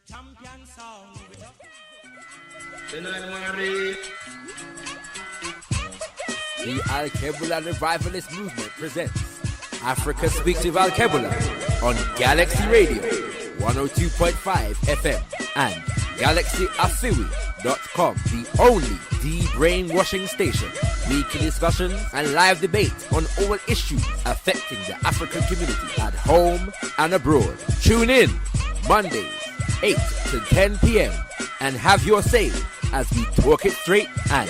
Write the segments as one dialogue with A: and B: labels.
A: Champion sound.
B: The Alkebu-Lan Revivalist movement presents Africa Speaks with Alkebu-Lan on Galaxy Radio 102.5 FM and GalaxyAfiri.com, the only de-brainwashing station. Weekly discussions and live debate on all issues affecting the African community at home and abroad. Tune in Mondays 8 to 10 p.m. and have your say as we talk it straight and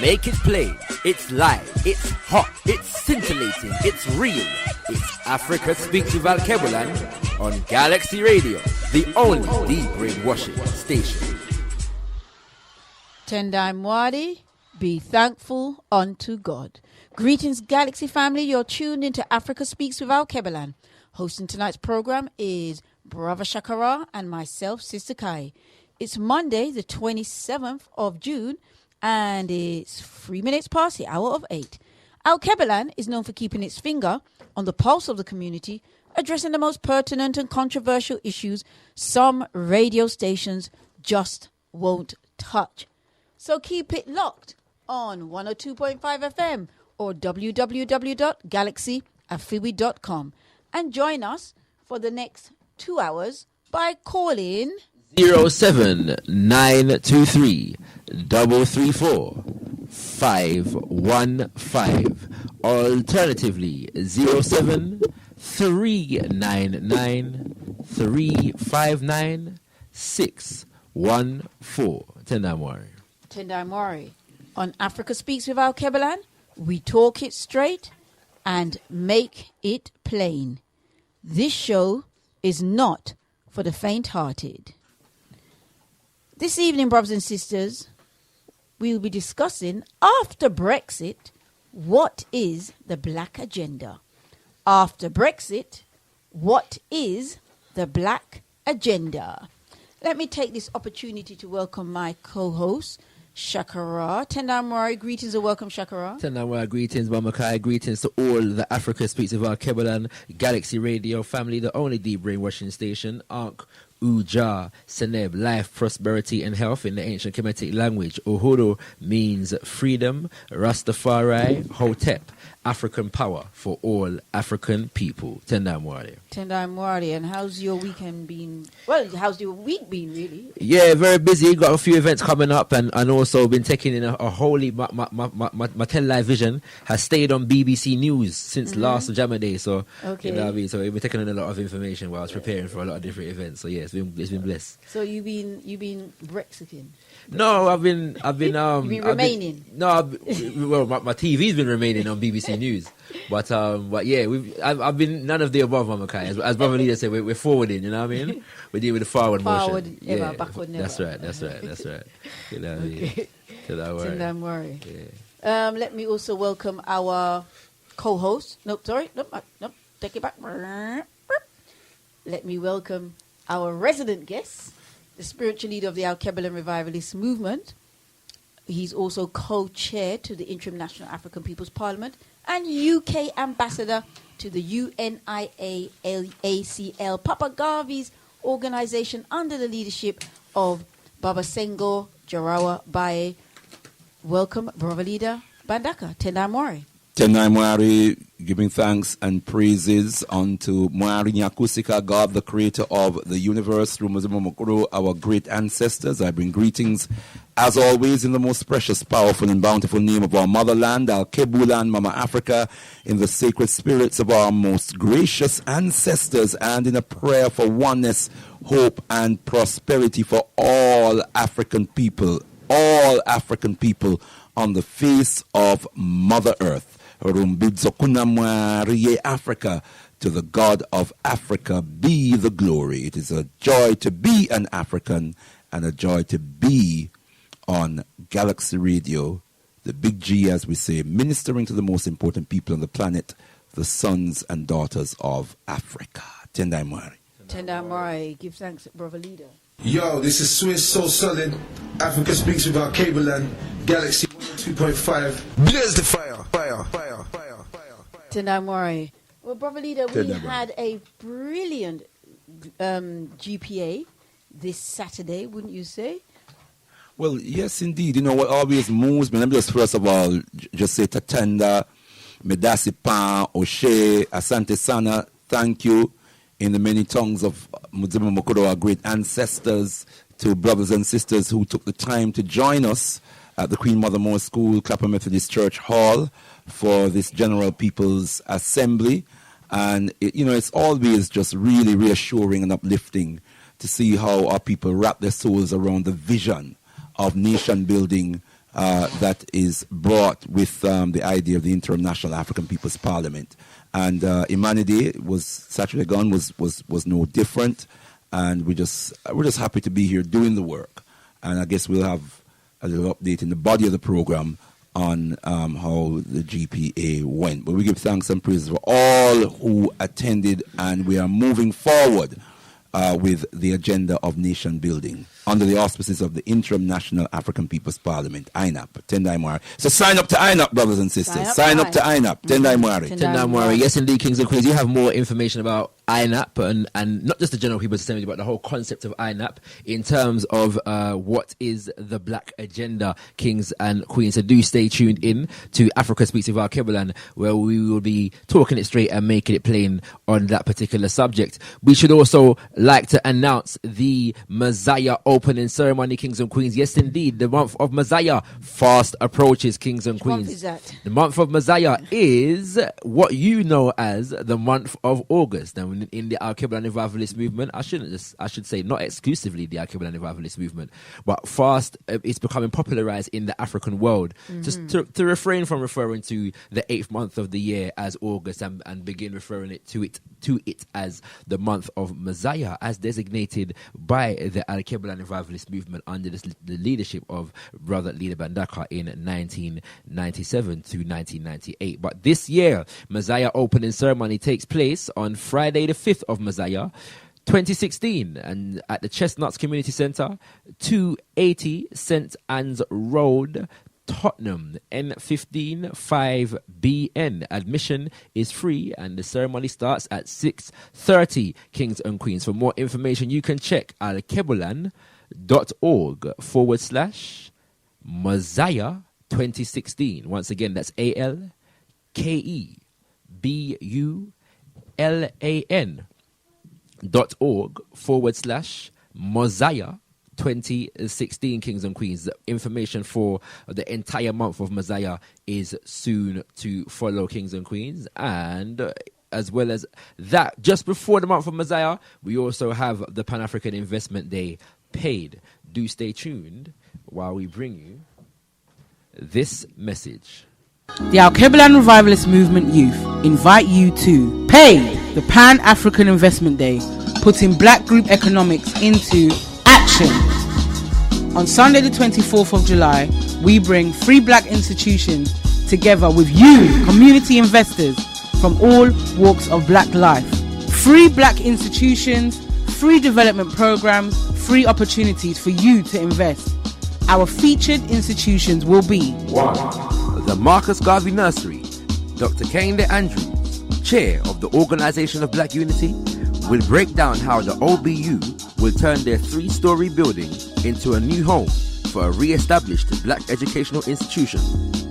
B: make it plain. It's live, it's hot, it's scintillating, it's real. It's Africa Speaks with Alkebu-Lan on Galaxy Radio, the only de-brainwashing station.
C: Tendai Mwadi, be thankful unto God. Greetings, Galaxy family. You're tuned into Africa Speaks with Alkebu-Lan. Hosting tonight's program is Brother Shakara and myself, Sister Kai. It's Monday, the 27th of June, and it's 3 minutes past the hour of 8. Alkebu-Lan is known for keeping its finger on the pulse of the community, addressing the most pertinent and controversial issues some radio stations just won't touch. So keep it locked on 102.5 FM or www.galaxyafiri.com and join us for the next 2 hours by calling
B: 07923 334 515. Alternatively 07399 359 614.
C: Tendai Mwari. On Africa Speaks with Alkebu-Lan, we talk it straight and make it plain. This show is not for the faint-hearted. This evening, brothers and sisters, we will be discussing, after Brexit, what is the black agenda? After Brexit, what is the black agenda? Let me take this opportunity to welcome my co-host, Shakara. Tendai Mwari, greetings and welcome, Shakara.
B: Tendai Mwari, greetings, Mbandaka, greetings to all the Africa Speaks with Alkebu-Lan Galaxy Radio family, the only deep brainwashing station. Ankh, Uja, Seneb, life, prosperity, and health in the ancient Kemetic language. Uhuru means freedom. Rastafari, Hotep, African power for all African people. Tendai Mwari.
C: Tendai Mwari, and how's your weekend been? Well, how's your week been, really?
B: Yeah, very busy. Got a few events coming up, and also been taking in a holy. My Live Vision has stayed on BBC News since last Jammer Day, so
C: okay.
B: You know what I mean. So we've been taking in a lot of information while I was preparing for a lot of different events. So yeah, it's been blessed.
C: So you've been Brexiting?
B: No, I've been
C: You've been remaining?
B: My TV's been remaining on BBC News, but yeah, I've been none of the above, Mama Kai. As Brother Leader said, we're forwarding. You know what I mean? We're dealing with the forward motion.
C: Ever, backward never.
B: That's right. You know what I mean?
C: Don't worry. Yeah. Let me also welcome our co-host. Nope, take it back. Let me welcome our resident guest, the spiritual leader of the Alkebu-Lan Revivalist movement. He's also co-chair to the Interim National African People's Parliament and UK ambassador to the UNIA-ACL, Papa Garvey's organization under the leadership of Baba Senghor Jarawa Baye. Welcome, brother leader Mbandaka. Tendai Mwari.
D: Tendai Mwari, giving thanks and praises unto Mwari Nyakusika, God, the creator of the universe, through Mukuru, our great ancestors. I bring greetings, as always, in the most precious, powerful, and bountiful name of our motherland, Alkebu-Lan, Mama Africa, in the sacred spirits of our most gracious ancestors, and in a prayer for oneness, hope, and prosperity for all African people on the face of Mother Earth. Africa, to the God of Africa be the glory. It is a joy to be an African and a joy to be on Galaxy Radio, the big G, as we say, ministering to the most important people on the planet, the sons and daughters of Africa. Tendai Mwari.
C: Tendai Mwari, give thanks, brother leader.
E: Yo, this is Swiss So Solid. Africa Speaks with Alkebu-Lan, Galaxy 2.5. Blaze the fire.
C: Tendai Mwari. Well, brother leader, we had a brilliant GPA this Saturday, wouldn't you say?
D: Well, yes, indeed. You know what always moves me? Let me just first of all just say Tatenda, Medasi Pan, Oshe, Asante Sana, thank you in the many tongues of Mudzima Mokoro, our great ancestors, to brothers and sisters who took the time to join us at the Queen Mother Moore School, Clapham Methodist Church Hall for this General People's Assembly. And, it's always just really reassuring and uplifting to see how our people wrap their souls around the vision of nation building that is brought with the idea of the interim National African People's Parliament. And Imanide was Saturday gone was no different, and we're just happy to be here doing the work. And I guess we'll have a little update in the body of the program on how the GPA went. But we give thanks and praises for all who attended, and we are moving forward with the agenda of nation building under the auspices of the Interim National African People's Parliament, INAP, Tendai Mwari. So sign up to INAP, brothers and sisters. Sign up to INAP, Tendai Mwari.
B: Tendai Mwari. Yes, indeed, Kings and Queens. You have more information about INAP and not just the General People's Assembly, but the whole concept of INAP in terms of what is the Black Agenda, Kings and Queens. So do stay tuned in to Africa Speaks with Alkebu-Lan, where we will be talking it straight and making it plain on that particular subject. We should also like to announce the Mosiah opening ceremony, Kings and Queens. Yes, indeed, the month of Mosiah fast approaches, Kings and Queens.
C: What is that?
B: The month of Mosiah is what you know as the month of August. Now, in the Alkebu-Lan Revivalist movement, I should say not exclusively the Alkebu-Lan Revivalist movement, but fast is becoming popularized in the African world. Just to refrain from referring to the 8th month of the year as August and begin referring to it as the month of Mosiah, as designated by the Alkebu-Lan Revivalist movement under the leadership of Brother Leader Mbandaka in 1997 to 1998. But this year, Mosiah opening ceremony takes place on Friday the 5th of Mosiah, 2016, and at the Chestnuts Community Centre, 280 St Anne's Road, Tottenham, N15 5BN. Admission is free and the ceremony starts at 6:30, Kings and Queens. For more information, you can check alkebulan.org/Mosiah 2016. Once again, that's ALKEBULAN.org/Mosiah 2016, Kings and Queens. The information for the entire month of Mosiah is soon to follow, Kings and Queens. And as well as that, just before the month of Mosiah, we also have the Pan-African Investment Day paid. Do stay tuned while we bring you this message.
A: The Alkebu-Lan Revivalist Movement Youth invite you to PAID, the Pan-African Investment Day, putting black group economics into action. On Sunday the 24th of July, we bring 3 black institutions together with you, community investors from all walks of black life. 3 black institutions, 3 development programs, 3 opportunities for you to invest. Our featured institutions will be
B: 1. The Marcus Garvey Nursery. Dr. Kende Andrews, Chair of the Organization of Black Unity, will break down how the OBU will turn their 3-story building into a new home for a re-established black educational institution.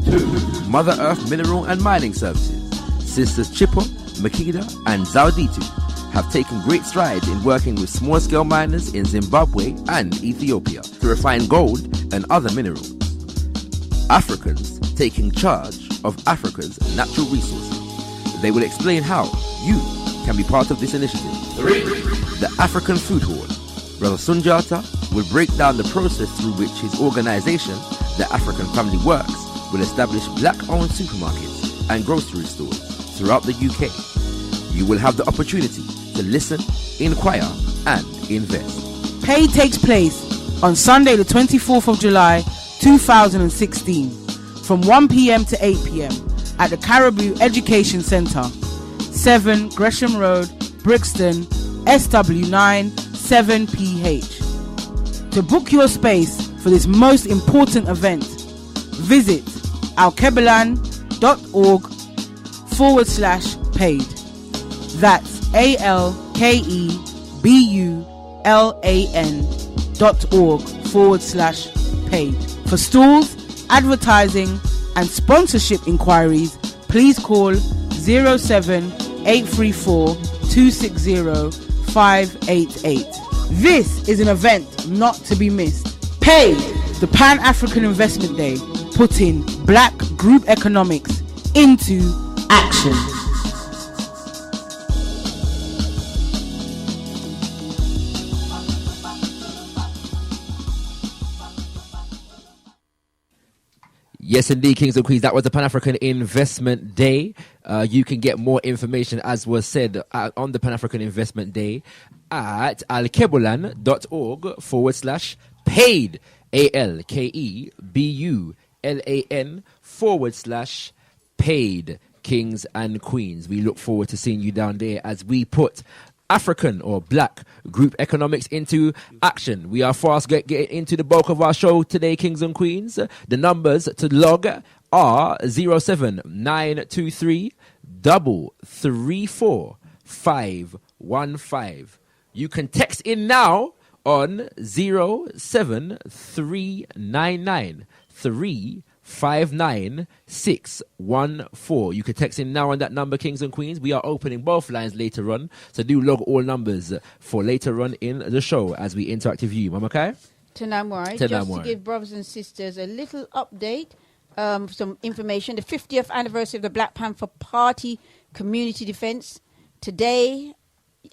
B: 2. Mother Earth Mineral and Mining Services. Sisters Chippo, Makida and Zauditu have taken great strides in working with small-scale miners in Zimbabwe and Ethiopia to refine gold and other minerals. Africans taking charge of Africa's natural resources. They will explain how you can be part of this initiative. 3. The African Food Hall. Brother Sunjata will break down the process through which his organization, the African Family Works, will establish black-owned supermarkets and grocery stores throughout the UK. You will have the opportunity to listen, inquire, and invest.
A: PAID takes place on Sunday the 24th of July 2016 from 1 p.m. to 8 p.m. at the Caribou Education Centre, 7 Gresham Road, Brixton, SW9 7PH. To book your space for this most important event, visit alkebulan.org/paid. That's ALKEBULAN.org/paid. UNIA-ACL.org/paid. For stalls, advertising and sponsorship inquiries, please call 07-834 260 588. This is an event not to be missed. PAID, the Pan-African Investment Day, putting black group economics into action.
B: Yes, indeed, Kings and Queens. That was the Pan-African Investment Day. You can get more information, as was said, on the Pan-African Investment Day at alkebu-lan.org/paid. ALKEBULAN/paid. Kings and Queens. We look forward to seeing you down there as we put African or black group economics into action. We are fast getting into the bulk of our show today, Kings and Queens. The numbers to log are 07923 334 515. You can text in now on 07399 359-614. You can text in now on that number, Kings and Queens. We are opening both lines later on, so do log all numbers for later on in the show as we interact with you. Mama Kai?
C: Tenamwari. Just to give brothers and sisters a little update, some information. The 50th anniversary of the Black Panther Party Community Defense. Today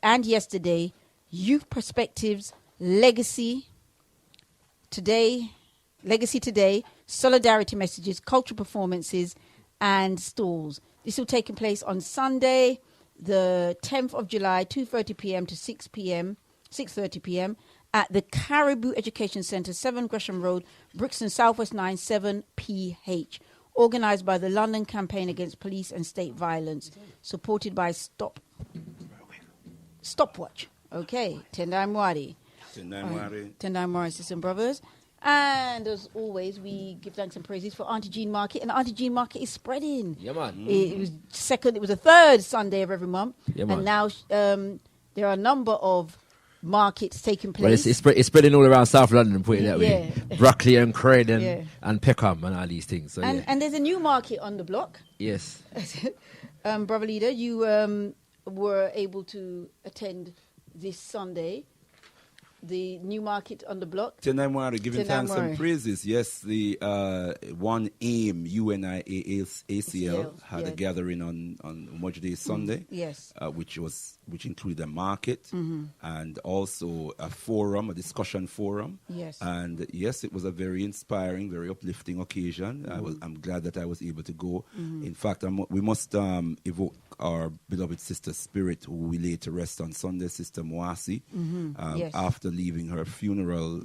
C: and yesterday, Youth Perspectives, Legacy Today, solidarity messages, cultural performances, and stalls. This will take place on Sunday, the 10th of July, 2:30 p.m. to 6:30 p.m. at the Caribou Education Centre, 7 Gresham Road, Brixton, Southwest 9, 7PH. Organised by the London Campaign Against Police and State Violence, supported by Stopwatch. Okay, Tendai Mwari. Tendai Mwari, sisters and brothers. And as always, we give thanks and praises for Auntie Jean Market. And Auntie Jean Market is spreading.
B: Yeah, man.
C: It was the third Sunday of every month.
B: Yeah, man.
C: And now there are a number of markets taking place.
B: Well, it's spreading all around South London, put it that way.
C: Yeah.
B: Brockley and Croydon and Peckham and all these things. So,
C: and there's a new market on the block.
B: Yes.
C: Brother Leader, you were able to attend this Sunday. The new market on the block.
D: Tenamwari, giving thanks and praises. Yes, the One Aim UNIA-ACL had a gathering on Moj Day Sunday.
C: Yes,
D: which included a market and also a forum, a discussion forum.
C: Yes,
D: and yes, it was a very inspiring, very uplifting occasion. I'm glad that I was able to go. In fact, we must evoke our beloved sister Spirit, who we laid to rest on Sunday, Sister Moasi, after leaving her funeral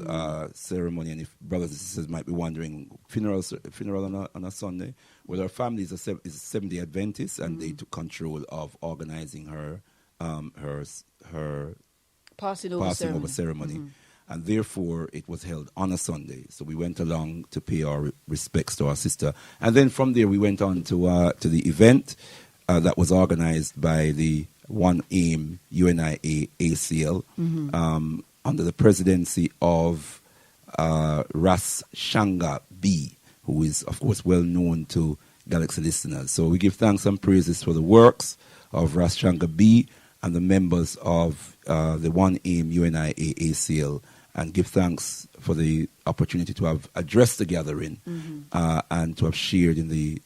D: ceremony. And if brothers and sisters might be wondering, funeral on a Sunday, well, her family is a Seventh-day Adventist, and they took control of organizing her
C: passing over ceremony.
D: And therefore, it was held on a Sunday. So we went along to pay our respects to our sister. And then from there, we went on to the event that was organized by the One Aim UNIA-ACL under the presidency of Ras Shanga B, who is, of course, well known to Galaxy listeners. So we give thanks and praises for the works of Ras Shanga B and the members of the One Aim UNIA-ACL, and give thanks for the opportunity to have addressed the gathering and to have shared in the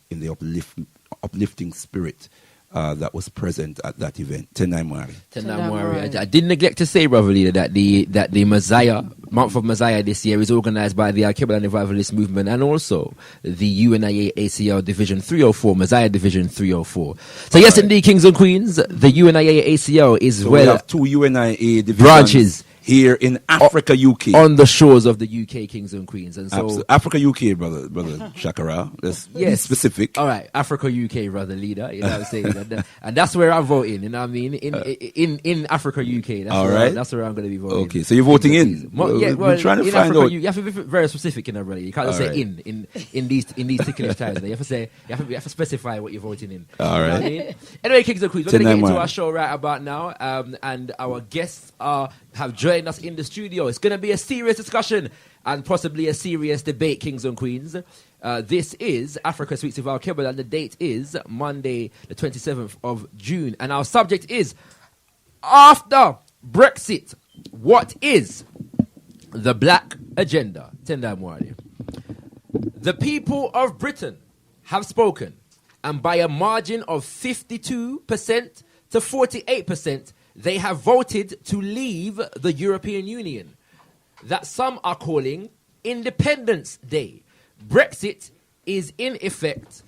D: uplifting spirit that was present at that event. Tenamwari.
B: I didn't neglect to say, Brother Leader, that the Mosiah, month of Mosiah this year is organized by the Alkebu-Lan Revivalist movement and also the UNIA-ACL Division 304, Mosiah Division 304. So yes, indeed, Kings and Queens, the UNIA-ACL is
D: we have 2 UNIA divisions
B: branches
D: here in Africa, UK,
B: on the shores of the UK, Kings and Queens. And so
D: Africa, UK, brother Shakara. Let's be specific.
B: All right, Africa, UK, brother Leader. You know what I'm saying? And that's where I'm voting. You know what I mean? In Africa, UK. That's where I'm going to be voting.
D: Okay, so you're voting in. We're trying to find out.
B: You have to be very specific, brother. You can't just say in these ticklish times. You have to specify what you're voting in.
D: All right.
B: You know what I mean? Anyway, Kings and Queens, we're going to get into our show right about now. And our guests are have joined us in the studio. It's going to be a serious discussion and possibly a serious debate, kings and queens. This is Africa Speaks with Alkebu-Lan, and the date is Monday, the 27th of June. And our subject is, after Brexit, what is the black agenda? Tendai Mwari. The people of Britain have spoken, and by a margin of 52% to 48%, they have voted to leave the European Union, that some are calling Independence Day. Brexit is in effect,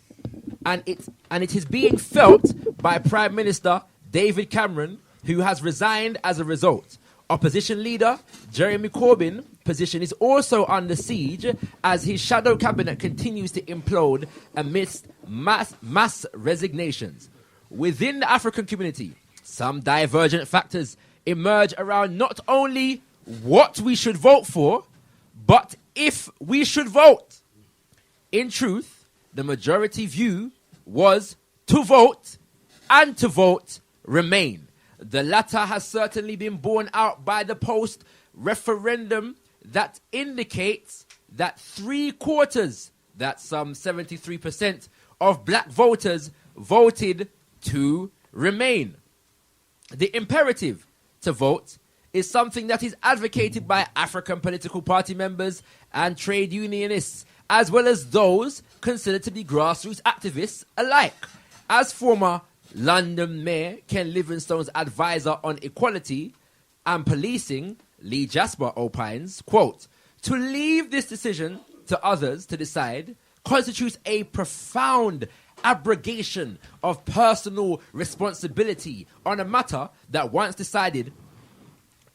B: and it is being felt by Prime Minister David Cameron, who has resigned as a result. Opposition leader Jeremy Corbyn's position is also under siege as his shadow cabinet continues to implode amidst mass resignations. Within the African community, some divergent factors emerge around not only what we should vote for, but if we should vote. In truth, the majority view was to vote, and to vote remain. The latter has certainly been borne out by the post-referendum that indicates that 3/4, that's some 73% of black voters, voted to remain. The imperative to vote is something that is advocated by African political party members and trade unionists, as well as those considered to be grassroots activists alike. As former London Mayor Ken Livingstone's advisor on equality and policing, Lee Jasper, opines, quote, "To leave this decision to others to decide constitutes a profound abrogation of personal responsibility on a matter that, once decided,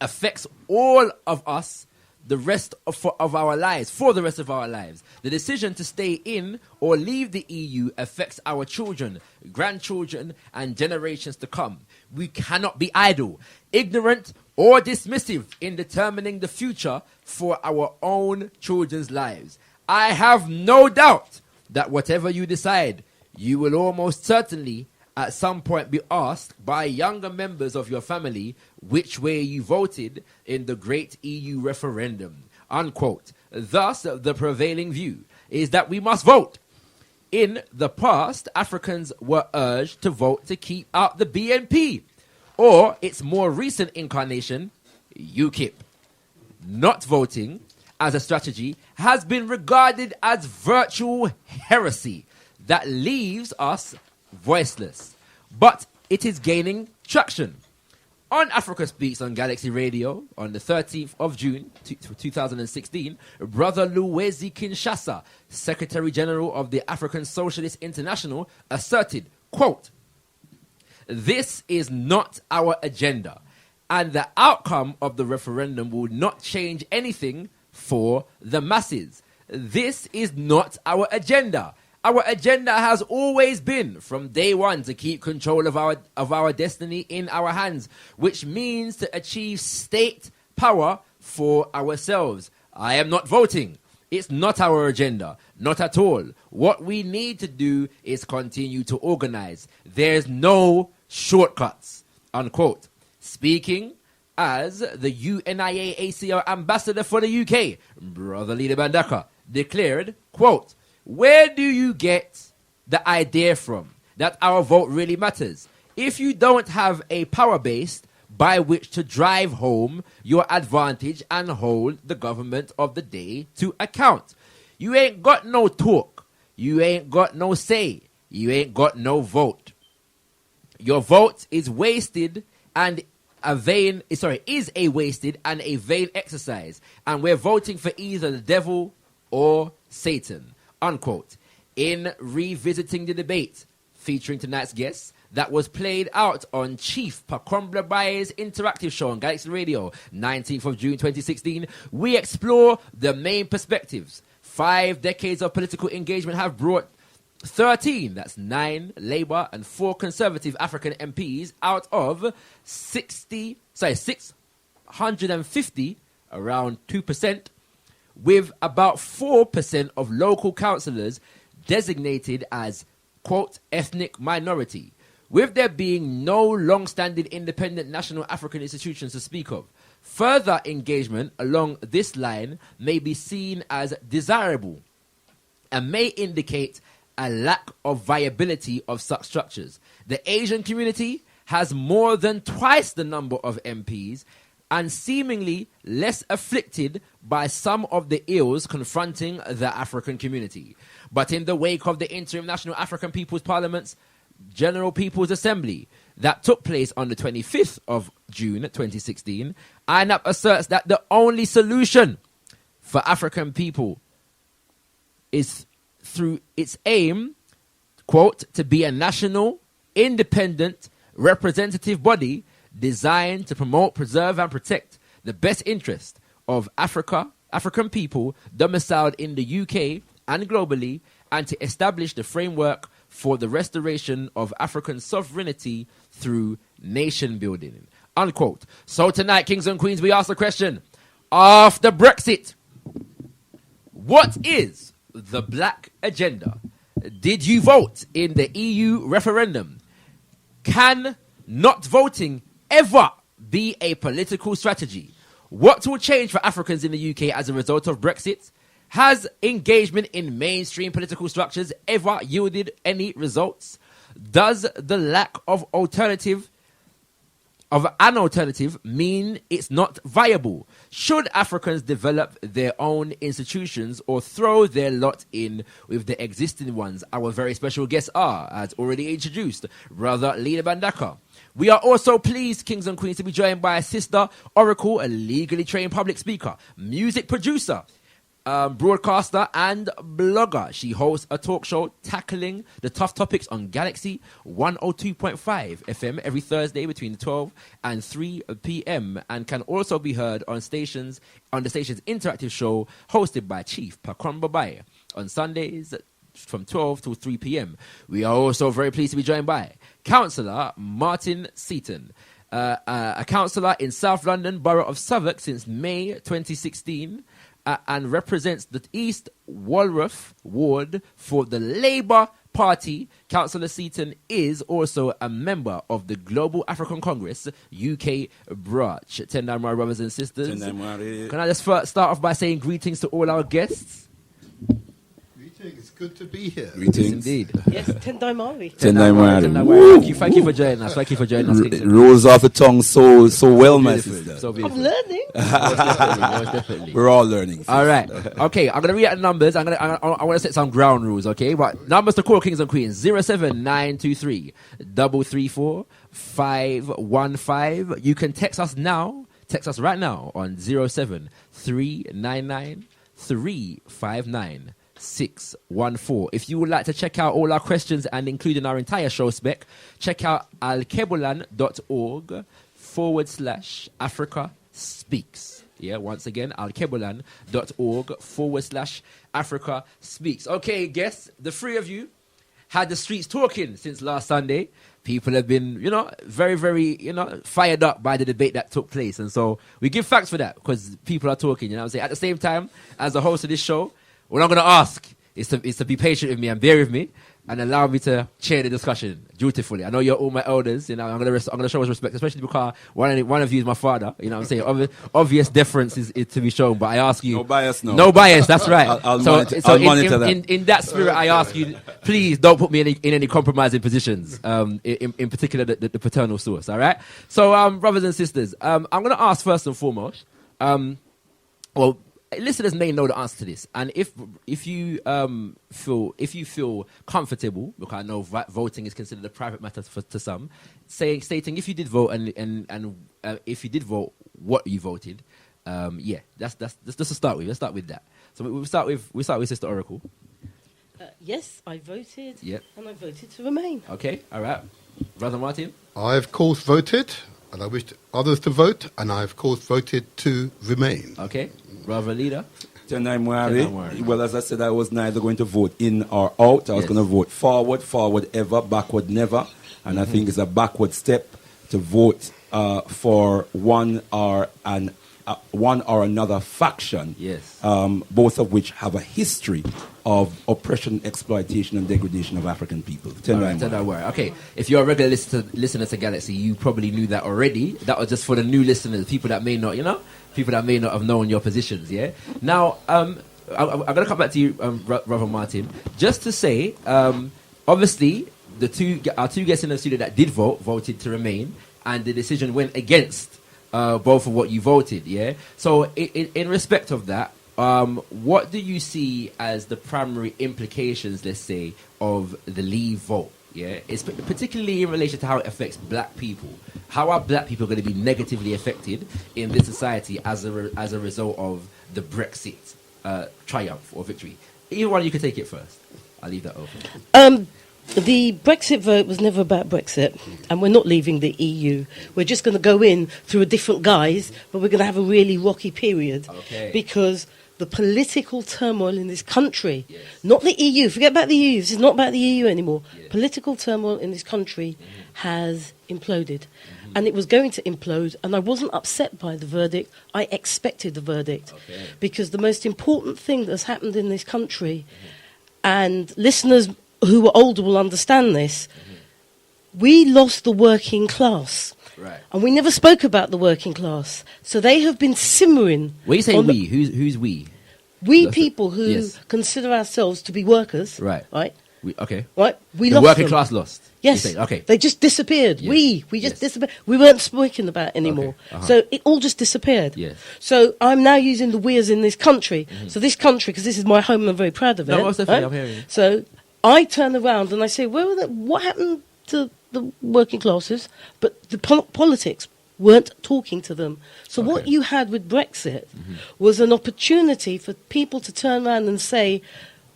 B: affects all of us the rest of our lives, for the rest of our lives. The decision to stay in or leave the EU affects our children, grandchildren, and generations to come. We cannot be idle, ignorant, or dismissive in determining the future for our own children's lives. I have no doubt that whatever you decide, you will almost certainly at some point be asked by younger members of your family which way you voted in the great EU referendum," unquote. Thus, the prevailing view is that we must vote. In the past, Africans were urged to vote to keep out the BNP, or its more recent incarnation, UKIP. Not voting as a strategy has been regarded as virtual heresy that leaves us voiceless, but it is gaining traction. On Africa Speaks on Galaxy Radio on the 13th of June 2016, Brother Luwezi Kinshasa, Secretary General of the African Socialist International, asserted, quote, "This is not our agenda, and the outcome of the referendum will not change anything for the masses. This is not our agenda. Our agenda has always been, from day one, to keep control of our destiny in our hands, which means to achieve state power for ourselves. I am not voting. It's not our agenda. Not at all. What we need to do is continue to organize. There's no shortcuts," unquote. Speaking as the UNIA-ACL ambassador for the UK, Brother Mbandaka declared, quote, "Where do you get the idea from that our vote really matters? If you don't have a power base by which to drive home your advantage and hold the government of the day to account, you ain't got no talk, you ain't got no say, you ain't got no vote. Your vote is wasted and is a wasted and a vain exercise, and we're voting for either the devil or Satan," unquote. In revisiting the debate featuring tonight's guests that was played out on Chief Pakombla Baye's interactive show on Galaxy Radio, 19th of June 2016, we explore the main perspectives. 5 decades of political engagement have brought 13, that's 9 Labour and 4 Conservative African MPs out of 650, around 2%, with about 4% of local councillors designated as, quote, ethnic minority, with there being no long-standing independent national African institutions to speak of. Further engagement along this line may be seen as desirable and may indicate a lack of viability of such structures. The Asian community has more than twice the number of MPs and seemingly less afflicted by some of the ills confronting the African community. But in the wake of the interim National African People's Parliament's General People's Assembly that took place on the 25th of June 2016, INAP asserts that the only solution for African people is through its aim, quote, to be a national, independent, representative body designed to promote, preserve, and protect the best interest of African people domiciled in the UK and globally, and to establish the framework for the restoration of African sovereignty through nation building, unquote. So tonight, kings and queens, we ask the question, after Brexit, what is the black agenda? Did you vote in the EU referendum? Can not voting ever be a political strategy? What will change for Africans in the UK as a result of Brexit? Has engagement in mainstream political structures ever yielded any results? Does the lack of an alternative mean it's not viable? Should Africans develop their own institutions or throw their lot in with the existing ones? Our very special guests are, as already introduced, Brother Leader Mbandaka. We are also pleased, kings and queens, to be joined by Sister Oracle, a legally trained public speaker, music producer, broadcaster and blogger. She hosts a talk show tackling the tough topics on Galaxy 102.5 FM every Thursday between 12 and 3 p.m. and can also be heard on the station's interactive show hosted by Chief Pakwamba Baye on Sundays from 12 to 3 p.m. We are also very pleased to be joined by Councillor Martin Seaton, a councillor in South London Borough of Southwark since May 2016, and represents the East Walworth ward for the Labour Party. Councillor Seaton is also a member of the Global African Congress UK branch. Tendai Mwari, brothers and sisters. Can I just start off by saying greetings to all our guests?
F: It's good to be here.
B: Greetings. Indeed.
G: Yes, Tendai Mwari.
D: Tendai Mwari.
B: Thank you for joining us. Thank you for joining us.
D: Rolls off the tongue so well, my sister.
B: So beautiful.
G: I'm learning.
B: Most definitely.
D: We're all learning. Sister.
B: All right. Okay, I'm going to read out the numbers. I want to set some ground rules, okay? But numbers to call, kings and queens: 07923 334 515. You can text us now. Text us right now on 07399 359 614. If you would like to check out all our questions and including our entire show spec, check out alkebu-lan.org/Africa Speaks. Yeah, once again, alkebu-lan.org/Africa Speaks. Okay, guests, the three of you had the streets talking since last Sunday. People have been, very, very, fired up by the debate that took place. And so we give thanks for that because people are talking, At the same time, as the host of this show, what I'm going to ask is to be patient with me and bear with me and allow me to chair the discussion dutifully. I know you're all my elders, I'm going to show us respect, especially because one of you is my father. Obvious deference is to be shown, but I ask you.
D: No bias, no.
B: No bias, that's right.
D: I'll monitor that.
B: In that spirit, I ask you, please don't put me in any compromising positions, in particular the paternal source, all right? So, brothers and sisters, I'm going to ask first and foremost, listeners may know the answer to this, and if you feel comfortable, because I know voting is considered a private matter to some, stating if you did vote and if you did vote, what you voted, that's just to start with. Let's start with that. So we start with Sister Oracle.
G: Yes, I voted.
B: Yep.
G: And I voted to remain.
B: Okay, all right, Brother Martin.
F: I, of course, voted, and I wished others to vote, and I, of course, voted to remain.
B: Okay. Brother Leader.
D: Tendai Mwari. Well, as I said, I was neither going to vote in or out. I was going to vote forward ever, backward never. And I think it's a backward step to vote for one or an one or another faction,
B: Yes.
D: Both of which have a history of oppression, exploitation, and degradation of African people.
B: Okay, if you're a regular listener to Galaxy, you probably knew that already. That was just for the new listeners, people that may not, people that may not have known your positions, yeah? Now, I'm going to come back to you, Reverend Martin, just to say, obviously, our two guests in the studio that did voted to remain, and the decision went against both of what you voted, yeah? So, in respect of that, what do you see as the primary implications, let's say, of the Leave vote? Yeah, it's particularly in relation to how it affects black people. How are black people going to be negatively affected in this society as a result of the Brexit triumph or victory? Either one, you can take it first. I'll leave that open.
G: The Brexit vote was never about Brexit, and we're not leaving the EU. We're just going to go in through a different guise, but we're going to have a really rocky period because the political turmoil in this country, not the EU, forget about the EU, this is not about the EU anymore. Political turmoil in this country has imploded, and it was going to implode, and I wasn't upset by the verdict. I expected the verdict, because the most important thing that's happened in this country, and listeners who are older will understand this, we lost the working class.
B: Right.
G: And we never spoke about the working class. So they have been simmering.
B: When you say we, who's we?
G: We people who consider ourselves to be workers.
B: Right.
G: Right?
B: Okay.
G: Right? We
B: the
G: lost
B: working
G: them.
B: class lost.
G: Yes.
B: Okay.
G: They just disappeared.
B: Yes.
G: We just disappeared. We weren't speaking about it anymore.
B: Okay.
G: So it all just disappeared.
B: Yes.
G: So I'm now using the we as in this country. So this country, because this is my home and I'm very proud of it.
B: No, most definitely,
G: right?
B: I'm hearing you.
G: So I turn around and I say, what happened to the working classes? But the politics weren't talking to them. So what you had with Brexit was an opportunity for people to turn around and say,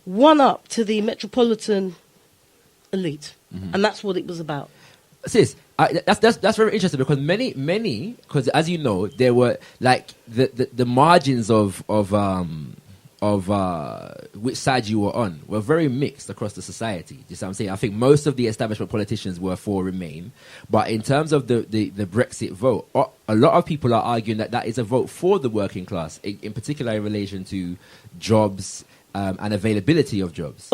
G: one up to the metropolitan elite. And that's what it was about.
B: Sis, that's very interesting, because many, because as you know, there were like the margins of which side you were on were very mixed across the society. You see what I'm saying? I think most of the establishment politicians were for Remain, but in terms of the Brexit vote, a lot of people are arguing that is a vote for the working class, in particular in relation to jobs and availability of jobs.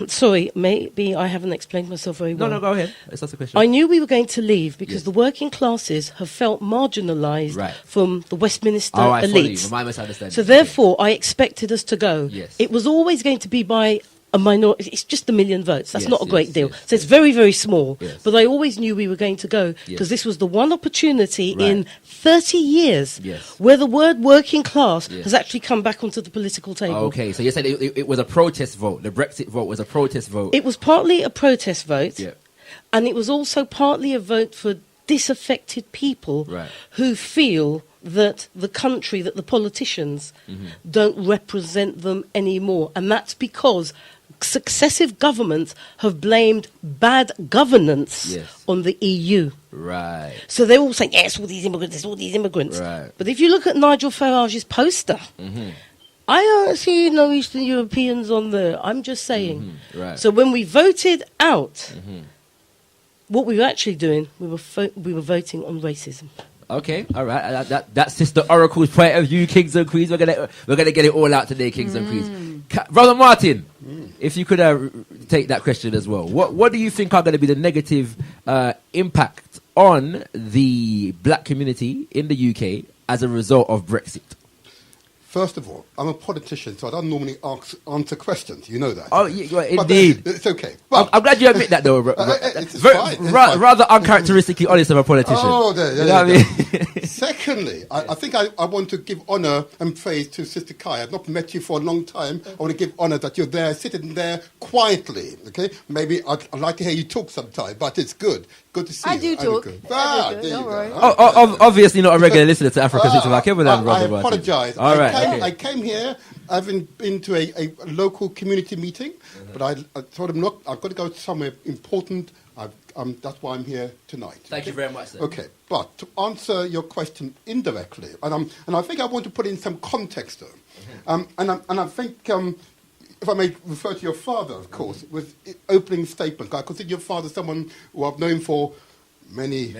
G: Sorry, maybe I haven't explained myself very well.
B: No, go ahead. That's the question.
G: I knew we were going to leave because the working classes have felt marginalised from the Westminster elite.
B: My misunderstanding.
G: So therefore, I expected us to go.
B: Yes.
G: It was always going to be by a minority. It's just 1 million votes. That's not a great deal.
B: Yes,
G: so it's very, very small.
B: Yes.
G: But I always knew we were going to go because this was the one opportunity in 30 years where the word working class has actually come back onto the political table.
B: Okay, so you said it was a protest vote. The Brexit vote was a protest vote.
G: It was partly a protest vote, and it was also partly a vote for disaffected people who feel that the country, that the politicians don't represent them anymore. And that's because successive governments have blamed bad governance on the EU.
B: Right.
G: So they're all saying, yes, all these immigrants, it's all these immigrants.
B: Right.
G: But if you look at Nigel Farage's poster, I don't see no Eastern Europeans on there. I'm just saying.
B: Right.
G: So when we voted out, what we were actually doing, we were voting on racism.
B: Okay, all right. That's Sister Oracle's point of view, kings and queens. We're gonna get it all out today, kings and queens. Brother Martin, if you could take that question as well. What do you think are going to be the negative impact on the black community in the UK as a result of Brexit?
F: First of all, I'm a politician, so I don't normally answer questions. You know that.
B: Oh, indeed.
F: It's okay. But
B: I'm glad you admit that, though.
F: It's fine.
B: Rather uncharacteristically honest of a politician.
F: Oh,
B: you know what I mean?
F: Secondly, I think I want to give honour and praise to Sister Kai. I've not met you for a long time. I want to give honour that you're there, sitting there quietly. Okay, maybe I'd like to hear you talk sometime, but it's good. Good to see you.
C: I do talk.
F: Don't worry.
B: Obviously not a regular listener to African Speaks with Alkebu-Lan, brother.
F: I apologise.
B: All right.
F: I came here, having been to a local community meeting, but I told him, look, I've got to go somewhere important. That's why I'm here tonight.
B: Thank you very much, sir.
F: Okay, but to answer your question indirectly, and I think I want to put in some context there, and I think, if I may refer to your father, of course, with opening statement. I consider your father someone who I've known for many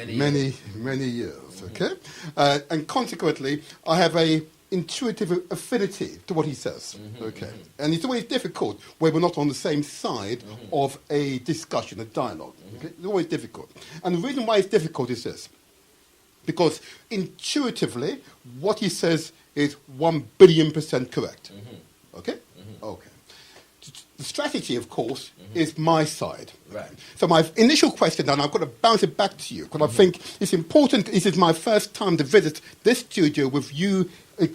F: years, okay? And consequently, I have a intuitive affinity to what he says, okay? And it's always difficult when we're not on the same side of a discussion, a dialogue, okay? It's always difficult. And the reason why it's difficult is this, because intuitively, what he says is 1,000,000,000% correct, okay? Okay. The strategy, of course, is my side.
B: Right.
F: So my initial question, and I've got to bounce it back to you, because I think it's important, this is my first time to visit this studio with you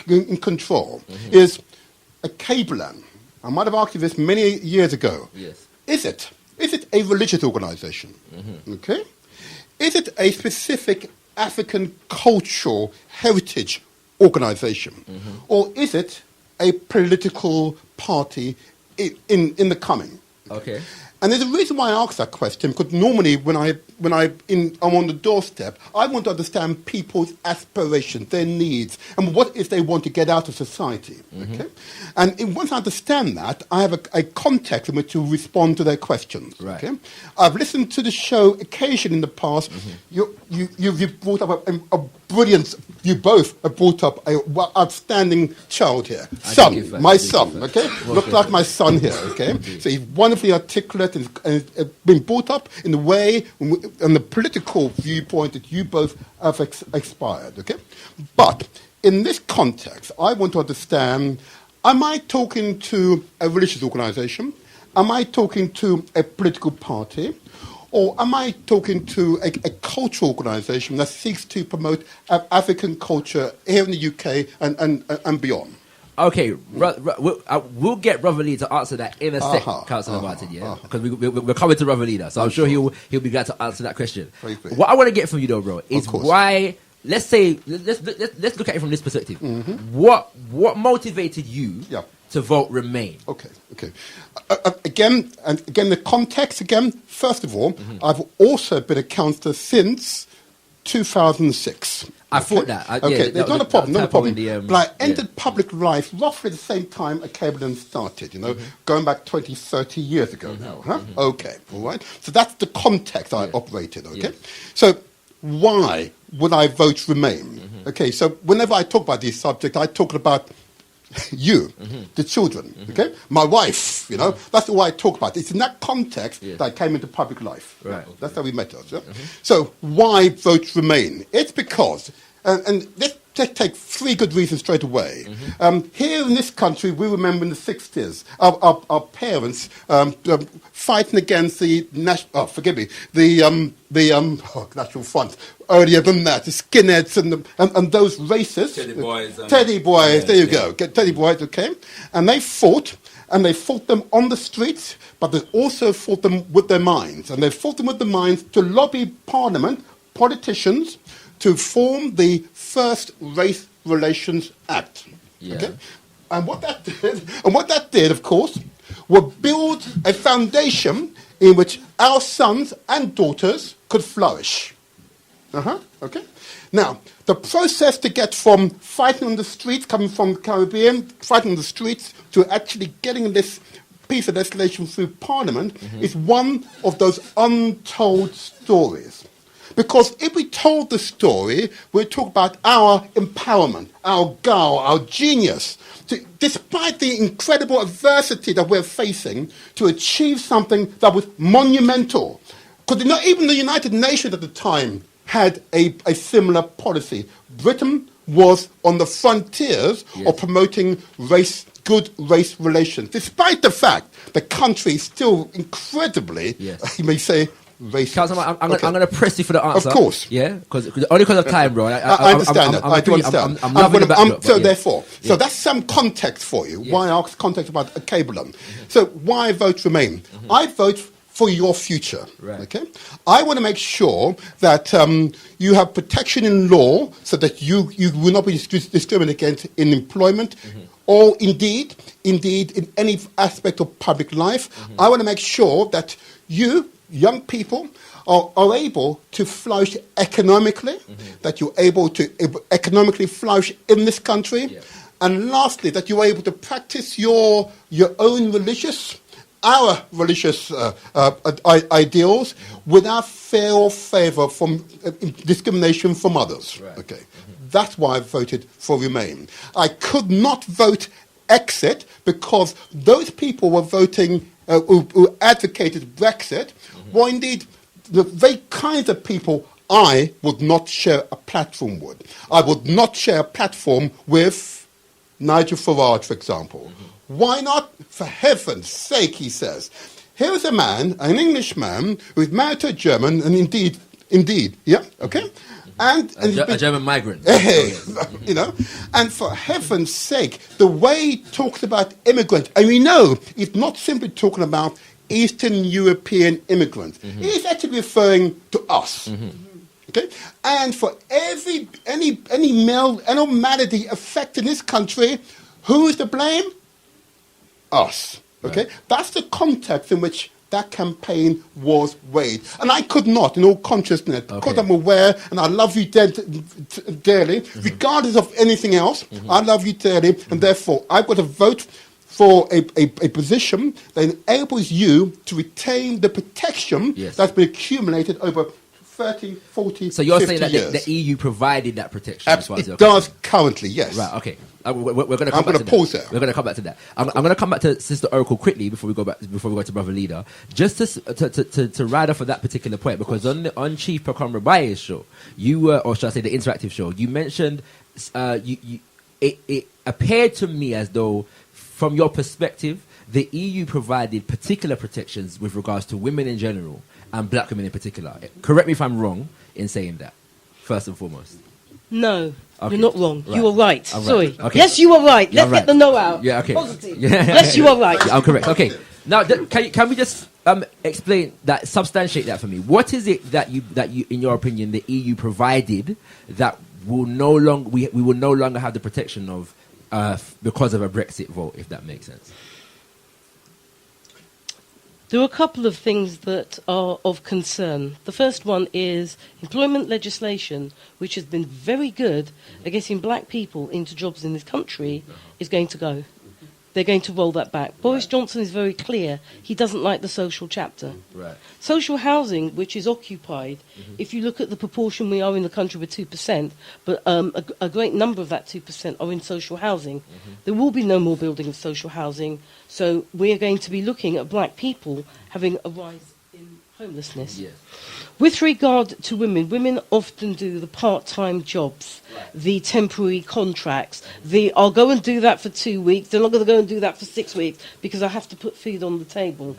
F: in control, is Alkebu-Lan. I might have asked you this many years ago.
B: Yes.
F: Is it a religious organization? Okay? Is it a specific African cultural heritage organization? Or is it a political party in the coming?
B: Okay.
F: And there's a reason why I ask that question, because normally when I'm on the doorstep, I want to understand people's aspirations, their needs, and what it is they want to get out of society. Okay? And once I understand that, I have a context in which to respond to their questions.
B: Right.
F: Okay? I've listened to the show occasionally in the past. You've brought up a brilliant, you both have brought up a outstanding child here. My son, okay? Looks like my son here, okay? So he's wonderfully articulate and been brought up in the way and the political viewpoint that you both have expired, okay? But in this context, I want to understand, am I talking to a religious organization? Am I talking to a political party? Or am I talking to a cultural organisation that seeks to promote African culture here in the UK and beyond?
B: Okay, we'll get Brother Lee to answer that in a second, Councillor Martin, yeah? Because we're coming to Brother Leader, so I'm sure he'll be glad to answer that question. What I want to get from you though, bro, is why, let's look at it from this perspective. What motivated you to vote Remain? Okay.
F: Again, the context, first of all, I've also been a councillor since 2006.
B: I thought that.
F: There's not a problem. But I entered public life roughly the same time Alkebu-Lan started, going back 20, 30 years ago now. Huh? Okay, all right. So that's the context I operated, okay? So why would I vote Remain? Okay, so whenever I talk about this subject, I talk about you, the children, okay? My wife, that's who I talk about. It's in that context that I came into public life.
B: Right.
F: That's how we met us. Yeah? So why vote Remain? It's because, and let's take three good reasons straight away. Here in this country, we remember in the 60s, our parents fighting against the National Front. Earlier than that, the skinheads and those racists. Teddy boys, there you go. Teddy boys, okay? And they fought them on the streets, but they also fought them with their minds. And they fought them with their minds to lobby Parliament, politicians, to form the first Race Relations Act.
B: Yeah.
F: Okay? And what that did, of course, was build a foundation in which our sons and daughters could flourish. Okay. Now, the process to get from fighting on the streets, coming from the Caribbean, fighting on the streets, to actually getting this piece of legislation through Parliament is one of those untold stories. Because if we told the story, we'd talk about our empowerment, our guile, our genius, despite the incredible adversity that we're facing, to achieve something that was monumental. Because even the United Nations at the time had a similar policy. Britain was on the frontiers of promoting good race relations, despite the fact the country is still incredibly, you may say, racist.
B: Councillor, I'm going to press you for the answer.
F: Of course.
B: Yeah? Only because of time, bro.
F: I understand that. I do understand.
B: I'm loving the backdrop,
F: So that's some context for you, why I asked context about Alkebu-Lan. So why vote Remain? I vote for your future.
B: Right.
F: Okay? I want to make sure that you have protection in law so that you will not be discriminated against in employment or indeed in any aspect of public life. I want to make sure that you, young people, are able to flourish economically, that you're able to economically flourish in this country, and lastly, that you're able to practice your own religious our religious ideals without fear or favour from discrimination from others.
B: Right.
F: Okay, that's why I voted for Remain. I could not vote Exit because those people were voting who advocated Brexit were indeed the very kinds of people I would not share a platform with. I would not share a platform with Nigel Farage, for example. Why not? For heaven's sake, he says. Here is a man, an Englishman, who is married to a German, and indeed, yeah, okay? And
B: a German migrant.
F: You know, and for heaven's sake, the way he talks about immigrants, and we know he's not simply talking about Eastern European immigrants. He's actually referring to us. Okay, and for any male malady affecting this country, who is to blame? Us. Okay, that's the context in which that campaign was weighed. And I could not, in all consciousness, because I'm aware, and I love you dearly, regardless of anything else, I love you dearly, and therefore I've got to vote for a position that enables you to retain the protection that's been accumulated over 30, 40,
B: So you're
F: 50
B: saying that
F: years.
B: the EU provided that protection?
F: It does currently, yes.
B: Right, okay. We're going to come back to
F: pause
B: that.
F: there.
B: We're going to come back to that. I'm going to come back to Sister Oracle quickly before we go to Brother Leader, just to ride off of that particular point, because on Chief Pakam Rabaye's show, you were, or should I say the interactive show, you mentioned it appeared to me as though, from your perspective, the EU provided particular protections with regards to women in general and black women in particular. Correct me if I'm wrong in saying that, first and foremost.
G: No,
B: Okay.
G: you're not wrong.
B: Right.
G: You were right.
B: I'm right.
G: Sorry.
B: Okay.
G: Yes, you were right.
B: You're
G: Let's
B: right.
G: get the no out.
B: Yeah, okay.
G: Positive.
B: Yeah.
G: Yes, you are right.
B: Yeah, I'm correct. Okay. Now, can we just explain that, substantiate that for me? What is it that you, in your opinion, the EU provided that will no longer we will no longer have the protection of because of a Brexit vote, if that makes sense?
G: There are a couple of things that are of concern. The first one is employment legislation, which has been very good at getting black people into jobs in this country, is going to go. They're going to roll that back. Boris Johnson is very clear. He doesn't like the social chapter.
B: Right.
G: Social housing, which is occupied, if you look at the proportion we are in the country with 2%, but a great number of that 2% are in social housing. There will be no more building of social housing, so we are going to be looking at black people having a rise in homelessness.
B: Yeah.
G: With regard to women, women often do the part-time jobs, the temporary contracts. I'll go and do that for 2 weeks, then I'm going to go and do that for 6 weeks because I have to put food on the table.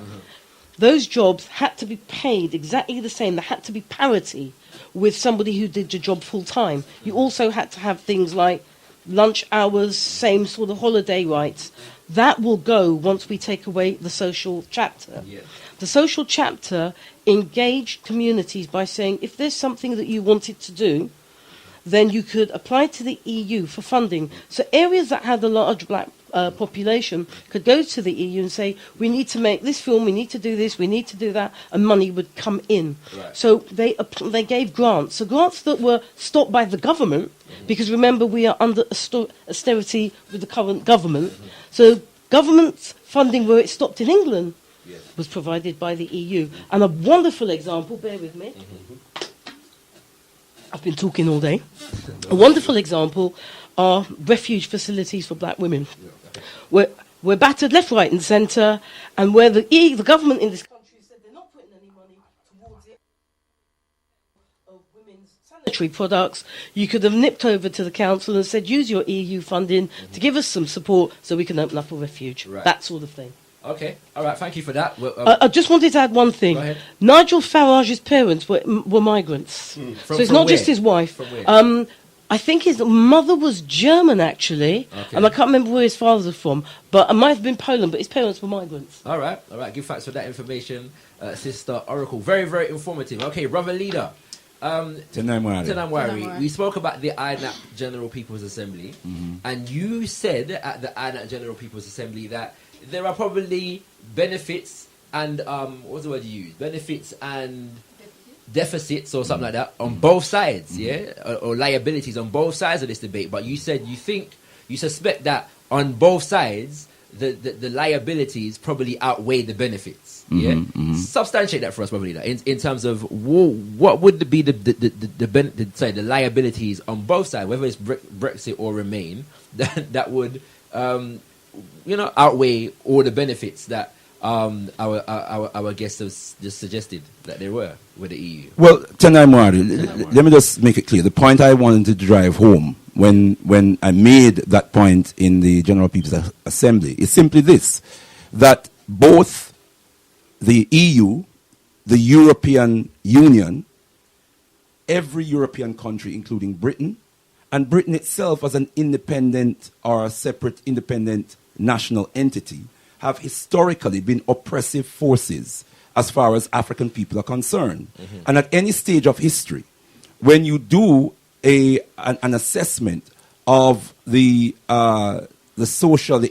G: Those jobs had to be paid exactly the same. There had to be parity with somebody who did the job full-time. You also had to have things like lunch hours, same sort of holiday rights. That will go once we take away the social chapter.
B: Yeah.
G: The social chapter engaged communities by saying if there's something that you wanted to do, then you could apply to the EU for funding. So areas that had a large black population could go to the EU and say, we need to make this film, we need to do this, we need to do that, and money would come in.
B: Right.
G: So they gave grants. So grants that were stopped by the government, because remember we are under austerity with the current government. So government funding where it stopped in England was provided by the EU. And a wonderful example, bear with me, I've been talking all day. A wonderful example are refuge facilities for black women. We're battered left, right and centre, and where the government in this country said they're not putting any money towards it of women's sanitary products, you could have nipped over to the council and said, use your EU funding to give us some support so we can open up a refuge.
B: Right.
G: That sort of thing.
B: Okay. All right. Thank you for that. Well,
G: I just wanted to add one thing.
B: Go ahead.
G: Nigel Farage's parents were migrants. So it's not just his wife.
B: From where?
G: I think his mother was German, actually.
B: Okay.
G: And I can't remember where his father was from. But it might have been Poland, but his parents were migrants.
B: All right. Give thanks for that information, Sister Oracle. Very, very informative. Okay, Brother Leader. Tenamwari. We spoke about the INAP General People's Assembly, and you said at the INAP General People's Assembly that there are probably benefits and what's the word you use? Benefits and deficits or something like that on both sides, or liabilities on both sides of this debate. But you said you suspect that on both sides the liabilities probably outweigh the benefits. Yeah, substantiate that for us, Brother Leader, in terms of what would be the liabilities on both sides, whether it's Brexit or Remain, that would outweigh all the benefits that our guests have just suggested that there were with the EU.
D: Well, Tendai Mwari, let me just make it clear. The point I wanted to drive home when I made that point in the General People's Assembly is simply this, that both the EU, the European Union, every European country, including Britain, and Britain itself as an independent or a separate independent national entity, have historically been oppressive forces as far as African people are concerned. And at any stage of history, when you do an assessment of the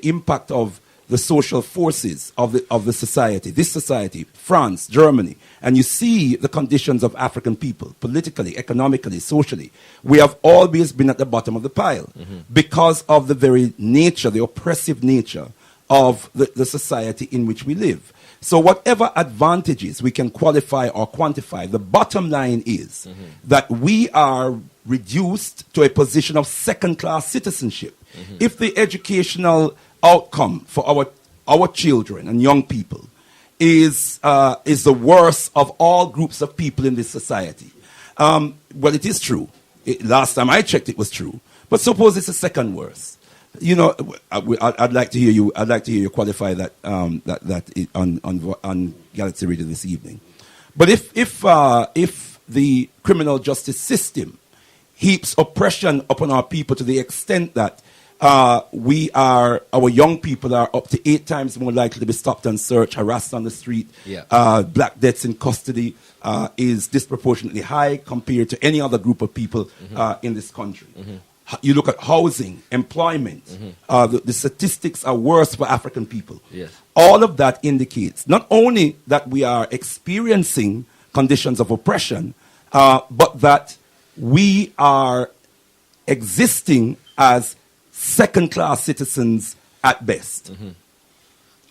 D: impact of the social forces of the society, this society, France, Germany, and you see the conditions of African people, politically, economically, socially, we have always been at the bottom of the pile because of the very nature, the oppressive nature of the society in which we live. So whatever advantages we can qualify or quantify, the bottom line is that we are reduced to a position of second-class citizenship. If the educational outcome for our children and young people is the worst of all groups of people in this society, well, it is true. Last time I checked, it was true. But suppose it's the second worst. I'd like to hear you. I'd like to hear you qualify that on Galaxy Radio this evening. But if the criminal justice system heaps oppression upon our people to the extent that our young people are up to 8 times more likely to be stopped and searched, harassed on the street, black deaths in custody is disproportionately high compared to any other group of people in this country. You look at housing, employment, the statistics are worse for African people.
B: Yes.
D: All of that indicates not only that we are experiencing conditions of oppression, but that we are existing as second-class citizens at best.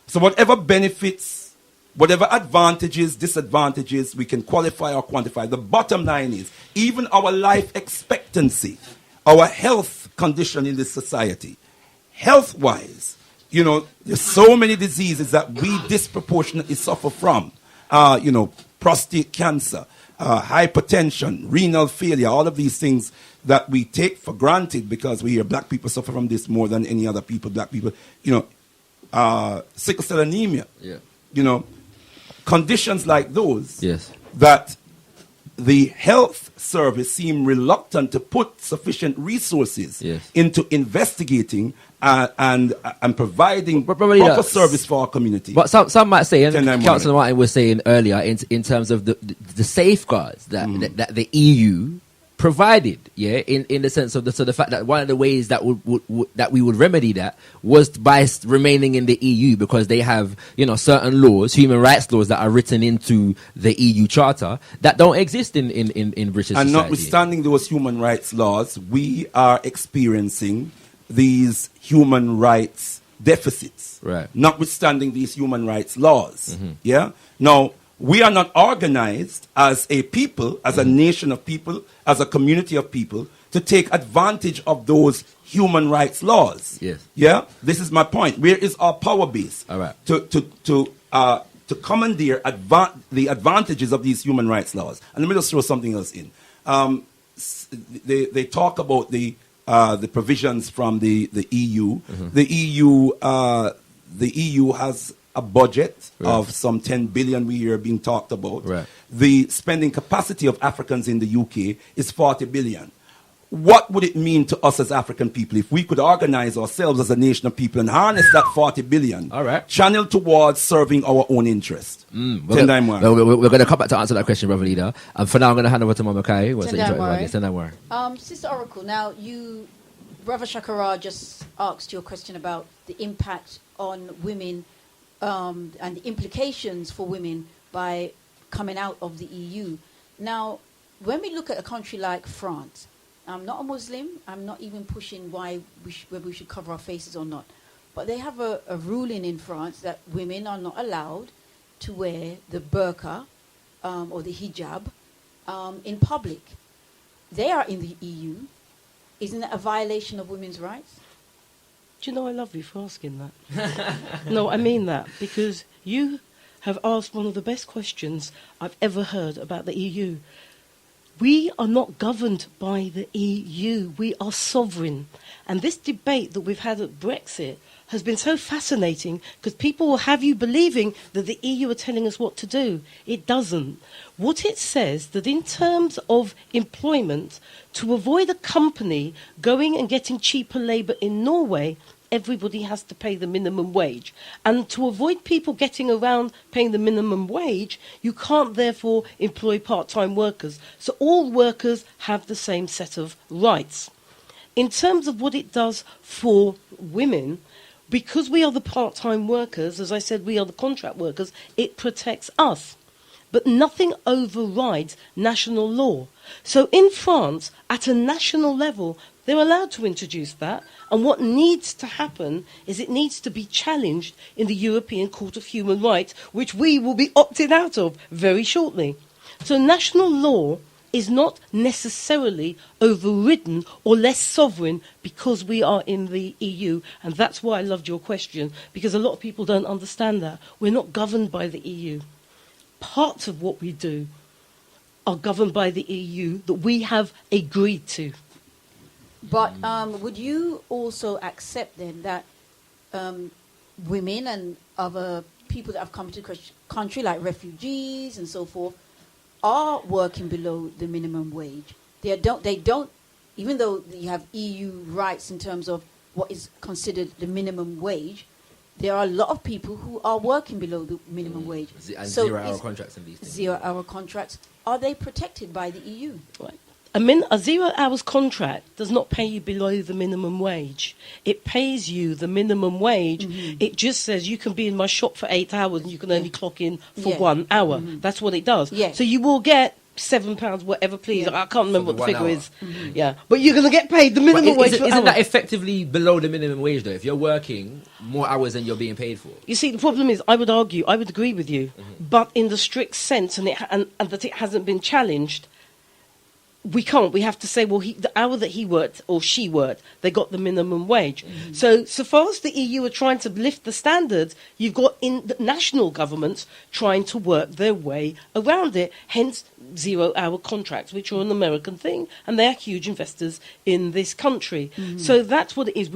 D: So whatever benefits, whatever advantages, disadvantages we can qualify or quantify, the bottom line is even our life expectancy, our health condition in this society, health-wise, there's so many diseases that we disproportionately suffer from. Prostate cancer, hypertension, renal failure, all of these things that we take for granted because we hear black people suffer from this more than any other people, black people, sickle cell anemia, conditions like those that the health service seem reluctant to put sufficient resources into investigating and providing proper service for our community.
B: But some might say, and Councillor Martin was saying earlier, in terms of the safeguards that the EU provided, in the sense of the fact that one of the ways that that we would remedy that was by remaining in the EU, because they have certain laws, human rights laws, that are written into the EU Charter that don't exist in British society.
D: And notwithstanding those human rights laws, we are experiencing these human rights deficits.
B: Right.
D: Notwithstanding these human rights laws. Now, we are not organized as a people, as a nation of people, as a community of people, to take advantage of those human rights laws.
B: Yes.
D: Yeah? This is my point. Where is our power base?
B: All right.
D: To commandeer the advantages of these human rights laws. And let me just throw something else in. They talk about the provisions from the EU. The EU has a budget of some 10 billion we hear being talked about.
B: Right.
D: The spending capacity of Africans in the UK is 40 billion. What would it mean to us as African people if we could organize ourselves as a nation of people and harness that 40 billion, channel towards serving our own interest?
B: We're going to come back to answer that question, Brother Leader. For now, I'm going to hand over to Mama Kai.
C: Sister Oracle, now Brother Shakara just asked you a question about the impact on women and the implications for women by coming out of the EU. Now, when we look at a country like France, I'm not a Muslim, I'm not even pushing whether we should cover our faces or not, but they have a ruling in France that women are not allowed to wear the burqa or the hijab in public. They are in the EU. Isn't that a violation of women's rights?
G: Do you know, I love you for asking that. No, I mean that, because you have asked one of the best questions I've ever heard about the EU. We are not governed by the EU. We are sovereign. And this debate that we've had at Brexit has been so fascinating because people will have you believing that the EU are telling us what to do. It doesn't. What it says that in terms of employment, to avoid a company going and getting cheaper labour in Norway, everybody has to pay the minimum wage. And to avoid people getting around paying the minimum wage, you can't therefore employ part-time workers. So all workers have the same set of rights. In terms of what it does for women, because we are the part-time workers, as I said, we are the contract workers, it protects us. But nothing overrides national law. So in France, at a national level, they're allowed to introduce that. And what needs to happen is it needs to be challenged in the European Court of Human Rights, which we will be opted out of very shortly. So national law is not necessarily overridden or less sovereign because we are in the EU. And that's why I loved your question, because a lot of people don't understand that. We're not governed by the EU. Parts of what we do are governed by the EU that we have agreed to.
C: But would you also accept then that women and other people that have come to the country, like refugees and so forth, are working below the minimum wage? They don't, even though you have EU rights in terms of what is considered the minimum wage, there are a lot of people who are working below the minimum wage.
B: And zero-hour contracts and these things.
C: Zero-hour contracts. Are they protected by the EU?
G: Right. A 0 hours contract does not pay you below the minimum wage. It pays you the minimum wage. Mm-hmm. It just says you can be in my shop for 8 hours and you can only clock in for 1 hour. Mm-hmm. That's what it does.
C: Yeah.
G: So you will get £7, whatever, please. Yeah. I can't remember what the figure is.
C: Mm-hmm.
G: Yeah, but you're going to get paid the minimum wage.
B: Isn't that effectively below the minimum wage, though? If you're working more hours than you're being paid for.
G: You see, the problem is, I would agree with you, but in the strict sense, and that it hasn't been challenged. We can't. We have to say, well, the hour that he worked or she worked, they got the minimum wage. Mm-hmm. So far as the EU are trying to lift the standards, you've got in the national governments trying to work their way around it. Hence, 0 hour contracts, which are an American thing, and they are huge investors in this country. Mm-hmm. So that's what it is.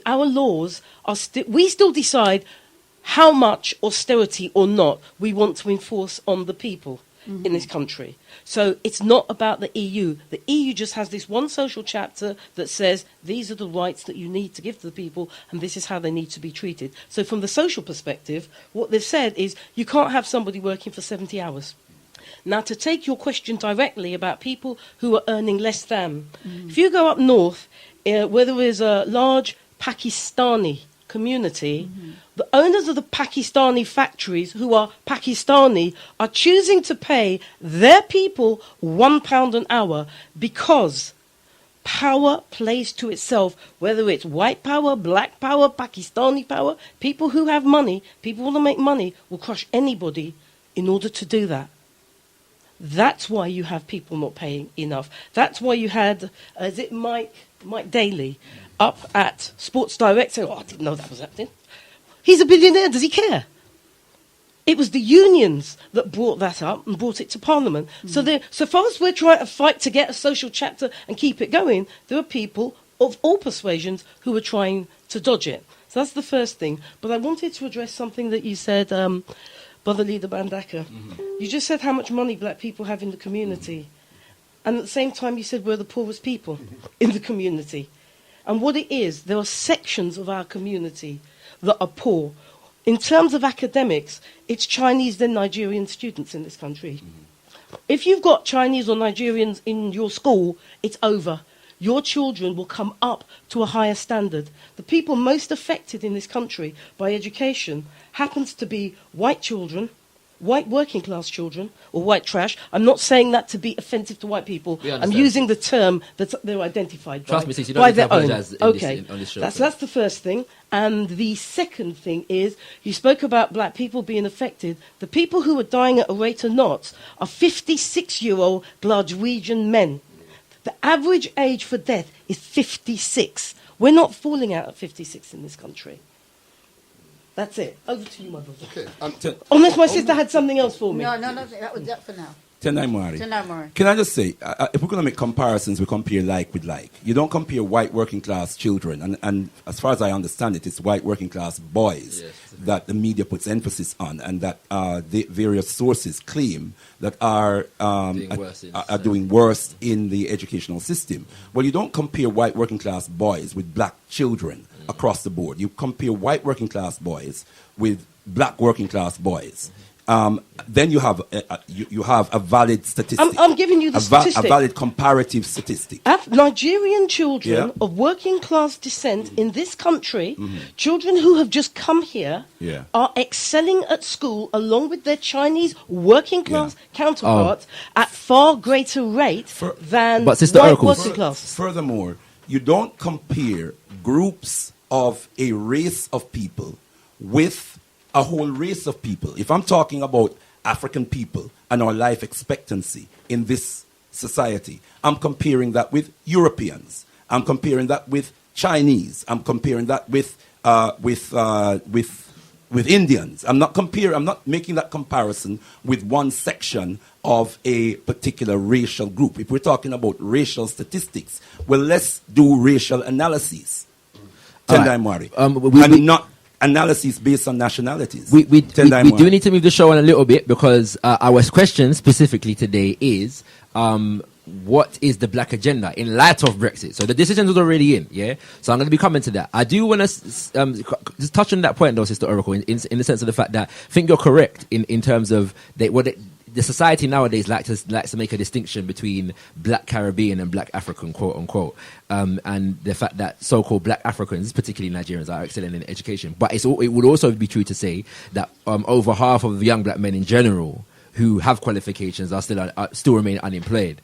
G: Our laws are we still decide how much austerity or not we want to enforce on the people. Mm-hmm. In this country. So it's not about the EU. The EU just has this one social chapter that says these are the rights that you need to give to the people and this is how they need to be treated. So from the social perspective, what they've said is you can't have somebody working for 70 hours. Now, to take your question directly about people who are earning less than, if you go up north, where there is a large Pakistani community, the owners of the Pakistani factories, who are Pakistani, are choosing to pay their people £1 an hour because power plays to itself, whether it's white power, black power, Pakistani power. People who have money, people who want to make money, will crush anybody in order to do that. That's why you have people not paying enough. That's why you had, is it Mike Daly, up at Sports Direct saying, I didn't know that was happening. He's a billionaire, does he care? It was the unions that brought that up and brought it to Parliament. So far as we're trying to fight to get a social chapter and keep it going, there are people of all persuasions who are trying to dodge it. So that's the first thing. But I wanted to address something that you said, Brother Leader Mbandaka. You just said how much money black people have in the community. And at the same time you said we're the poorest people in the community. And what it is, there are sections of our community that are poor. In terms of academics, it's Chinese and Nigerian students in this country. If you've got Chinese or Nigerians in your school, it's over. Your children will come up to a higher standard. The people most affected in this country by education happens to be white children white working class children or white trash. I'm not saying that to be offensive to white people. I'm using the term that they're identified
B: Trust
G: by,
B: me, sis, you don't
G: by
B: need to
G: their
B: apologise
G: own.
B: on this show.
G: That's the first thing. And the second thing is, you spoke about black people being affected. The people who are dying at a rate of knots are 56-year-old Glaswegian men. The average age for death is 56. We're not falling out at 56 in this country. That's it. Over to you, my brother.
F: Okay.
G: Unless my sister had something else for me.
C: No, that was that for now.
D: Tendai Mwari.
C: Tendai Mwari.
D: Can I just say, if we're going to make comparisons, we compare like with like. You don't compare white working class children, and as far as I understand it, it's white working class boys that the media puts emphasis on, and that the various sources claim that are doing worse in the educational system. Well, you don't compare white working class boys with black children across the board. You compare white working class boys with black working class boys. Then you have a valid statistic.
G: I'm giving you the statistic.
D: A valid comparative statistic.
G: Nigerian children of working class descent in this country, children who have just come here, are excelling at school along with their Chinese working class counterparts at far greater rate than white working class.
D: Furthermore, you don't compare groups of a race of people with a whole race of people. If I'm talking about African people and our life expectancy in this society, I'm comparing that with Europeans. I'm comparing that with Chinese. I'm comparing that with Indians. I'm not making that comparison with one section of a particular racial group. If we're talking about racial statistics, well, let's do racial analyses. Tendai Mwari. And not analysis based on nationalities.
B: We do need to move the show on a little bit, because our question specifically today is what is the black agenda in light of Brexit? So the decision was already in, so I'm going to be coming to that. I do want to just touch on that point though, Sister Oracle, in the sense of the fact that I think you're correct in terms of the society nowadays likes to make a distinction between black Caribbean and black African, quote unquote, and the fact that so-called black Africans, particularly Nigerians, are excelling in education. But it would also be true to say that over half of young black men in general who have qualifications are still remain unemployed.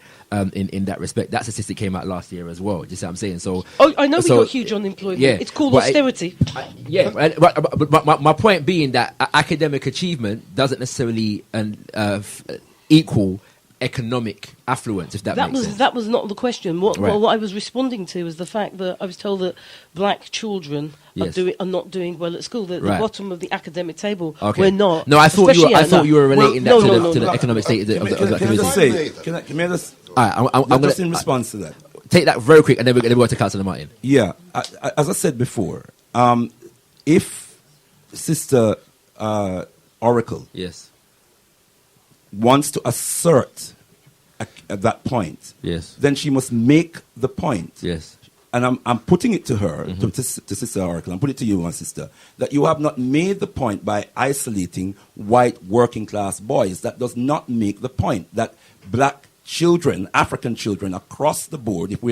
B: In that respect, that statistic came out last year as well. Do you see what I'm saying? So,
G: I know we got huge unemployment. Yeah, it's called austerity.
B: But my point being that academic achievement doesn't necessarily equal economic affluence, if that makes sense.
G: That was not the question. What I was responding to was the fact that I was told that black children are not doing well at school. At the bottom of the academic table, we're not.
B: No, I thought you were relating that to the economic state of the
D: Can I just say? Can I just?
B: I'm
D: just in response to that.
B: Take that very quick, and then we're going to Councillor Martin.
D: Yeah, as I said before, if Sister Oracle wants to assert at that point, then she must make the point. And I'm putting it to her, to Sister Oracle, I'm putting it to you, my sister, that you have not made the point by isolating white working class boys. That does not make the point that black children, African children across the board, if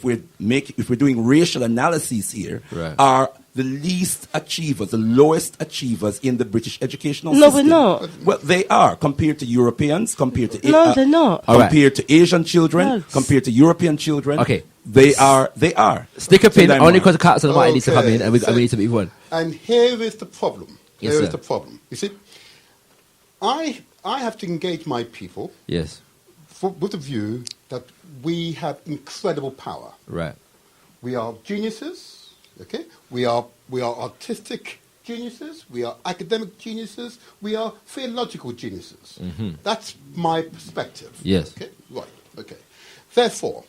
D: we're doing racial analyses here, are the least achievers, the lowest achievers in the British educational system.
G: No, we're not.
D: Well, they are, compared to Europeans, compared to
G: no, they're not.
D: Compared to Asian children, compared to European children.
B: Okay,
D: they are.
B: Stick a pin only because the Councillor Martin needs to come in, and we need to move on.
F: And here is the problem. Here is the problem. You see, I have to engage my people. With the view that we have incredible power. We are geniuses, okay? We are artistic geniuses, we are academic geniuses, we are theological geniuses. That's my perspective. Okay? Right, okay. Therefore,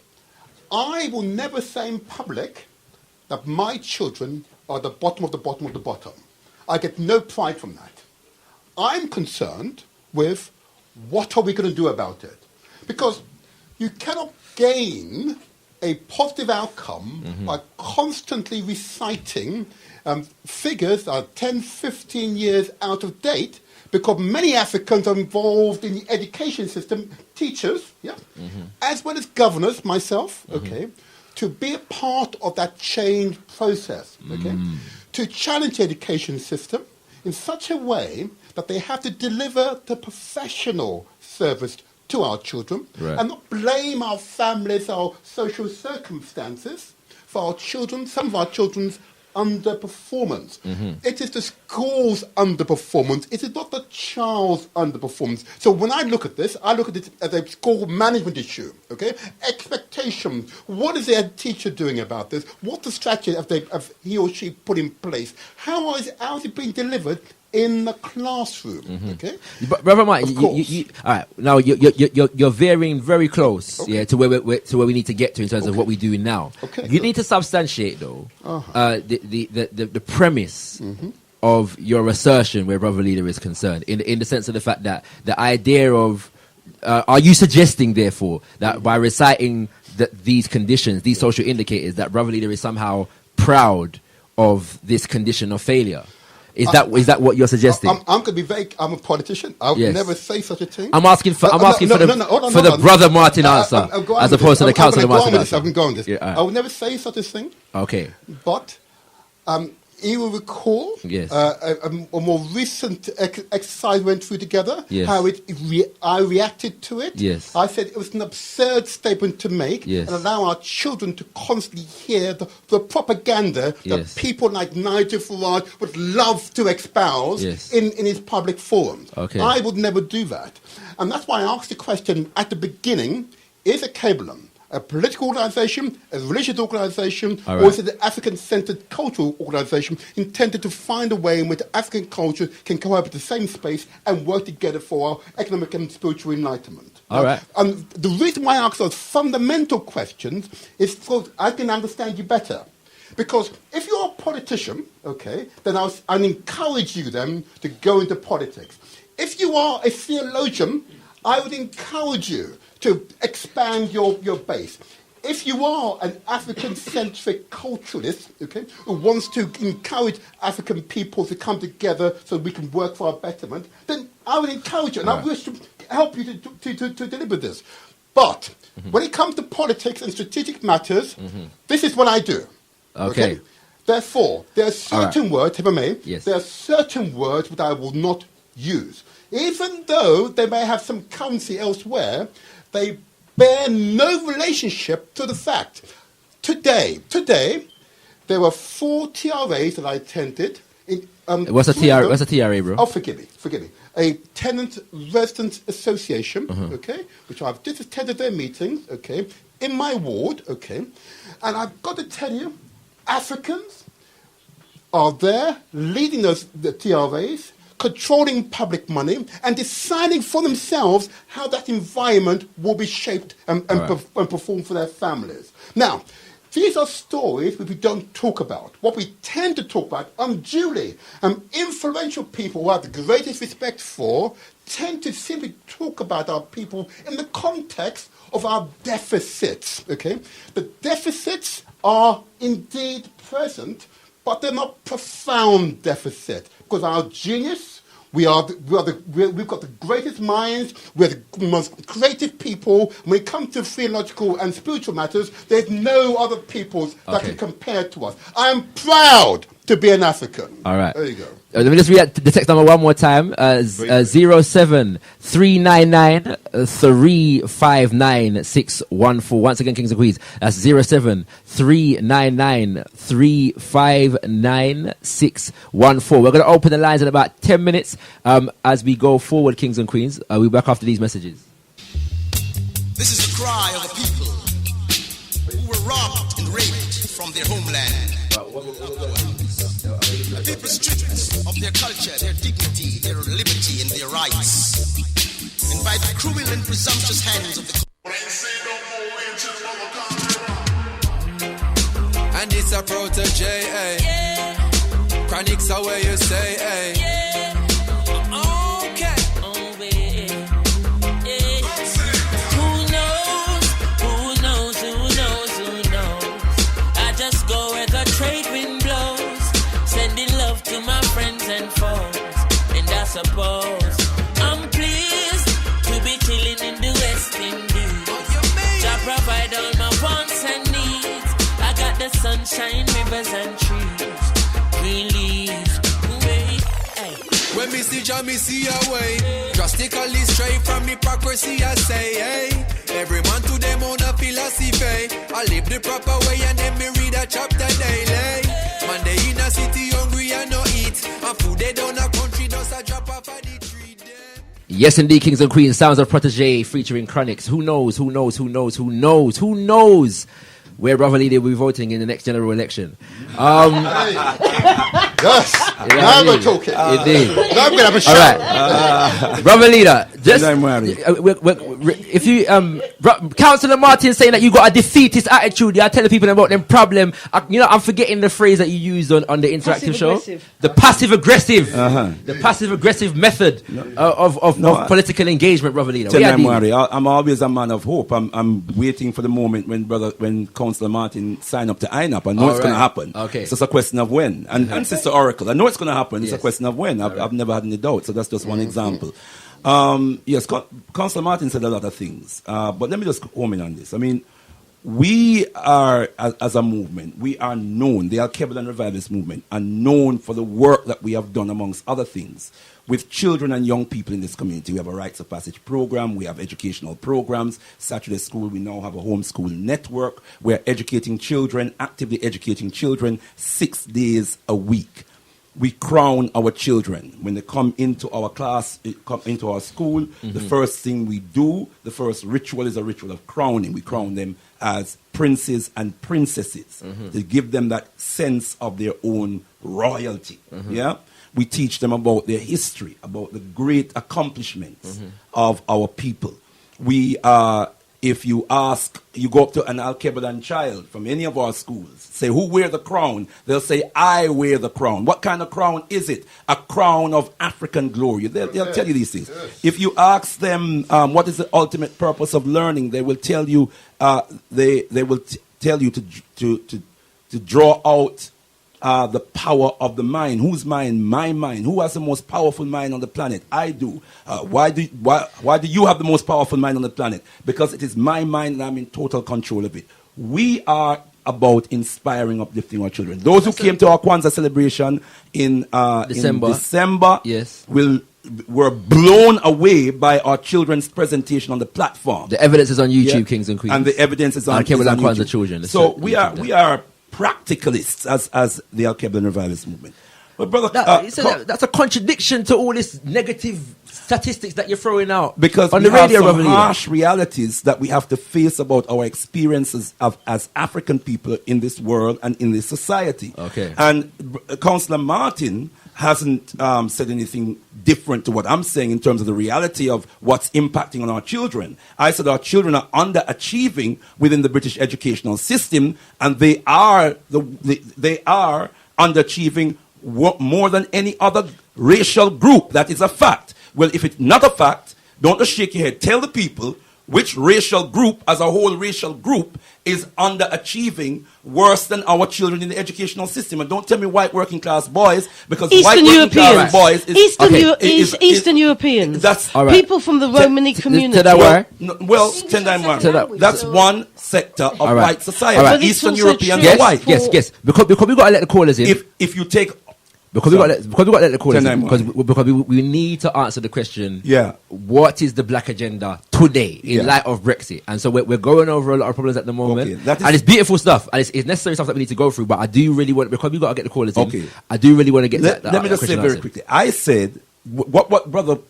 F: I will never say in public that my children are the bottom of the bottom of the bottom. I get no pride from that. I'm concerned with what are we going to do about it? Because you cannot gain a positive outcome by constantly reciting figures that are 10, 15 years out of date, because many Africans are involved in the education system, teachers, as well as governors, myself, to be a part of that change process, to challenge the education system in such a way that they have to deliver the professional service to our children and not blame our families, our social circumstances for our children, some of our children's underperformance. It is the school's underperformance. It is not the child's underperformance. So when I look at this, I look at it as a school management issue, okay? Expectations. What is their teacher doing about this? What's the strategy have he or she put in place? How is it being delivered in the classroom? Okay,
B: but Brother Mike, you all right. Now you're veering very close, to where we need to get to in terms of what we're doing now.
F: Okay,
B: you need to substantiate though the premise of your assertion where Brother Leader is concerned, in the sense of the fact that the idea of are you suggesting therefore that by reciting these conditions, these social indicators, that Brother Leader is somehow proud of this condition of failure? Is that what you're suggesting?
F: I'm going to be vague. I'm a politician. I would never say such a thing.
B: I'm asking for the Brother Martin answer, as opposed to the Councillor Martin answer.
F: I can go on this. I would never say such a thing.
B: Okay.
F: But you will recall a more recent exercise went through together, how I reacted to it.
B: Yes.
F: I said it was an absurd statement to make and allow our children to constantly hear the propaganda that people like Nigel Farage would love to espouse in his public forums.
B: Okay.
F: I would never do that. And that's why I asked the question at the beginning, is Alkebu-Lan a political organisation, a religious organisation, or is it an African-centred cultural organisation intended to find a way in which African culture can come up at the same space and work together for our economic and spiritual enlightenment?
B: All right.
F: And the reason why I ask those fundamental questions is so I can understand you better. Because if you're a politician, okay, then I'd encourage you then to go into politics. If you are a theologian, I would encourage you to expand your base. If you are an African-centric culturalist, okay, who wants to encourage African people to come together so we can work for our betterment, then I would encourage you, and I wish to help you to deliver this. But when it comes to politics and strategic matters, this is what I do. Okay. Therefore, there are certain words, if I may, there are certain words that I will not use. Even though they may have some currency elsewhere, they bear no relationship to the fact. Today, there were 4 TRAs that I attended.
B: What's a TRA, bro?
F: Oh, forgive me. A Tenant Residents Association, okay, which I've just attended their meetings, okay, in my ward, okay. And I've got to tell you, Africans are there leading the TRAs, controlling public money and deciding for themselves how that environment will be shaped and perform for their families. Now, these are stories which we don't talk about. What we tend to talk about unduly, influential people who I have the greatest respect for tend to simply talk about our people in the context of our deficits. Okay, the deficits are indeed present, but they're not profound deficit, because our genius, we've got the greatest minds, we're the most creative people. When it comes to theological and spiritual matters, there's no other peoples that can compare to us. I am proud to be an African.
B: All right.
F: There you go.
B: Let me just read the text number one more time. 07399 359 Once again, Kings and Queens. That's 07399 359 614. We're going to open the lines in about 10 minutes as we go forward, Kings and Queens. We'll be back after these messages.
H: This is the cry of a people who were robbed and raped from their homeland. A people stripped of their culture, their dignity, their liberty, and their rights. And by the cruel and presumptuous hands of the...
I: And it's a protege, eh? Chronics are where you say, eh? Okay.
J: Who knows? I just go where the trade wind blows, sending love to my friends and foes. And I suppose I'm pleased to be chilling in the West Indies. Jah provide all my wants and needs. I got the sunshine, rivers and trees, green leaves. Hey.
I: When me message and me see a way. Drastically straight from hypocrisy, I say, hey. Every man to them own a philosophy. I live the proper way and then me read a chapter daily. Man, they in a city hungry and no eat. And food they down a country does a drop off of the tree.
B: Yes, indeed, Kings and Queens, Sounds of Protege featuring Chronics. Who knows where Brother Leader will be voting in the next general election.
F: Yes. Now we're talking.
B: Indeed.
F: Now I'm going to have a shout.
B: All right. Brother Leader, just if you Councillor Martin saying that you got a defeatist attitude, you're telling people about them problem. I'm forgetting the phrase that you used on the interactive show. The passive aggressive. The passive aggressive method of political engagement, Brother Leader.
D: I'm always a man of hope. I'm waiting for the moment when Councillor Martin sign up to INAP. I know it's going to happen.
B: Okay.
D: So it's a question of when. And Sister Oracle, I know it's going to happen. It's a question of when. I've never had any doubt. So that's just one example. Yes, Councillor Martin said a lot of things. But let me just home in on this. I mean, we are, as a movement, we are known, the Alkebu-Lan Revivalist movement, are known for the work that we have done, amongst other things, with children and young people in this community. We have a Rites of Passage program. We have educational programs. Saturday school, we now have a homeschool network. We're educating children, actively educating children 6 days a week. We crown our children. When they come into our class, come into our school, the first thing we do, the first ritual is a ritual of crowning. We crown them as princes and princesses to give them that sense of their own royalty. Yeah? We teach them about their history, about the great accomplishments of our people. We if you ask, you go up to an Alkebu-Lan child from any of our schools, say, who wear the crown? They'll say, I wear the crown. What kind of crown is it? A crown of African glory. They'll tell you these things. If you ask them, what is the ultimate purpose of learning? They will tell you, they will tell you to draw out the power of the mind. Whose mind? My mind. Who has the most powerful mind on the planet? I do. Why do you have the most powerful mind on the planet? Because it is my mind and I'm in total control of it. We are about inspiring, uplifting our children. Those who came to our Kwanzaa celebration in December
B: yes,
D: were blown away by our children's presentation on the platform.
B: The evidence is on YouTube, Kings and Queens.
D: And the evidence is on
B: Kwanzaa children.
D: So we are practicalists as the Alkebu-Lan Revivalist movement. But brother,
B: that's a contradiction to all this negative statistics that you're throwing out.
D: Because
B: on
D: we
B: the radio,
D: have some harsh realities that we have to face about our experiences as African people in this world and in this society.
B: Okay.
D: And Councillor Martin hasn't said anything different to what I'm saying in terms of the reality of what's impacting on our children. I said our children are underachieving within the British educational system, and they are underachieving more than any other racial group. That is a fact. Well, if it's not a fact, don't just shake your head. Tell the people which racial group, as a whole racial group, is underachieving worse than our children in the educational system. And don't tell me white working class boys, because
G: Eastern
D: white
G: Europeans.
D: working class boys is
G: Eastern Europeans.
D: That's
G: right. People from the Romani community.
D: That's one sector of white society.
B: Right.
D: Eastern Europeans are white.
B: Yes. Because we got to let the callers in.
D: If you take
B: Because we got to let the callers in, because we need to answer the question.
D: Yeah.
B: What is the black agenda today in light of Brexit? And so we're going over a lot of problems at the moment, and it's beautiful stuff, and it's necessary stuff that we need to go through. But I do really want, because we got to get the callers in. I do really want to get that.
D: Let me just say very quickly. I said what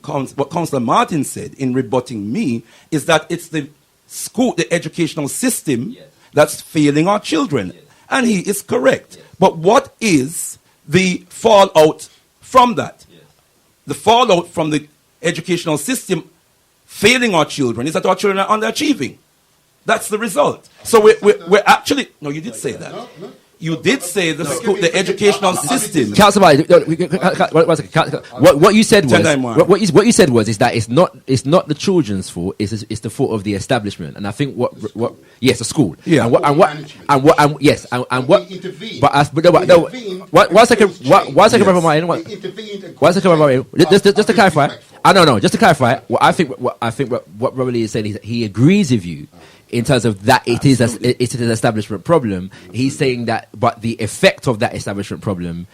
D: Councillor Martin said in rebutting me is that it's the school, the educational system that's failing our children, and he is correct. But what is the fallout from that? The fallout from the educational system failing our children is that our children are underachieving. That's the result. So we're actually... No, you did say that. No. You did say the school, the educational system.
B: Councillor, what you said was what you said was is that it's not the children's fault. It's the fault of the establishment. And I think the school.
F: Yeah.
B: One second, Brother Martin. One second, Brother Martin. Just to clarify. Just to clarify. What I think what Brother Lee is saying is that he agrees with you in terms of that it is an establishment problem. He's saying that, but the effect of that establishment problem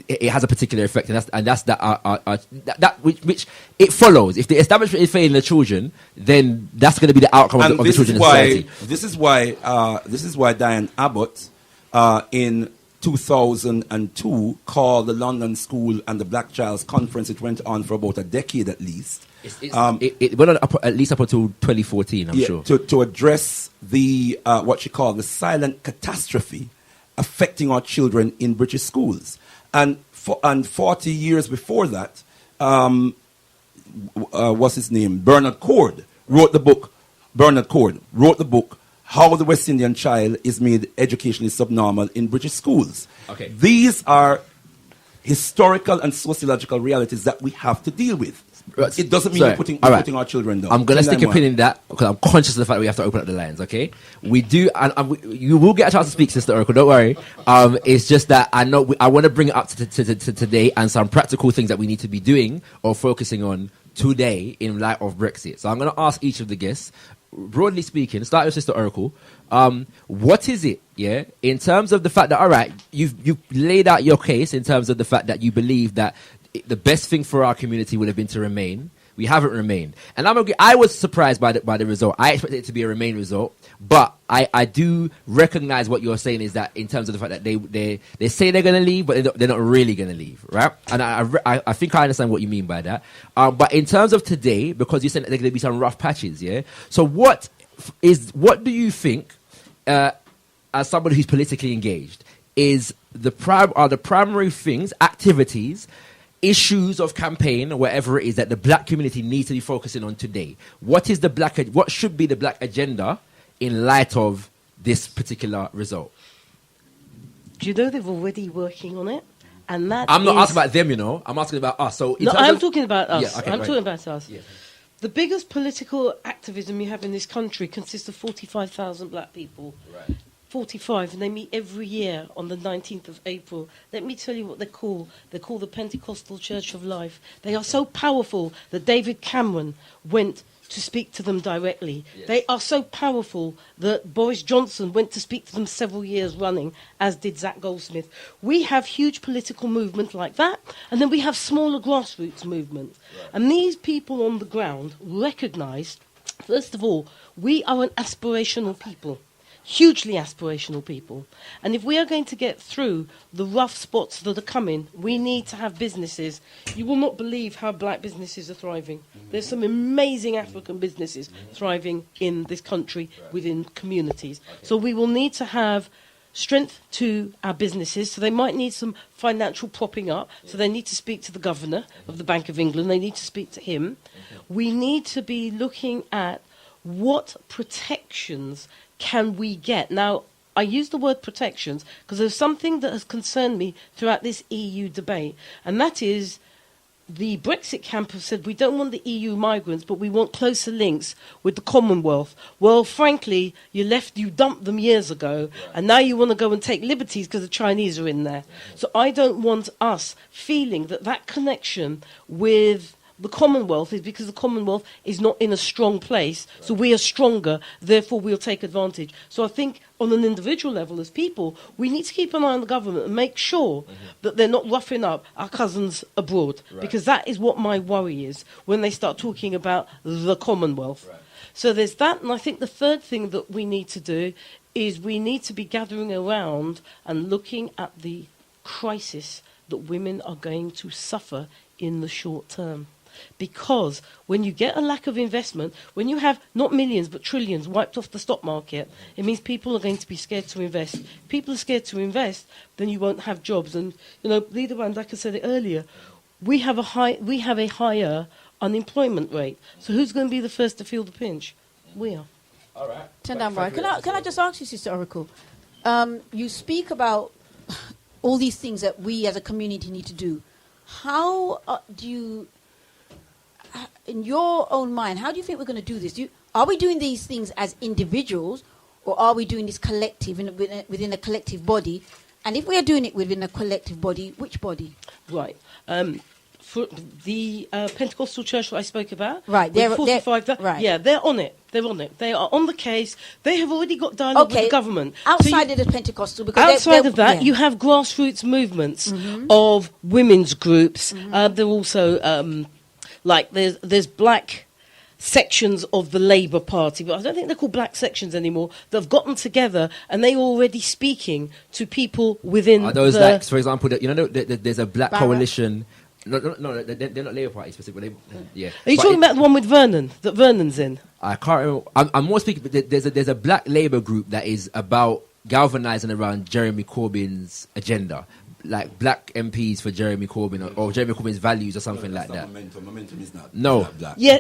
B: it has a particular effect, and that's that which it follows. If the establishment is failing the children, then that's going to be the outcome of the children in society.
D: This is why Diane Abbott in 2002 called the London School and the Black Child's Conference. It went on for about a decade at least.
B: It went on at least up until 2014, I'm sure.
D: To address the what she called the silent catastrophe affecting our children in British schools. And 40 years before that, what's his name? Bernard Cord wrote the book, How the West Indian Child is Made Educationally Subnormal in British Schools.
B: Okay.
D: These are historical and sociological realities that we have to deal with. It doesn't mean we're putting our children down.
B: I'm going to stick a pin in that because I'm conscious of the fact that we have to open up the lines, okay? We do, and you will get a chance to speak, Sister Oracle, don't worry. It's just that I know I want to bring it up to today and some practical things that we need to be doing or focusing on today in light of Brexit. So I'm going to ask each of the guests, broadly speaking, start with Sister Oracle, what is it, in terms of the fact that, all right, you've laid out your case in terms of the fact that you believe that the best thing for our community would have been to remain. We haven't remained. And I was surprised by the result. I expected it to be a remain result. But I do recognize what you're saying is that in terms of the fact that they say they're going to leave, but they're not really going to leave, right? And I think I understand what you mean by that. But in terms of today, because you said that there are going to be some rough patches, So what do you think, as somebody who's politically engaged, are the primary things, activities, issues of campaign or whatever it is that the black community needs to be focusing on today? What should be the black agenda in light of this particular result?
G: Do you know they're already working on it? And that
B: I'm not asking about them, I'm asking about us. So
G: I'm talking about us.
B: Yeah, okay,
G: talking about us.
B: Yeah.
G: The biggest political activism you have in this country consists of 45,000 black people.
B: Right.
G: 45, and they meet every year on the 19th of April. Let me tell you what they call. They call the Pentecostal Church of Life. They are so powerful that David Cameron went to speak to them directly. Yes. They are so powerful that Boris Johnson went to speak to them several years running, as did Zach Goldsmith. We have huge political movements like that, and then we have smaller grassroots movements. Right. And these people on the ground recognise, first of all, we are an aspirational people. Hugely aspirational people. And if we are going to get through the rough spots that are coming, we need to have businesses. You will not believe how black businesses are thriving. There's some amazing African businesses thriving in this country within communities. Okay. So we will need to have strength to our businesses. So they might need some financial propping up. So they need to speak to the governor of the Bank of England. They need to speak to him. We need to be looking at what protections can we get. Now, I use the word protections because there's something that has concerned me throughout this EU debate, and that is the Brexit camp have said we don't want the EU migrants, but we want closer links with the Commonwealth. Well, frankly, you dumped them years ago, and now you want to go and take liberties because the Chinese are in there. So I don't want us feeling that connection with the Commonwealth is because the Commonwealth is not in a strong place, so we are stronger, therefore we'll take advantage. So I think on an individual level as people, we need to keep an eye on the government and make sure that they're not roughing up our cousins abroad, because that is what my worry is when they start talking about the Commonwealth. Right. So there's that, and I think the third thing that we need to do is we need to be gathering around and looking at the crisis that women are going to suffer in the short term. Because when you get a lack of investment, when you have not millions but trillions wiped off the stock market, it means people are going to be scared to invest. If people are scared to invest, then you won't have jobs. And Leader Mbandaka said it earlier. We have a higher unemployment rate. So who's going to be the first to feel the pinch? We are.
C: All right. Can I just ask you, Sister Oracle? You speak about all these things that we as a community need to do. How do you, in your own mind, how do you think we're going to do this? Are we doing these things as individuals, or are we doing this collective within a collective body? And if we are doing it within a collective body, which body?
G: Right. for the Pentecostal church that I spoke about.
C: Right,
G: they're right. Yeah, they're on it. They're on it. They are on the case. They have already got dialogue with the government.
C: Outside of the Pentecostal, because
G: outside of that, you have grassroots movements of women's groups. There are also like there's black sections of the Labour Party, but I don't think they're called black sections anymore, that have gotten together and they're already speaking to people within.
B: Are those like, for example, there's a black coalition. No, they're not Labour Party specifically. Yeah.
G: Are you talking about the one with Vernon, that Vernon's in?
B: I can't remember. I'm more speaking, but there's a black Labour group that is about galvanising around Jeremy Corbyn's agenda. Like black MPs for Jeremy Corbyn or Jeremy Corbyn's values or something like that.
D: Momentum is not.
B: No.
D: Black.
G: Yeah,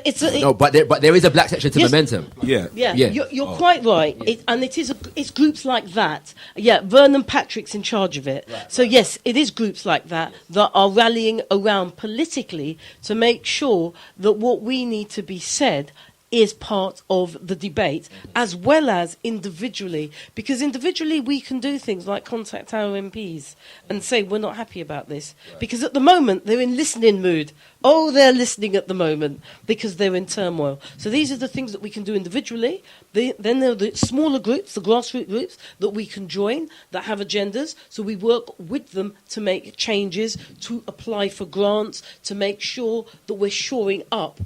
B: but there is a black section to Momentum.
D: Yeah.
G: You're quite right. It's groups like that. Yeah, Vernon Patrick's in charge of it. Right, so yes, it is groups like that that are rallying around politically to make sure that what we need to be said is part of the debate, as well as individually. Because individually we can do things like contact our MPs and say we're not happy about this. Right. Because at the moment they're in listening mood. Oh, they're listening at the moment because they're in turmoil. So these are the things that we can do individually. Then there are the smaller groups, the grassroots groups, that we can join, that have agendas. So we work with them to make changes, to apply for grants, to make sure that we're shoring up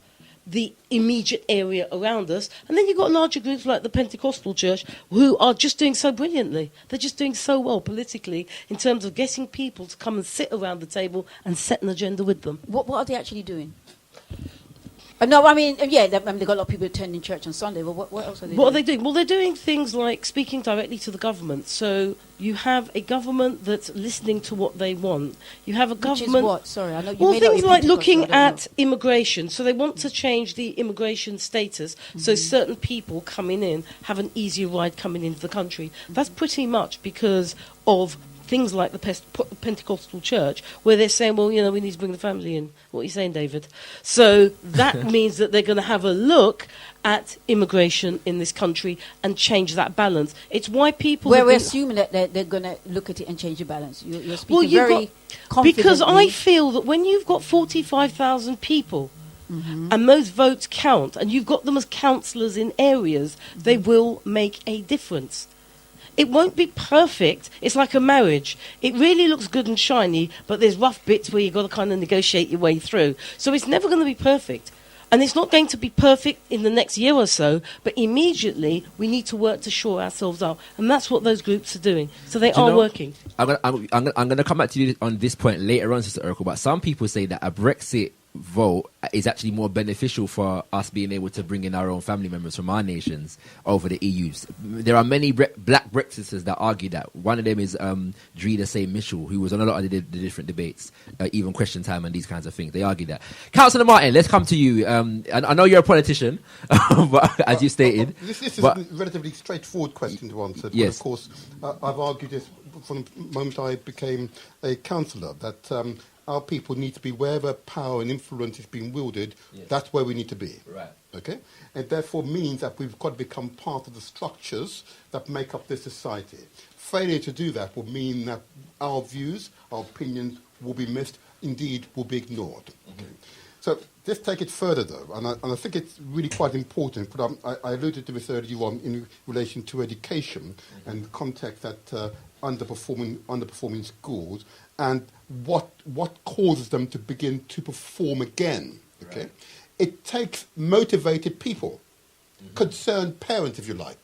G: the immediate area around us. And then you've got larger groups like the Pentecostal Church who are just doing so brilliantly. They're just doing so well politically in terms of getting people to come and sit around the table and set an agenda with them.
C: What are they actually doing? No, I mean, yeah, they've got a lot of people attending church on Sunday, but what else are they doing?
G: What are they doing? Well, they're doing things like speaking directly to the government. So you have a government that's listening to what they want. You have a government...
C: Which is what? Sorry, I know you
G: well,
C: may not
G: things
C: be
G: like looking
C: Pentecostal,
G: at immigration. So they want to change the immigration status so certain people coming in have an easier ride coming into the country. That's pretty much because of things like the Pentecostal Church, where they're saying, well, you know, we need to bring the family in. What are you saying, David? So that means that they're going to have a look at immigration in this country and change that balance. It's why people...
C: We're assuming that they're going to look at it and change the balance. You're speaking very confidently.
G: Because I feel that when you've got 45,000 people and those votes count, and you've got them as councillors in areas, they will make a difference. It won't be perfect. It's like a marriage. It really looks good and shiny, but there's rough bits where you've got to kind of negotiate your way through. So it's never going to be perfect. And it's not going to be perfect in the next year or so, but immediately we need to work to shore ourselves up. And that's what those groups are doing. So they are working.
B: I'm going to come back to you on this point later on, Sister Urkel, but some people say that a Brexit vote is actually more beneficial for us being able to bring in our own family members from our nations over the EU's. There are many black Brexiters that argue that. One of them is Dreda Say Mitchell, who was on a lot of the different debates, even Question Time and these kinds of things. They argue that. Councillor Martin, let's come to you. And I know you're a politician, but as you stated.
F: This is a relatively straightforward question to answer.
B: Yes.
F: But of course, I've argued this from the moment I became a councillor, that our people need to be wherever power and influence is being wielded, that's where we need to be.
B: Right.
F: Okay? And therefore means that we've got to become part of the structures that make up this society. Failure to do that will mean that our views, our opinions will be missed, indeed will be ignored. Okay? So let's take it further, though, and I think it's really quite important, but I alluded to this earlier on in relation to education and the context that underperforming schools and what causes them to begin to perform again. Okay, right. It takes motivated people, concerned parents, if you like.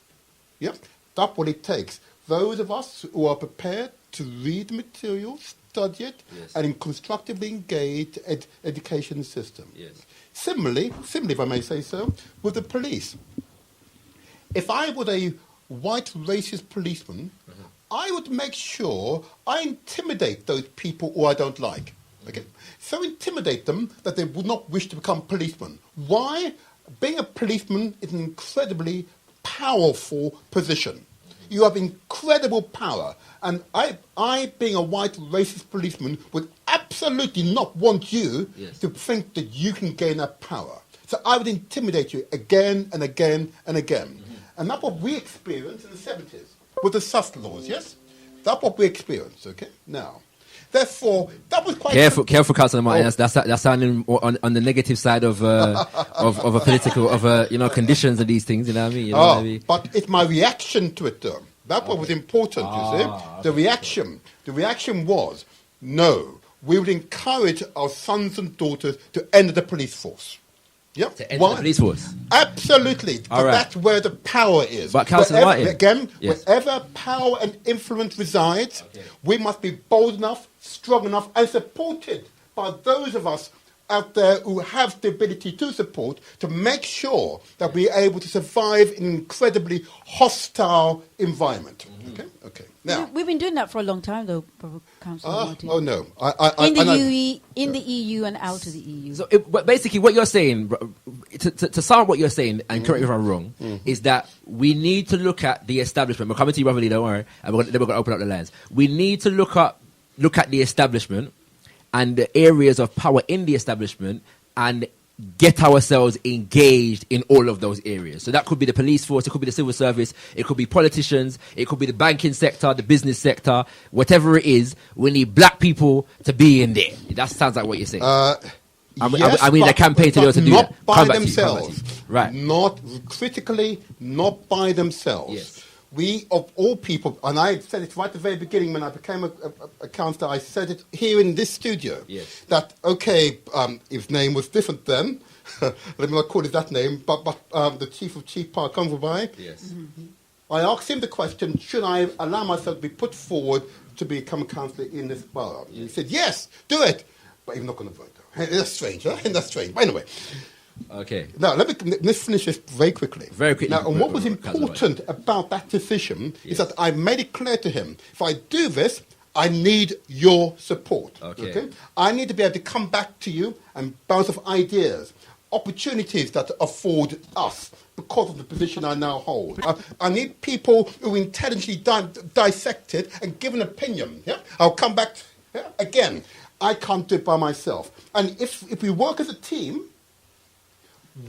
F: Yeah, that's what it takes. Those of us who are prepared to read the material, study it, and constructively engage education system. Yes. Similarly, if I may say so, with the police. If I was a white racist policeman, I would make sure I intimidate those people who I don't like. Okay? So intimidate them that they would not wish to become policemen. Why? Being a policeman is an incredibly powerful position. You have incredible power. And I being a white racist policeman, would absolutely not want you to think that you can gain that power. So I would intimidate you again and again and again. And that's what we experienced in the 70s with the SUS laws, yes? That's what we experienced, okay? Now, Therefore, that was quite
B: careful, Councillor Martin. That's sounding on the negative side of a political conditions of these things. You know what I mean? You know what I mean?
F: But it's my reaction to it, though. That's what was important. You see, the reaction was no. We would encourage our sons and daughters to enter the police force. Yep.
B: To enter the police force.
F: Absolutely. But that's where the power is.
B: But Councillor Martin,
F: again, wherever power and influence resides, we must be bold enough, strong enough, and supported by those of us out there who have the ability to support to make sure that we're able to survive in an incredibly hostile environment. Okay. Now
C: we've been doing that for a long time, though, Councillor Martin.
F: Oh no!
C: In the EU and out of the EU.
B: So, but basically, what you're saying, to sum what you're saying, and correct me if I'm wrong, is that we need to look at the establishment. We're coming to you, Brother Lee, don't worry, and then we're going to open up the lines. We need to look at the establishment and the areas of power in the establishment, and get ourselves engaged in all of those areas. So that could be the police force, it could be the civil service, it could be politicians, it could be the banking sector, the business sector, whatever it is. We need black people to be in there. That sounds like what you're saying. I mean, a campaign to be able to do that.
F: Not by themselves.
B: Right.
F: Not critically, not by themselves.
B: Yes.
F: We, of all people, and I said it right at the very beginning when I became a councillor, I said it here in this studio, that, his name was different then, let me not call it that name, but the Chief of Chief Park Convoy, I asked him the question, should I allow myself to be put forward to become a councillor in this borough? He said, yes, do it, but he's not going to vote, though. That's strange, huh? That's strange. But anyway.
B: Okay.
F: Now, let's finish this very quickly.
B: Very quickly.
F: Now, and what was important about that decision is that I made it clear to him, if I do this, I need your support. Okay? I need to be able to come back to you and bounce off ideas, opportunities that afford us because of the position I now hold. I need people who intelligently dissect it and give an opinion. Yeah? I'll come back again. I can't do it by myself. And if we work as a team,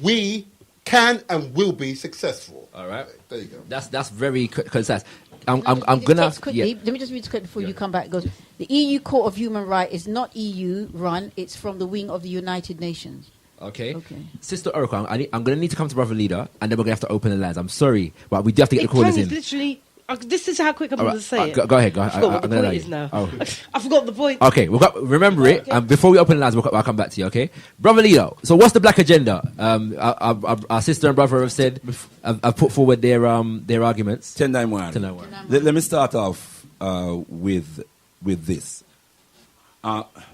F: we can and will be successful.
B: All right.
F: There you go.
B: That's very concise. I'm
C: gonna
B: quickly.
C: Let me just read this quickly before you come back. It goes, the EU Court of Human Rights is not EU run. It's from the wing of the United Nations.
B: Okay. Sister Oracle, I'm going to need to come to Brother Leader, and then we're going to have to open the lines. I'm sorry, but we do have to get the callers in.
G: Literally. This is how quick I'm going to say it.
B: Go ahead.
G: I forgot what the point is now.
B: Oh.
G: I forgot the point.
B: Okay, remember it. And before we open the lines, I'll come back to you, okay? Brother Leo, so what's the black agenda? Our sister and brother have said, have put forward their arguments.
D: Let me start off with this.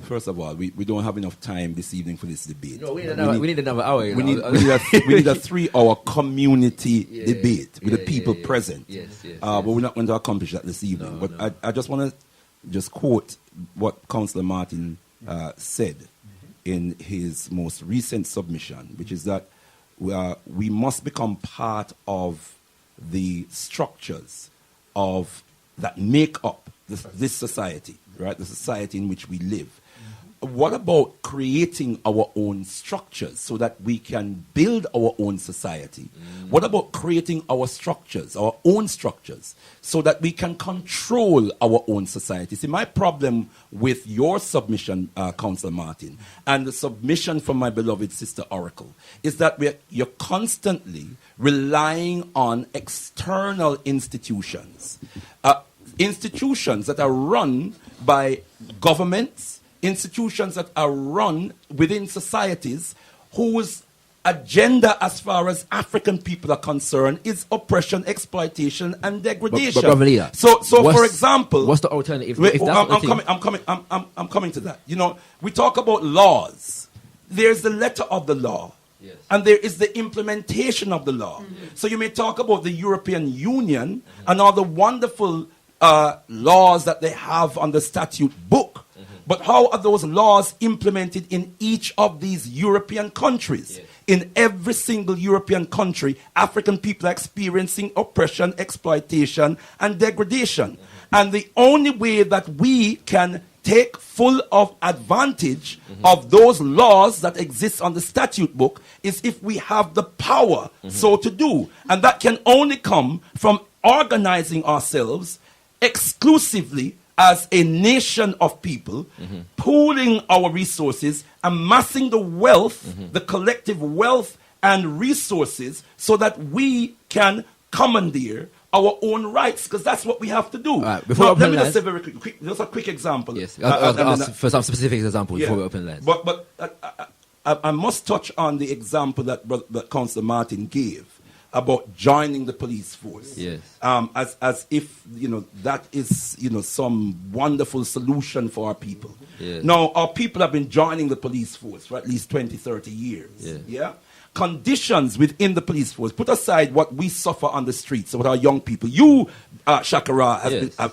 D: First of all, we don't have enough time this evening for this debate.
B: No, we need another hour.
D: We need a 3-hour community debate with the people present.
B: Yes.
D: But we're not going to accomplish that this evening. But I just want to quote what Councillor Martin said in his most recent submission, which is that we must become part of the structures that make up this society. Right, the society in which we live. What about creating our own structures so that we can build our own society? What about creating our own structures, so that we can control our own society? See, my problem with your submission, Councillor Martin, and the submission from my beloved sister Oracle, is that you're constantly relying on external institutions. Institutions that are run by governments, institutions that are run within societies whose agenda as far as African people are concerned is oppression, exploitation, and degradation.
B: But
D: so for example,
B: what's the alternative?
D: I'm coming to that. You know, we talk about laws. There's the letter of the law. Yes. And there is the implementation of the law. So you may talk about the European Union and all the wonderful laws that they have on the statute book. But how are those laws implemented in each of these European countries? Yes. In every single European country, African people are experiencing oppression, exploitation, and degradation. And the only way that we can take full of advantage of those laws that exist on the statute book is if we have the power so to do. And that can only come from organizing ourselves exclusively as a nation of people, pooling our resources, amassing the wealth, the collective wealth and resources, so that we can commandeer our own rights, because that's what we have to do.
B: Right,
D: let me just say very quick, just a quick example.
B: Yes, I'll ask for some specific examples before we open lines.
D: But I must touch on the example that Councillor Martin gave about joining the police force.
B: Yes.
D: As if, that is, some wonderful solution for our people.
B: Yes.
D: Now, our people have been joining the police force for at least 20, 30 years.
B: Yes.
D: Yeah? Conditions within the police force, put aside what we suffer on the streets with our young people. You, Shakara,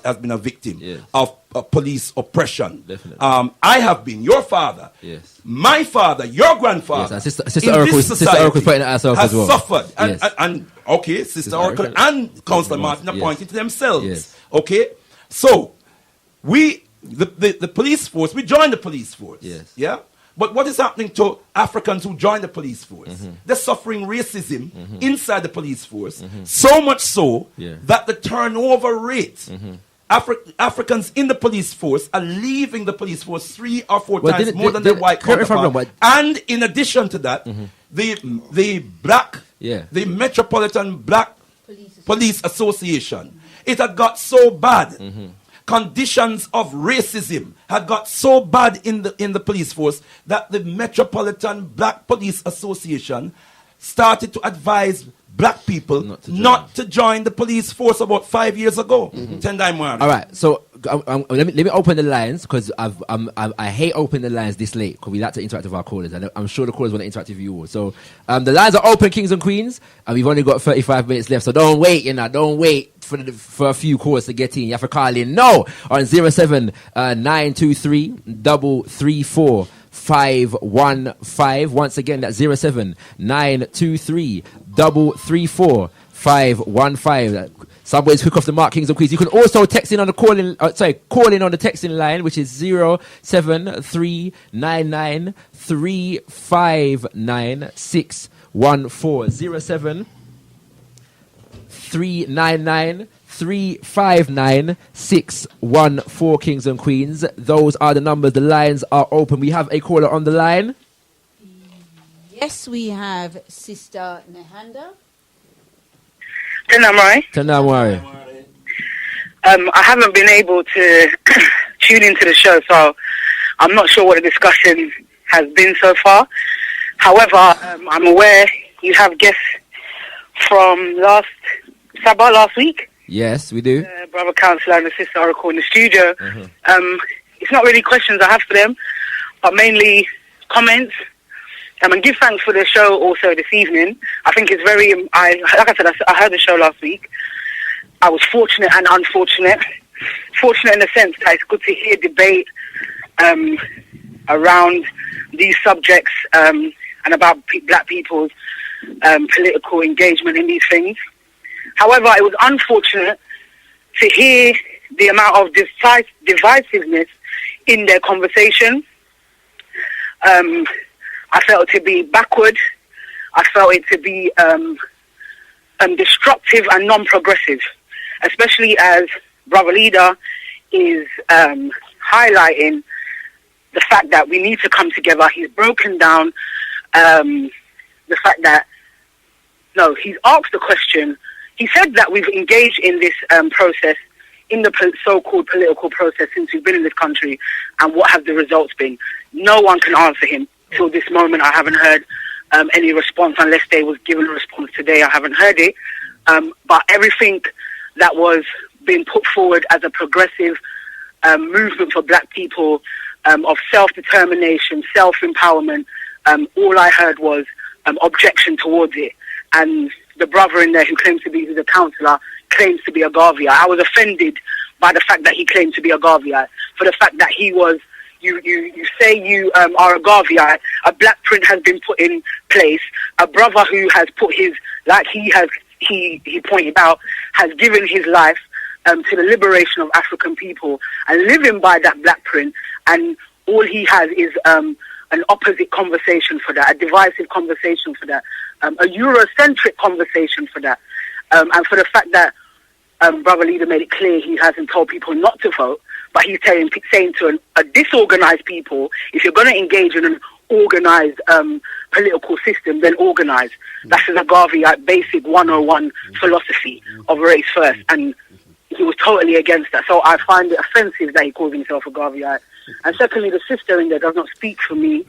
D: has been a victim of police oppression.
B: Definitely.
D: I have been, your father, my father, your grandfather.
B: Yes, and Sister Oracle putting it herself
D: has
B: as well.
D: Suffered. And Sister Oracle and Councillor Martin are pointing to themselves.
B: Yes.
D: Okay? So, the police force, we joined the police force.
B: Yes.
D: Yeah? But what is happening to Africans who join the police force? They're suffering racism inside the police force, so much so that the turnover rate, Africans in the police force are leaving the police force 3 or 4 times more than their white counterparts. And in addition to that, the Metropolitan Black Police Association, it had got so bad. Conditions of racism had got so bad in the police force that the Metropolitan Black Police Association started to advise black people not to join the police force about 5 years ago.
B: All right, so let me open the lines, because I hate opening the lines this late, because we like to interact with our callers, and I'm sure the callers want to interact with you all. So the lines are open, kings and queens, and we've only got 35 minutes left, so don't wait, don't wait for a few calls to get in. You have to call in now on 07923 334 515. Once again, that's 07923 334 515. Somebody's quick off the mark, kings and queens. You can also text in on the call in on the texting line, which is 07399 359 614. 399 359 614, kings and queens. Those are the numbers. The lines are open. We have a caller on the line.
C: Yes, we have Sister Nehanda.
B: Tendamwari.
K: I haven't been able to tune into the show, so I'm not sure what the discussion has been so far. However, I'm aware you have guests from last week.
B: Yes, we do.
K: Brother Councillor and the Sister Oracle in the studio. It's not really questions I have for them, but mainly comments. And give thanks for the show also this evening. I think it's very, like I said, I heard the show last week. I was fortunate and unfortunate. Fortunate in the sense that it's good to hear debate around these subjects and about black people's political engagement in these things. However, it was unfortunate to hear the amount of divisiveness in their conversation. I felt it to be backward. I felt it to be destructive and non-progressive, especially as Brother Leader is highlighting the fact that we need to come together. He's broken down the fact that, he's asked the question. He said that we've engaged in this process, in the so-called political process since we've been in this country, and what have the results been? No one can answer him. Till this moment, I haven't heard any response, unless they was given a response today. I haven't heard it. But everything that was being put forward as a progressive movement for black people, of self-determination, self-empowerment, all I heard was objection towards it. And the brother in there who claims to be the councillor claims to be a Garveyite. I was offended by the fact that he claimed to be a Garveyite, for the fact that he was, you say you are a Garveyite, a black print has been put in place, a brother who has put his, like he pointed out, has given his life to the liberation of African people, and living by that black print, and all he has is an opposite conversation for that, a divisive conversation for that, a Eurocentric conversation for that, and for the fact that Brother Leader made it clear he hasn't told people not to vote, but he's saying to a disorganized people, if you're going to engage in an organized political system, then organize. That's the Garveyite basic 101 philosophy of race first, and he was totally against that. So I find it offensive that he calls himself a Garveyite. And secondly, the sister in there does not speak for me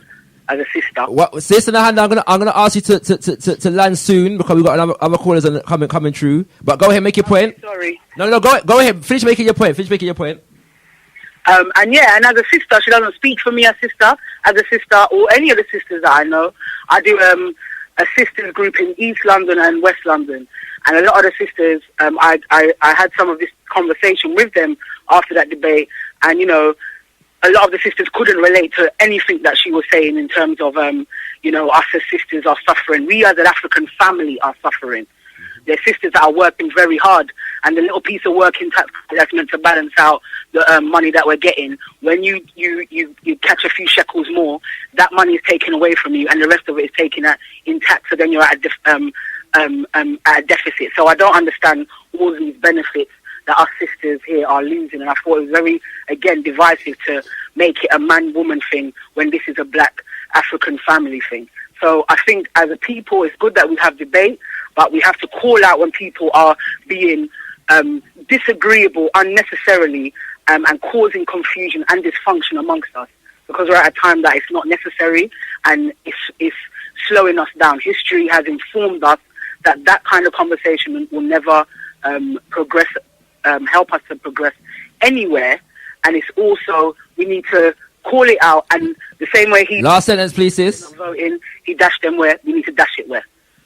K: as a sister.
B: What, sister Nahanda, I'm gonna ask you to land soon because we've got other callers coming through. But go ahead, make your point.
K: Sorry.
B: No, go ahead. Finish making your point.
K: And yeah, and as a sister, she doesn't speak for me as a sister, or any of the sisters that I know. I do a sisters group in East London and West London, and a lot of the sisters, I had some of this conversation with them after that debate, and you know, a lot of the sisters couldn't relate to anything that she was saying in terms of, you know, us as sisters are suffering. We as an African family are suffering. They're sisters that are working very hard, and the little piece of work in tax that's meant to balance out the money that we're getting. When you catch a few shekels more, that money is taken away from you, and the rest of it is taken in tax. So then you're at a deficit. So I don't understand all these benefits that our sisters here are losing, and I thought it was very, again, divisive to make it a man-woman thing when this is a black African family thing. So I think as a people, it's good that we have debate, but we have to call out when people are being disagreeable unnecessarily and causing confusion and dysfunction amongst us, because we're at a time that it's not necessary and it's slowing us down. History has informed us that kind of conversation will never progress, help us to progress anywhere, and it's also, we need to call it out, and the same way he...
B: Last sentence, please, sis.
K: Voting, he dashed them where, we need to dash it where.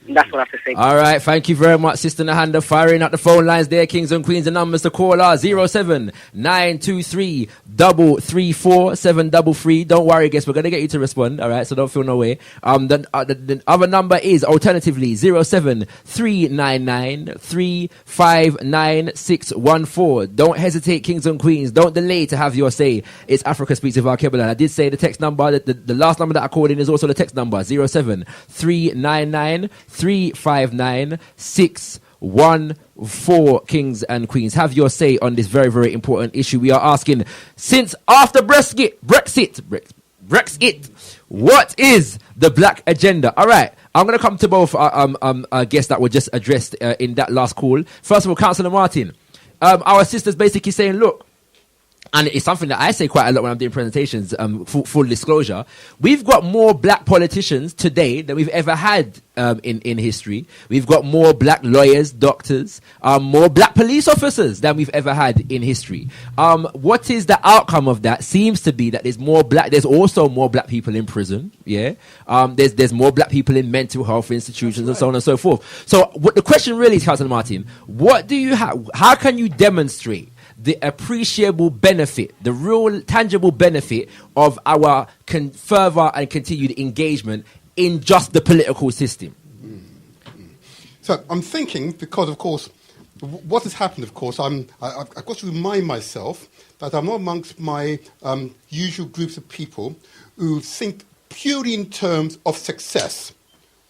K: And that's what I have to say.
B: All right, thank you very much, Sister Nahanda. Firing out the phone lines there, kings and queens. The numbers to call are 07923 334 733. Don't worry, guys, we're going to get you to respond, all right? So don't feel no way. The other number is, alternatively, 07399 359 614. Don't hesitate, kings and queens. Don't delay to have your say. It's Africa Speaks with Alkebu-Lan. I did say the text number, the last number that I called in is also the text number, 07399 359 614. Kings and queens, have your say on this very, very important issue. We are asking, since after Brexit, what is the black agenda? All right, I'm going to come to both guests that were just addressed in that last call. First of all, Councillor Martin, our sister's basically saying, look, and it's something that I say quite a lot when I'm doing presentations, full disclosure. We've got more black politicians today than we've ever had in history. We've got more black lawyers, doctors, more black police officers than we've ever had in history. What is the outcome of that? Seems to be that there's also more black people in prison. Yeah. There's more black people in mental health institutions and so on and so forth. So what the question really is, Councillor Martin, what do you have? How can you demonstrate the appreciable benefit, the real tangible benefit of our further and continued engagement in just the political system?
F: So I'm thinking, because of course, what has happened, of course, I've got to remind myself that I'm not amongst my usual groups of people who think purely in terms of success.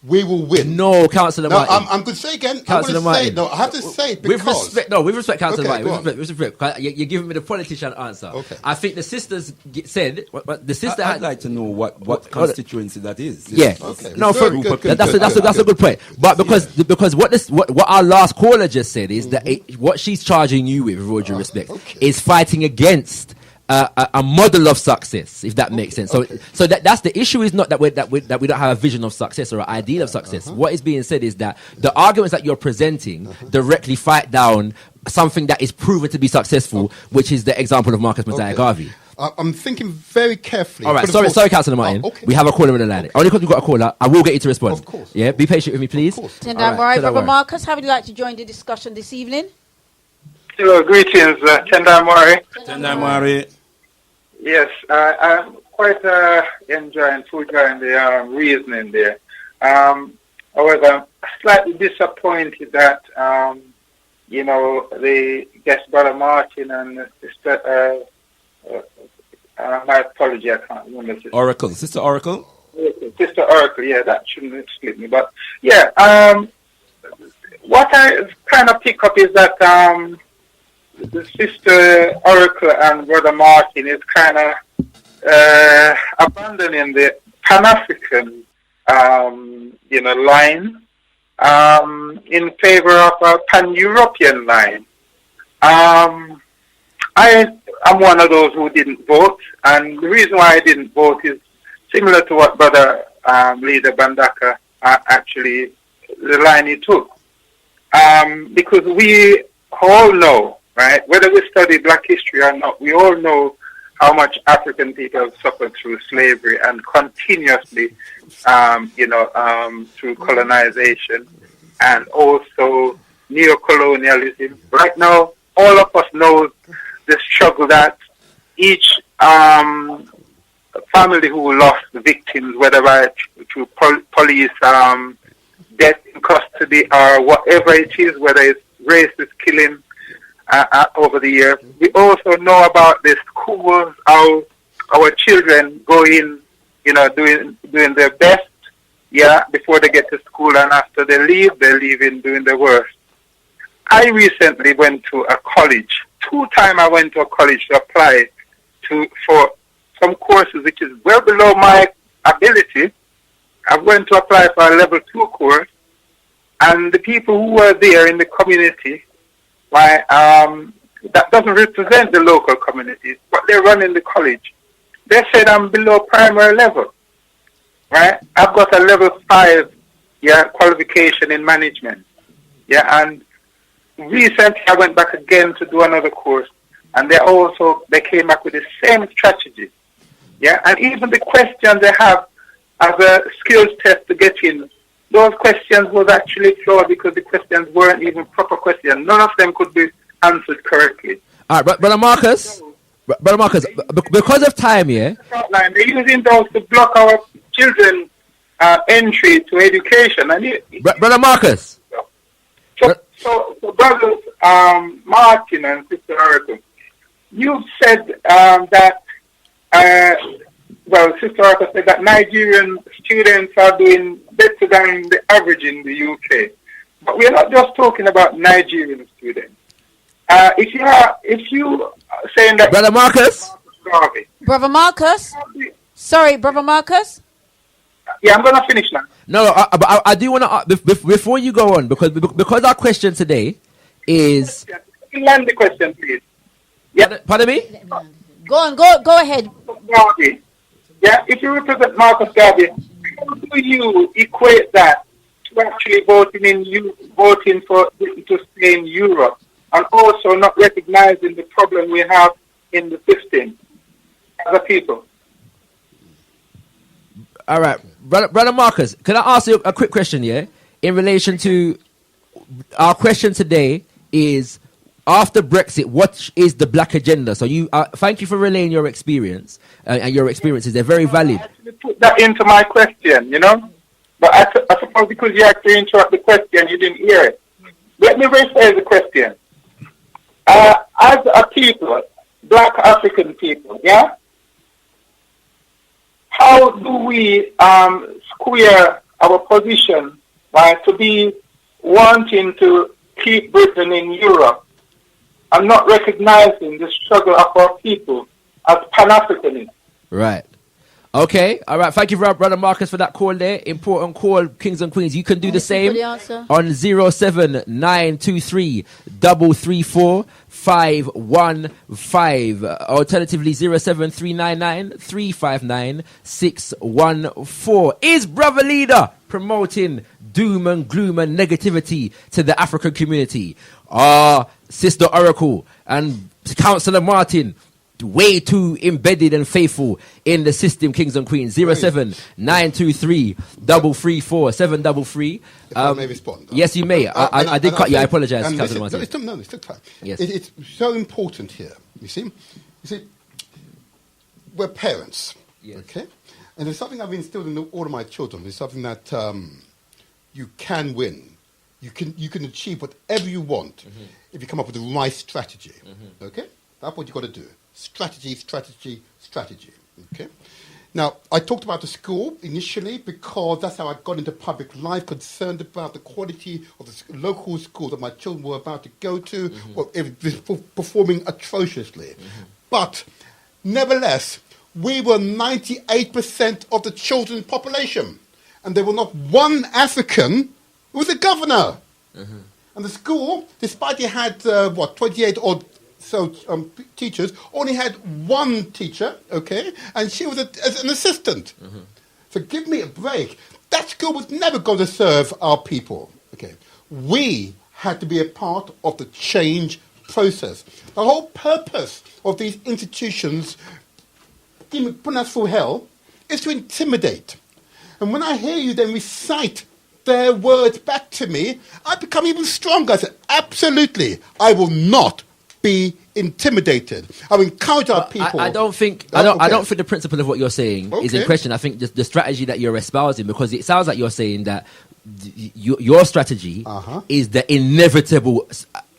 F: We will win.
B: No, Councillor Martin.
F: I'm going to say again.
B: Councillor Martin.
F: No, I have to say it because...
B: With respect, Councillor
F: Okay,
B: Martin. With respect. You're giving me the politician answer.
F: Okay.
B: I think the sisters said... The sister
D: I'd like to know what constituency that is.
B: Yeah.
F: Okay.
B: No,
F: Good.
B: That's a good point. But because what our last caller just said is that what she's charging you with all due respect, is fighting against a model of success, if that makes sense. So that's the issue. Is not that we don't have a vision of success or an ideal of success. What is being said is that the arguments that you're presenting directly fight down something that is proven to be successful, which is the example of Marcus Mosiah Garvey.
F: I'm thinking very carefully.
B: All right, sorry, Councillor Martin. We have a caller in the line. Only because we've got a caller, I will get you to respond.
F: Of course.
B: Yeah, be patient with me, please.
C: Tendai Mori, Brother Marcus, how would you like to join the discussion this evening?
L: Hello, greetings, Tendai Mori.
D: Tendai Mori.
L: Yes, I'm quite enjoying the reasoning there. However, I'm slightly disappointed that, the guest Brother Martin and Sister, my apology, I can't remember.
D: Sister Oracle?
L: Sister Oracle, yeah, that shouldn't split me. But, yeah, what I kind of pick up is that, the Sister Oracle and Brother Martin is kind of abandoning the Pan-African, line in favor of a Pan-European line. I am one of those who didn't vote, and the reason why I didn't vote is similar to what Brother Leader Mbandaka actually, the line he took. Because we all know, right, whether we study black history or not, we all know how much African people have suffered through slavery and continuously, through colonization and also neo-colonialism. Right now, all of us know the struggle that each family who lost victims, whether through police death in custody or whatever it is, whether it's racist killing over the years. We also know about the schools, how our children go in, doing their best, before they get to school, and after they leave, they're leaving doing their worst. I recently went to a college. 2 times I went to a college to apply for some courses which is well below my ability. I went to apply for a level 2 course, and the people who were there in the community, that doesn't represent the local communities, but they're running the college. They said I'm below primary level, right? I've got a level 5, qualification in management, and recently I went back again to do another course, and they came back with the same strategy, and even the questions they have as a skills test to get in, those questions was actually flawed because the questions weren't even proper questions. None of them could be answered correctly.
B: All right, Brother Marcus, because of time,
L: they're using those to block our children's entry to education.
B: Brother Marcus.
L: So brothers Martin and Sister Oracle, you've said that, Sister Oracle said that Nigerian students are doing better than the average in the UK. But we're not just talking about Nigerian students. If you are saying that...
B: Brother Marcus?
C: Brother Marcus? Sorry, Brother Marcus?
L: Yeah, I'm going to finish now.
B: No, but I do want to... Before you go on, because our question today is...
L: Land the question, please.
B: Yeah. Pardon me?
C: Go ahead.
L: Garvey. Yeah, if you represent Marcus Garvey, how do you equate that to actually voting for to stay in Europe, and also not recognizing the problem we have in the system as a people?
B: All right, Brother Marcus, can I ask you a quick question, in relation to our question today is, after Brexit, what is the black agenda? So you thank you for relaying your experience, and your experiences. They're very valid.
L: I actually put that into my question, But I suppose because you had to interrupt the question, you didn't hear it. Let me rephrase the question. As a people, black African people, how do we square our position to be wanting to keep Britain in Europe and not recognizing the struggle of our people as Pan-Africanists?
B: Right. Okay. All right. Thank you, Brother Marcus, for that call there. Important call, kings and queens. You can do the same on 07923 334 515. Alternatively, 07399 359 614. Is Brother Leader promoting doom and gloom and negativity to the African community? Sister Oracle and Councillor Martin, way too embedded and faithful in the system, kings and queens. 07923 334 733.
F: If I may respond.
B: Yes, you may. I did cut you. I apologize, Councillor Martin.
F: No, it's still time.
B: Yes.
F: It's so important here. You see, we're parents. Yes. Okay? And there's something I've instilled in all of my children. There's something that you can win. You can achieve whatever you want if you come up with the right strategy. Okay? That's what you've got to do. Strategy. Okay? Now, I talked about the school initially because that's how I got into public life, concerned about the quality of the local school that my children were about to go to, or if it was performing atrociously. But nevertheless, we were 98% of the children's population, and there were not one African who was a governor. And the school, despite it had, 28 odd teachers, only had one teacher, okay, and she was as an assistant. So give me a break. That school was never going to serve our people, okay. We had to be a part of the change process. The whole purpose of these institutions putting us through hell is to intimidate. And when I hear you then recite their words back to me, I become even stronger. I said, absolutely, I will not be intimidated. I will encourage our people.
M: I don't think the principle of what you're saying is in question. I think the strategy that you're espousing, because it sounds like you're saying that your strategy is the inevitable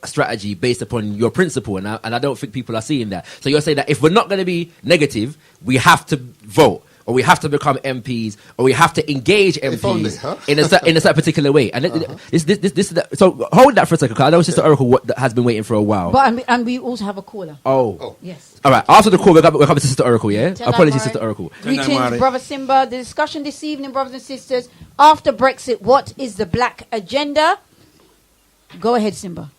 M: strategy based upon your principle, and I don't think people are seeing that. So you're saying that if we're not going to be negative, we have to vote, or we have to become MPs, or we have to engage MPs in a certain particular way. And this so hold that for a second, because I know Sister Oracle has been waiting for a while.
C: But and we also have a caller.
M: Oh.
C: Yes.
M: All right. After the call, we're coming to Sister Oracle. Yeah. Apologies, Sister Oracle.
C: Greetings, Brother Simba. The discussion this evening, brothers and sisters, after Brexit, what is the black agenda? Go ahead, Simba.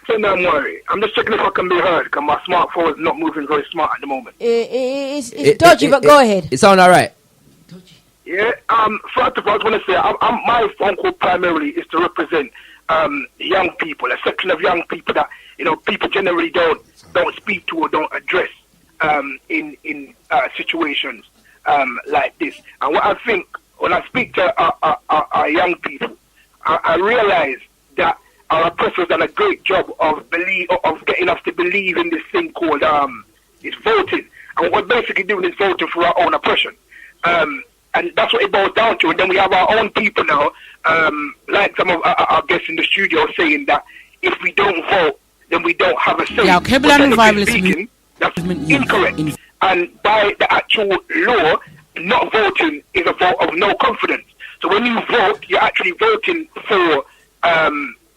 N: Don't worry. I'm just checking if I can be heard, because my smartphone is not moving very smart at the moment.
C: It's dodgy, but go ahead.
M: It sounds all right.
N: Yeah. First of all, I just want to say, my phone call primarily is to represent young people, a section of young people that people generally don't speak to or don't address in situations like this. And what I think when I speak to our young people, I realize that our oppressors done a great job of getting us to believe in this thing called it's voting. And what we're basically doing is voting for our own oppression. And that's what it boils down to. And then we have our own people now, like some of our guests in the studio, saying that if we don't vote, then we don't have a say.
A: Yeah, Alkebu-Lan Revivalist movement.
N: That's incorrect. And by the actual law, not voting is a vote of no confidence. So when you vote, you're actually voting for...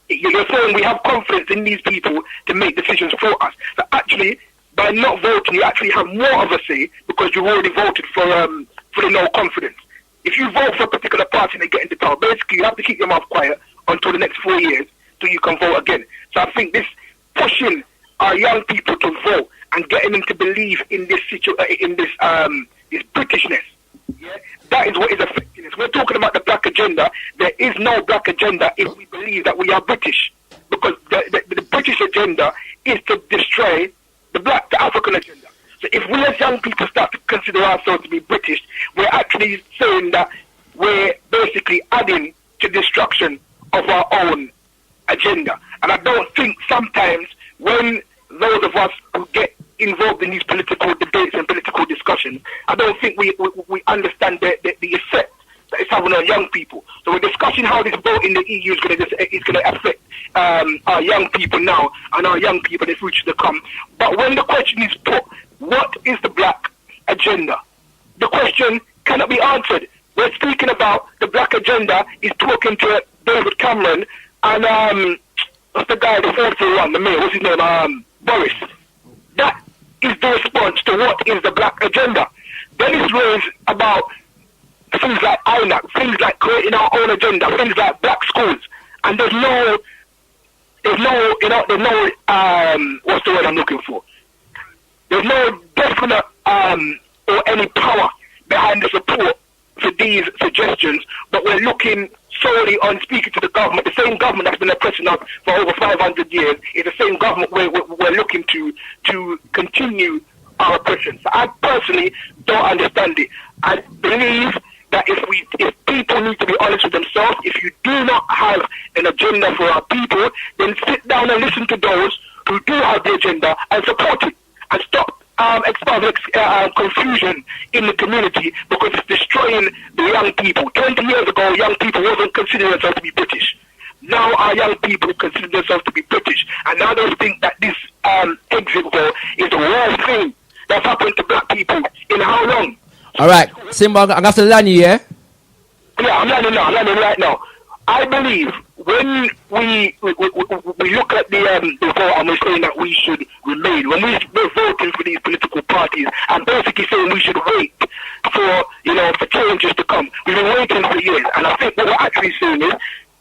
N: you're saying we have confidence in these people to make decisions for us. So actually, by not voting, you actually have more of a say because you already voted for the no confidence. If you vote for a particular party and they get into power, basically you have to keep your mouth quiet until the next 4 years so you can vote again. So I think this pushing our young people to vote and getting them to believe in this this Britishness, yeah, that is what is affecting us. We're talking about the black agenda. There is no black agenda if we believe that we are British, because the British agenda is to destroy the African agenda. So if we as young people start to consider ourselves to be British, we're actually saying that we're basically adding to destruction of our own agenda. And I don't think sometimes when those of us who get involved in these political debates and political discussions, I don't think we understand the effect that it's having on young people. So we're discussing how this vote in the EU is going to affect our young people now and our young people in the future to come. But when the question is put, what is the black agenda? The question cannot be answered. We're speaking about the black agenda is talking to David Cameron and what's the guy, the fourth one, the mayor, what's his name, Boris. That is the response to what is the black agenda. Then it's raised about things like INAC, things like creating our own agenda, things like black schools. And there's no what's the word I'm looking for? There's no definite or any power behind the support for these suggestions, but we're looking solely on speaking to the government. The same government that's been oppressing us for over 500 years is the same government we're looking to continue our oppression. So I personally don't understand it. I believe that if people need to be honest with themselves, if you do not have an agenda for our people, then sit down and listen to those who do have the agenda and support it, and stop exposing confusion in the community, because it's destroying the young people. 20 years ago, young people wasn't considering themselves to be British. Now our young people consider themselves to be British, and now they think that this exit vote is the worst thing that's happened to black people in how long?
M: All right, Simba, I'm going to have to land you, yeah?
N: Yeah, I'm landing right now. I believe when we look at the vote and we're saying that we should remain, when we're voting for these political parties and basically saying we should wait for, for changes to come, we've been waiting for years. And I think what we're actually saying is,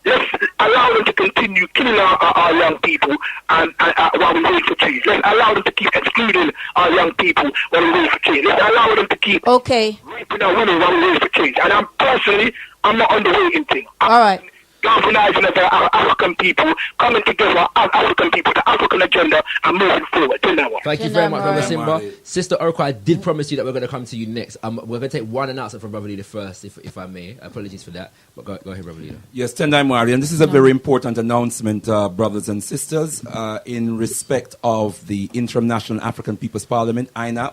N: let's allow them to continue killing our young people and while we wait for change. Let's allow them to keep excluding our young people while we wait for change. Let's allow them to keep raping our women while we wait for change. And I'm not on the waiting thing.
C: All right.
N: Galvanizing of our African people, coming together as African people, the African agenda, and moving forward.
M: Thank you very much, Brother Simba. Sister Orko, I did promise you that we're going to come to you next. We're going to take one announcement from Brother Leader first, if I may. Apologies for that, but go ahead, Brother Leader.
D: Yes, Tendai Mwari, and this is a very important announcement, brothers and sisters, in respect of the Interim National African People's Parliament, INAP,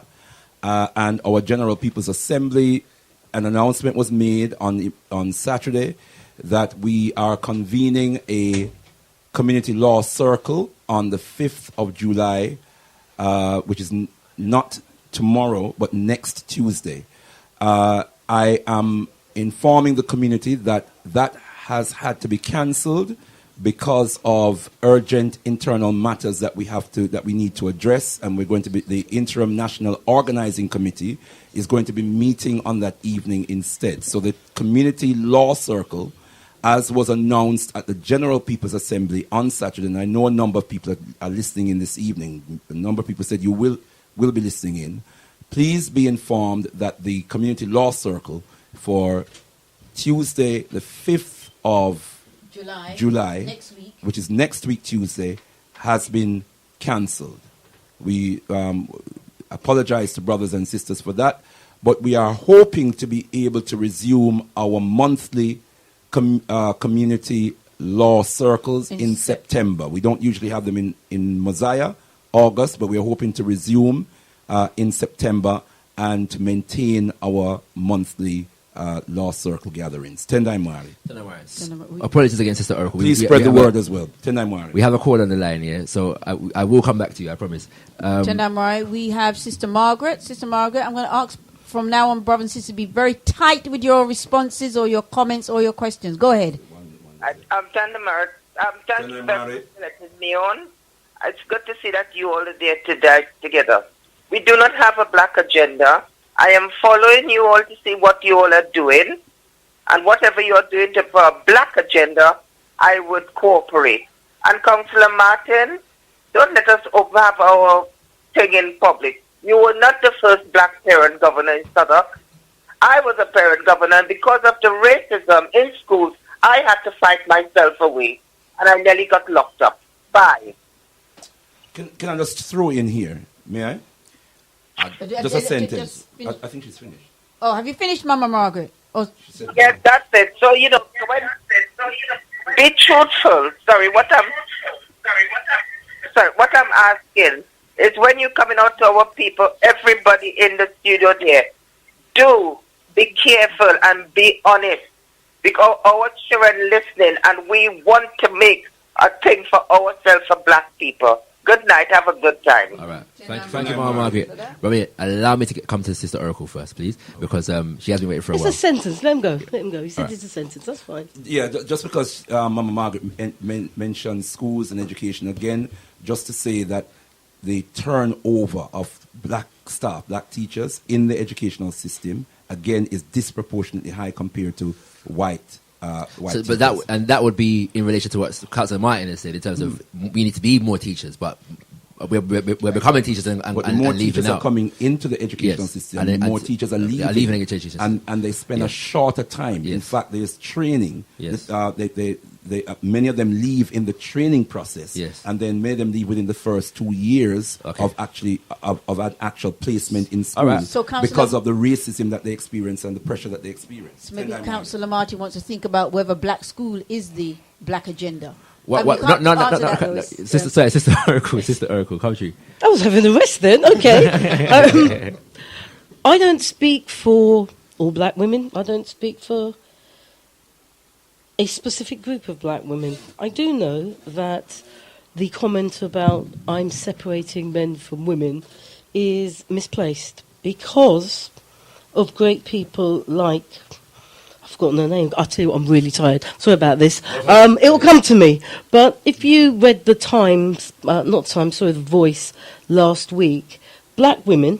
D: and our General People's Assembly. An announcement was made on Saturday that we are convening a community law circle on the 5th of July, which is not tomorrow, but next Tuesday. I am informing the community that has had to be cancelled because of urgent internal matters that we need to address, and we're going to be, the Interim National Organizing Committee is going to be meeting on that evening instead. So the community law circle, as was announced at the General People's Assembly on Saturday, and I know a number of people are listening in this evening. A number of people said you will be listening in. Please be informed that the Community Law Circle for Tuesday, the 5th of July, which is next week Tuesday, has been cancelled. We apologize to brothers and sisters for that, but we are hoping to be able to resume our monthly community law circles in September. We don't usually have them in Mosiah, August, but we are hoping to resume in September and to maintain our monthly law circle gatherings. Tendai Mwari.
M: Apologies again, Sister Urkel.
D: Please spread the word as well. Tendai Mwari.
M: We have a call on the line here, so I will come back to you, I promise.
C: Tendai Mwari, we have Sister Margaret. Sister Margaret, I'm going to ask from now on, brothers and sisters, be very tight with your responses or your comments or your questions. Go ahead.
O: I'm Tendai Mwari. Thank you for letting me on. It's good to see that you all are there together. We do not have a black agenda. I am following you all to see what you all are doing. And whatever you are doing for a black agenda, I would cooperate. And Councillor Martin, don't let us have our thing in public. You were not the first black parent governor in Southwark. I was a parent governor, and because of the racism in schools, I had to fight myself away. And I nearly got locked up. Bye.
D: Can I just throw in here? May I? Just a sentence. I think she's finished.
C: Oh, have you finished, Mama Margaret? Oh,
O: yes, that's it. So, be truthful. What I'm asking is when you're coming out to our people, everybody in the studio there, do be careful and be honest. Because our children listening and we want to make a thing for ourselves, for black people. Good night. Have a good time.
M: All right. Thank you, Mama Margaret. Robert, allow me to come to Sister Oracle first, please, because she has been waiting for a while.
G: It's a sentence. Let him go. He said it's a sentence. That's fine.
D: Yeah, just because Mama Margaret mentioned schools and education again, just to say that the turnover of black staff, black teachers in the educational system, again, is disproportionately high compared to white.
M: But that would be in relation to what Councillor Martin has said in terms of we need to be more teachers, but we're becoming teachers and
D: more
M: leaving
D: teachers
M: out.
D: Are coming into the educational system, and more teachers are leaving
M: the education system.
D: and they spend a shorter time. In fact, there's training. Many of them leave in the training process, and then many of them leave within the first 2 years of an actual placement in school,
C: So
D: because of the racism that they experience and the pressure that they experience.
C: So maybe Councillor Martin wants to think about whether black school is the black agenda.
M: No. Sister Oracle, come true.
G: I was having the rest then. Okay. I don't speak for all black women. I don't speak for a specific group of black women. I do know that the comment about I'm separating men from women is misplaced because of great people like, I've forgotten her name. I'll tell you what, I'm really tired. Sorry about this. It will come to me. But if you read the The Voice last week, black women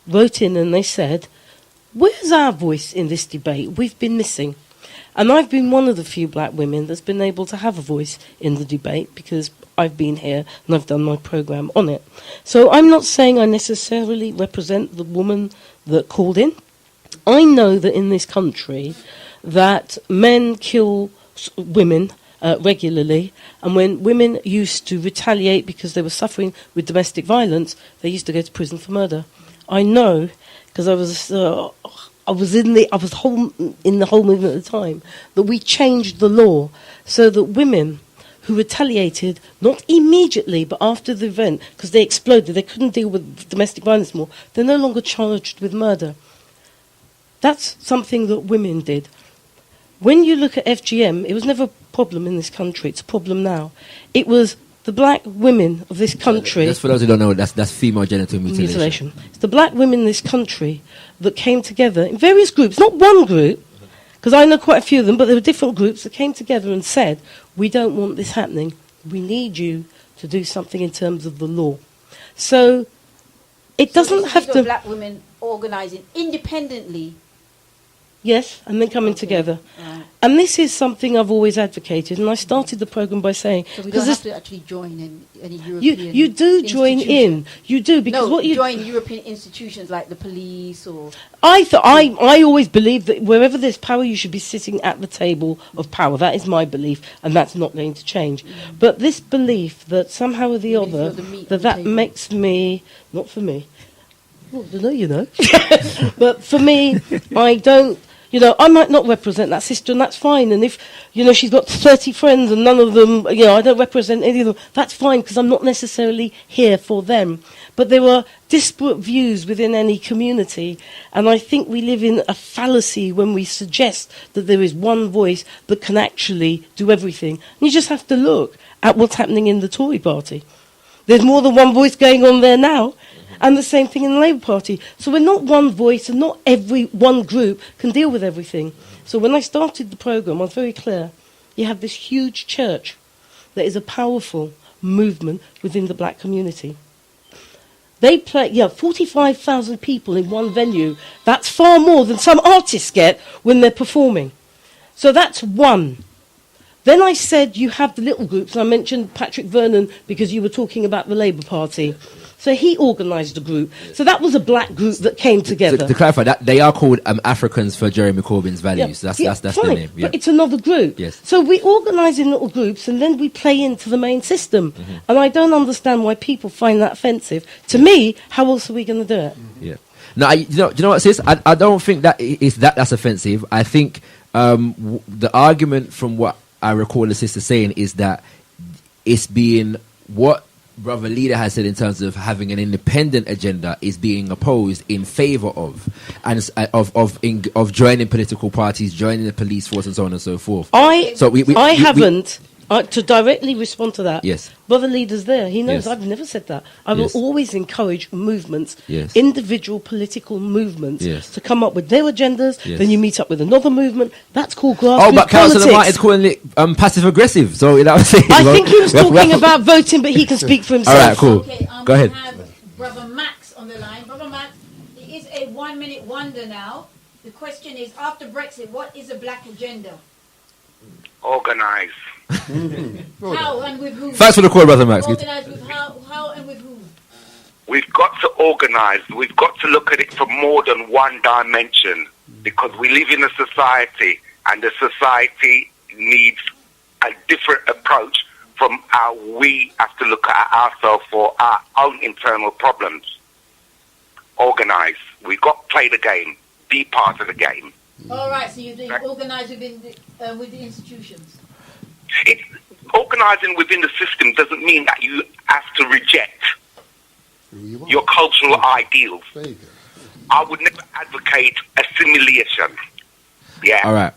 G: wrote in and they said, where's our voice in this debate? We've been missing. And I've been one of the few black women that's been able to have a voice in the debate because I've been here and I've done my programme on it. So I'm not saying I necessarily represent the woman that called in. I know that in this country that men kill women regularly, and when women used to retaliate because they were suffering with domestic violence, they used to go to prison for murder. I know because I was in the whole movement at the time that we changed the law so that women who retaliated, not immediately, but after the event, because they exploded, they couldn't deal with domestic violence more, they're no longer charged with murder. That's something that women did. When you look at FGM, it was never a problem in this country. It's a problem now. It was the black women of this country...
M: Just for those who don't know, that's female genital mutilation.
G: It's the black women in this country that came together in various groups, not one group, because I know quite a few of them, but there were different groups that came together and said, we don't want this happening. We need you to do something in terms of the law. So it doesn't have to...
C: black women organising independently.
G: Yes, and then coming together.
C: Right.
G: And this is something I've always advocated, and I started the programme by saying...
C: So we don't have to actually join in any European
G: You do join in. You do, because what you...
C: join European institutions like the police or...
G: I always believe that wherever there's power, you should be sitting at the table of power. That is my belief, and that's not going to change. But this belief that somehow or the other, that makes me... Not for me. Well, I know you know. But for me, I don't... I might not represent that sister, and that's fine. And if, she's got 30 friends and none of them, I don't represent any of them, that's fine, because I'm not necessarily here for them. But there are disparate views within any community, and I think we live in a fallacy when we suggest that there is one voice that can actually do everything. And you just have to look at what's happening in the Tory party. There's more than one voice going on there now. And the same thing in the Labour Party. So we're not one voice, and not every one group can deal with everything. So when I started the programme, I was very clear. You have this huge church that is a powerful movement within the black community. They play, 45,000 people in one venue. That's far more than some artists get when they're performing. So that's one. Then I said you have the little groups, and I mentioned Patrick Vernon because you were talking about the Labour Party. So he organised a group. So that was a black group that came together.
M: To clarify, that they are called Africans for Jeremy Corbyn's values. That's their name. Yeah.
G: But it's another group.
M: Yes.
G: So we organise in little groups, and then we play into the main system. Mm-hmm. And I don't understand why people find that offensive. To me, how else are we going to do it?
M: Yeah. No, do you know what, sis? I don't think that's offensive. I think the argument from what I recall the sister saying is that it's being what Brother Leader has said in terms of having an independent agenda is being opposed in favour of of joining political parties, joining the police force, and so on and so forth.
G: To directly respond to that,
M: yes.
G: Brother Leader's there. He knows
M: yes.
G: I've never said that. I will always encourage movements,
M: yes.
G: individual political movements,
M: yes.
G: to come up with their agendas.
M: Yes.
G: Then you meet up with another movement. That's called grassroots
M: but Councillor Martin's calling it passive-aggressive. So I
G: think he was talking about voting, but he can speak for himself.
M: All right, cool.
C: Okay,
M: Go ahead.
C: We have Brother Max on the line. Brother Max, it is a 1-minute wonder now. The question is, after Brexit, what is a black agenda?
N: Organise.
C: How and with whom?
M: Thanks for the call, Brother Max.
C: Organise with how and with whom?
N: We've got to organise. We've got to look at it from more than one dimension, because we live in a society, and the society needs a different approach from how we have to look at ourselves for our own internal problems. Organise. We've got to play the game, be part of the game.
C: All right, so you organise within with the institutions.
N: Organising within the system doesn't mean that you have to reject your cultural ideals. I would never advocate assimilation. Yeah.
M: All right.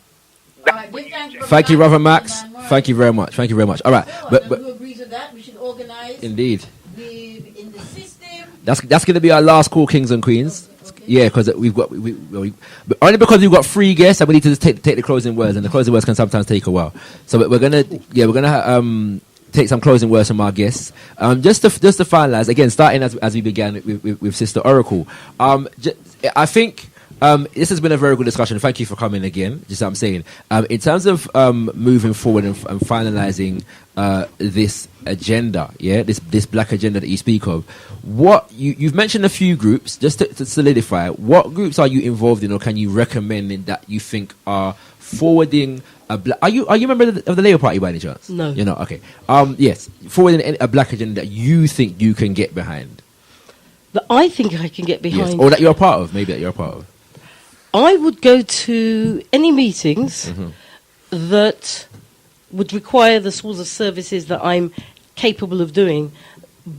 M: Thank you, Brother Max. Thank you very much. Thank you very much. All right.
C: But who agrees with that? We should organise.
M: Indeed.
C: In the system.
M: That's going to be our last call, Kings and Queens.
C: Okay.
M: Yeah, because we've got but only because we've got 3 guests, and we need to just take the closing words, and the closing words can sometimes take a while. So we're gonna take some closing words from our guests. Just to finalize again, starting as we began with Sister Oracle. I think. This has been a very good discussion. Thank you for coming again. Just what I'm saying. In terms of moving forward and finalising this agenda, this black agenda that you speak of, what you've mentioned a few groups. Just to solidify, what groups are you involved in, or can you recommend that you think are forwarding a black? Are you a member of the Labour Party by any chance?
G: No.
M: You're not. Okay. Yes, forwarding a black agenda that you think you can get behind.
G: That I think I can get behind.
M: Yes. Or that you're a part of. Maybe that you're a part of.
G: I would go to any meetings that would require the sorts of services that I'm capable of doing,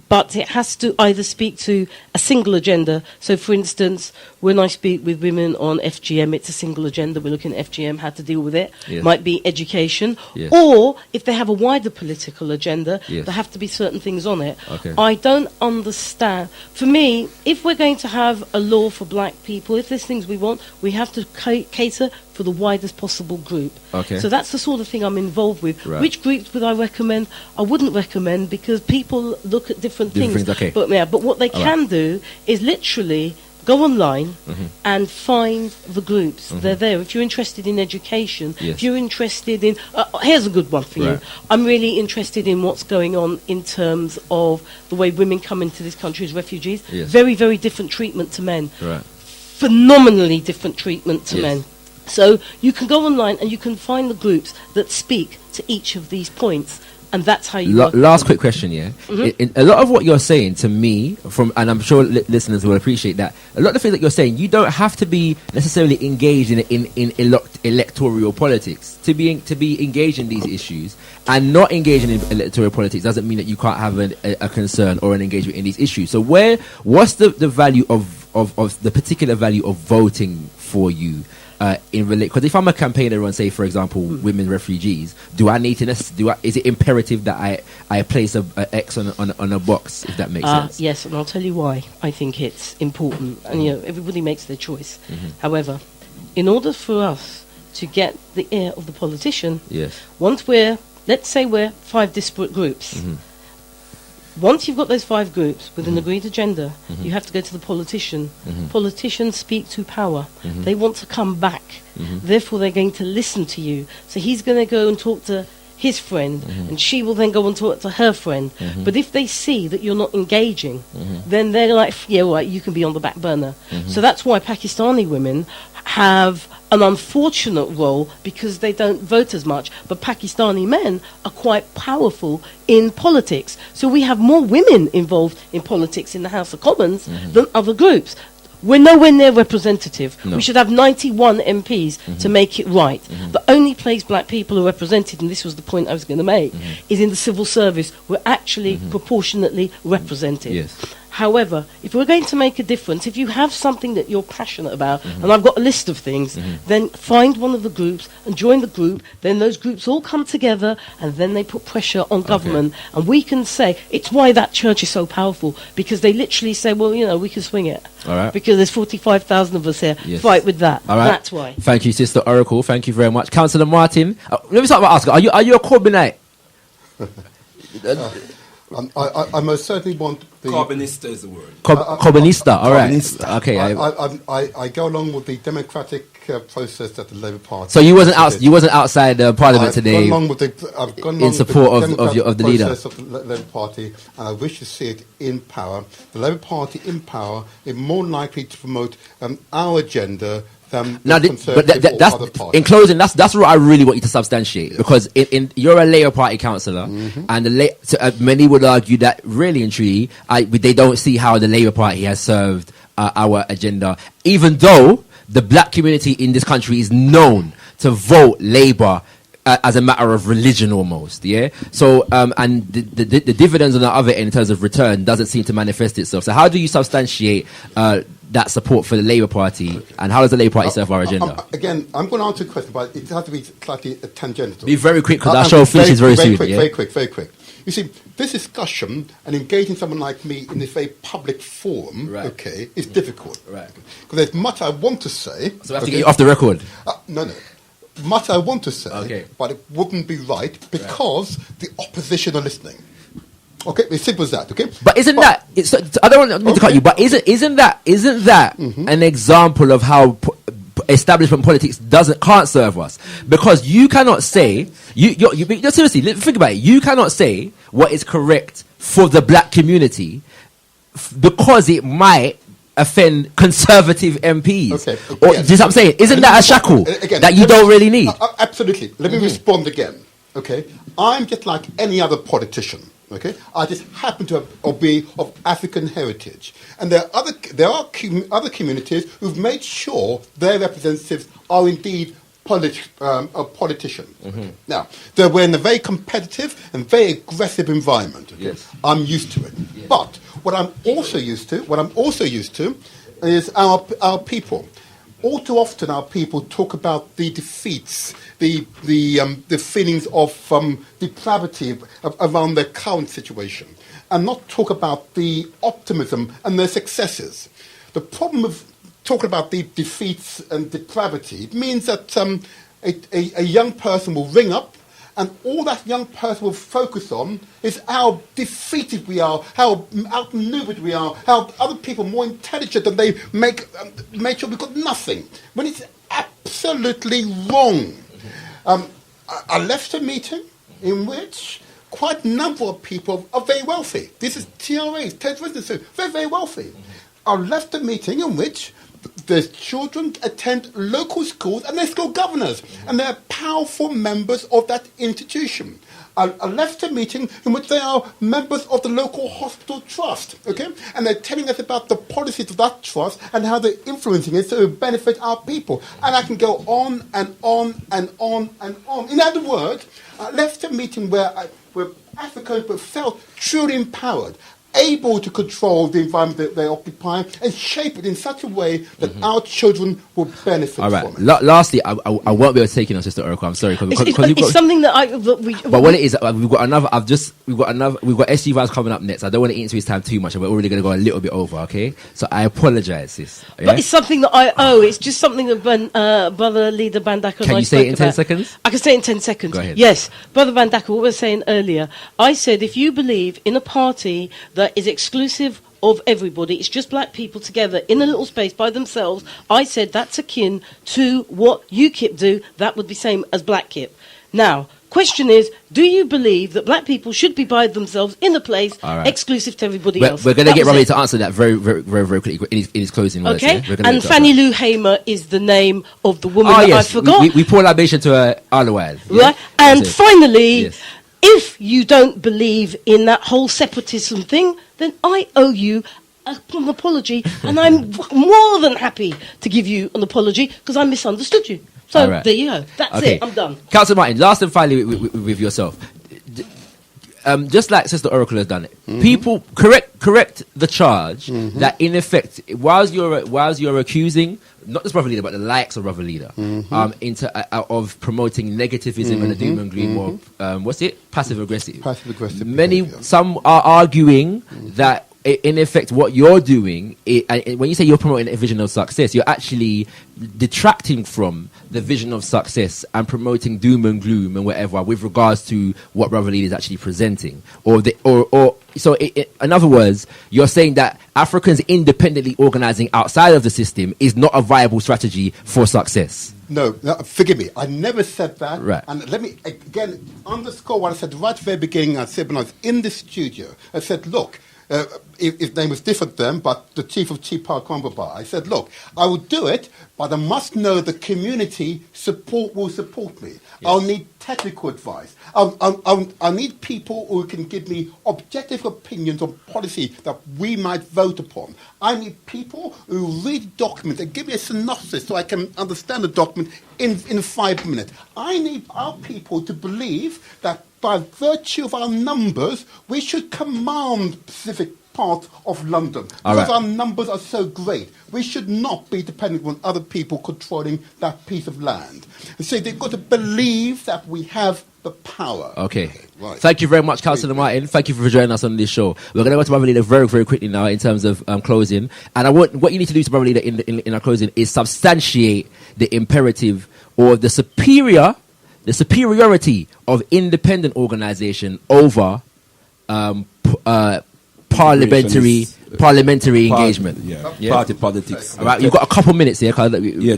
G: but it has to either speak to a single agenda. So, for instance, when I speak with women on FGM, it's a single agenda. We're looking at FGM, how to deal with it.
M: Yes.
G: Might be education.
M: Yes.
G: Or if they have a wider political agenda,
M: Yes.
G: there have to be certain things on it.
M: Okay.
G: I don't understand. For me, if we're going to have a law for black people, if there's things we want, we have to cater for the widest possible group.
M: Okay.
G: So that's the sort of thing I'm involved with.
M: Right.
G: Which groups would I recommend? I wouldn't recommend, because people look at different things.
M: Okay.
G: But what they can do is literally go online and find the groups. They're there. If you're interested in education,
M: Yes.
G: if you're interested in... here's a good one for you.
M: Right.
G: I'm really interested in what's going on in terms of the way women come into this country as refugees.
M: Yes.
G: Very, very different treatment to men.
M: Right.
G: Phenomenally different treatment to
M: Yes.
G: men. So you can go online and you can find the groups that speak to each of these points. And that's how you work.
M: Last quick question, yeah. A lot of what you're saying to me, and I'm sure listeners will appreciate that, a lot of the things that you're saying, you don't have to be necessarily engaged in electoral politics. To be engaged in these issues and not engaging in electoral politics doesn't mean that you can't have a concern or an engagement in these issues. So what's the value of the particular value of voting for you? Because if I'm a campaigner on, say, for example, women refugees, do I need to? Is it imperative that I place a X on a box? If that makes sense.
G: Yes, and I'll tell you why I think it's important. And everybody makes their choice. However, in order for us to get the ear of the politician,
M: yes.
G: Once let's say we're 5 disparate groups. Once you've got those 5 groups with an agreed agenda, you have to go to the politician. Politicians speak to power. They want to come back. Therefore, they're going to listen to you. So he's going to go and talk to his friend, and she will then go and talk to her friend. But if they see that you're not engaging, then they're like, yeah, right, you can be on the back burner. So that's why Pakistani women have an unfortunate role, because they don't vote as much, but Pakistani men are quite powerful in politics. So we have more women involved in politics in the House of Commons than other groups. We're nowhere near representative.
M: No.
G: We should have 91 MPs to make it right. The only place black people are represented, and this was the point I was going to make, is in the civil service. We're actually proportionately represented.
M: Yes.
G: However, if we're going to make a difference, if you have something that you're passionate about, and I've got a list of things, then find one of the groups and join the group. Then those groups all come together, and then they put pressure on government. And we can say, it's why that church is so powerful, because they literally say, well, we can swing it.
M: All right.
G: Because there's 45,000 of us here.
M: Yes.
G: Fight with that.
M: All right.
G: That's why.
M: Thank you, Sister Oracle. Thank you very much. Councillor Martin. Let me start by asking, are you a Corbynite?
F: I most certainly want the...
D: Corbynista is the word.
M: Corbynista, all right. Okay.
F: I go along with the democratic process that the Labour Party...
M: So you wasn't outside Parliament today.
F: I've gone along
M: in support
F: with the
M: of the leader.
F: process of the Labour Party, and I wish to see it in power. The Labour Party in power is more likely to promote our agenda than
M: Now,
F: Conservative or other parties.
M: in closing, that's what I really want you to substantiate, because you're a Labour Party councillor, and many would argue that really and truly, they don't see how the Labour Party has served our agenda, even though the black community in this country is known to vote Labour as a matter of religion almost, yeah? So, and the dividends on the other end in terms of return doesn't seem to manifest itself. So how do you substantiate that support for the Labour Party, and how does the Labour Party serve our agenda?
F: Again, I'm going to answer the question, but it has to be slightly tangential.
M: Be very quick, because our show finishes very soon.
F: Very quick. You see, this discussion and engaging someone like me in this very public forum, is difficult. Right. Because there's much I want to say.
M: So we have to get you off the record.
F: No. Much I want to say, but it wouldn't be right because the opposition are listening. Okay, it's simple as that. Okay,
M: but isn't that? I don't want to cut you, but isn't that an example of how establishment politics can't serve us? Because you cannot say seriously think about it. You cannot say what is correct for the black community because it might offend conservative MPs. Okay, or, do you know what I'm saying? Isn't that a shackle that you don't really need?
F: Absolutely. Let me respond again. Okay, I'm just like any other politician. Okay, I just happen to be of African heritage, and there are other communities who've made sure their representatives are indeed politicians. Okay. Now, we're in a very competitive and very aggressive environment. Okay? Yes. I'm used to it. Yes. But what I'm also used to is our people. All too often, our people talk about the defeats, the feelings of depravity around their current situation, and not talk about the optimism and their successes. The problem of talking about the defeats and depravity means that a young person will ring up, and all that young person will focus on is how defeated we are, how outmaneuvered we are, how other people are more intelligent than they make sure we've got nothing, when it's absolutely wrong. I left a meeting in which quite a number of people are very wealthy. This is TRAs, very, very wealthy. I left a meeting in which their children attend local schools and they're school governors, and they're powerful members of that institution. I left a meeting in which they are members of the local hospital trust, okay? And they're telling us about the policies of that trust and how they're influencing it so it benefit our people. And I can go on and on and on and on. In other words, I left a meeting where Africans felt truly empowered, able to control the environment that they occupy and shape it in such a way that our children will benefit from it.
M: Lastly, I won't be able to take it on Sister Oracle. I'm sorry.
G: It's something that
M: But what it is, we've got SG Vibes coming up next. I don't want to eat into his time too much. We're already going to go a little bit over, okay? So I apologise, sis. Yeah?
G: But it's something that I owe. It's just something that Brother Leader Mbandaka.
M: Can you say it in 10 seconds?
G: I can say it in 10 seconds.
M: Go ahead.
G: Yes. Brother Mbandaka, what we were saying earlier, I said if you believe in a party that is exclusive of everybody, it's just black people together in a little space by themselves, I said that's akin to what UKIP do. That would be same as Black Kip. Now, question is, do you believe that black people should be by themselves in a place exclusive to everybody else?
M: We're going to get Robbie to answer that very, very, very, very quickly in his closing words.
G: Okay, and Fannie Lou Hamer is the name of the woman that I forgot.
M: We pour libation to her otherwise.
G: Right, and finally, if you don't believe in that whole separatism thing, then I owe you an apology, and I'm more than happy to give you an apology because I misunderstood you. So there you go. That's it. I'm done.
M: Councillor Martin, last and finally with yourself. Just like Sister Oracle has done it, people correct the charge that in effect, whilst you're accusing not just Brother Leader but the likes of Brother Leader of promoting negativism and the doom and gloom or passive aggressive. Some are arguing that in effect what you're doing, when you say you're promoting a vision of success, you're actually detracting from the vision of success and promoting doom and gloom and whatever with regards to what Brother Leader is actually presenting. In other words, you're saying that Africans independently organizing outside of the system is not a viable strategy for success.
F: No, forgive me. I never said that. Right. And let me again underscore what I said right at the very beginning. I said when I was in the studio, I said, look, his name was different then, but the chief of Chief Kwambaba, I said, look, I will do it, but I must know the community will support me. Yes. I'll need technical advice. I need people who can give me objective opinions on policy that we might vote upon. I need people who read documents and give me a synopsis so I can understand the document in 5 minutes. I need our people to believe that by virtue of our numbers, we should command specific part of London.
M: All
F: Because
M: right.
F: our numbers are so great, we should not be dependent on other people controlling that piece of land. And so they've got to believe that we have the power.
M: Okay.
F: Right.
M: Thank you very much, Councillor Martin. Thank you for joining us on this show. We're going to go to Brother Leader very, very quickly now in terms of closing. And what you need to do to Brother Leader in our closing is substantiate the imperative or the superiority of independent organisation over parliamentary engagement.
D: Yeah. Party politics.
M: All right, you've got a couple minutes here.
D: Thank you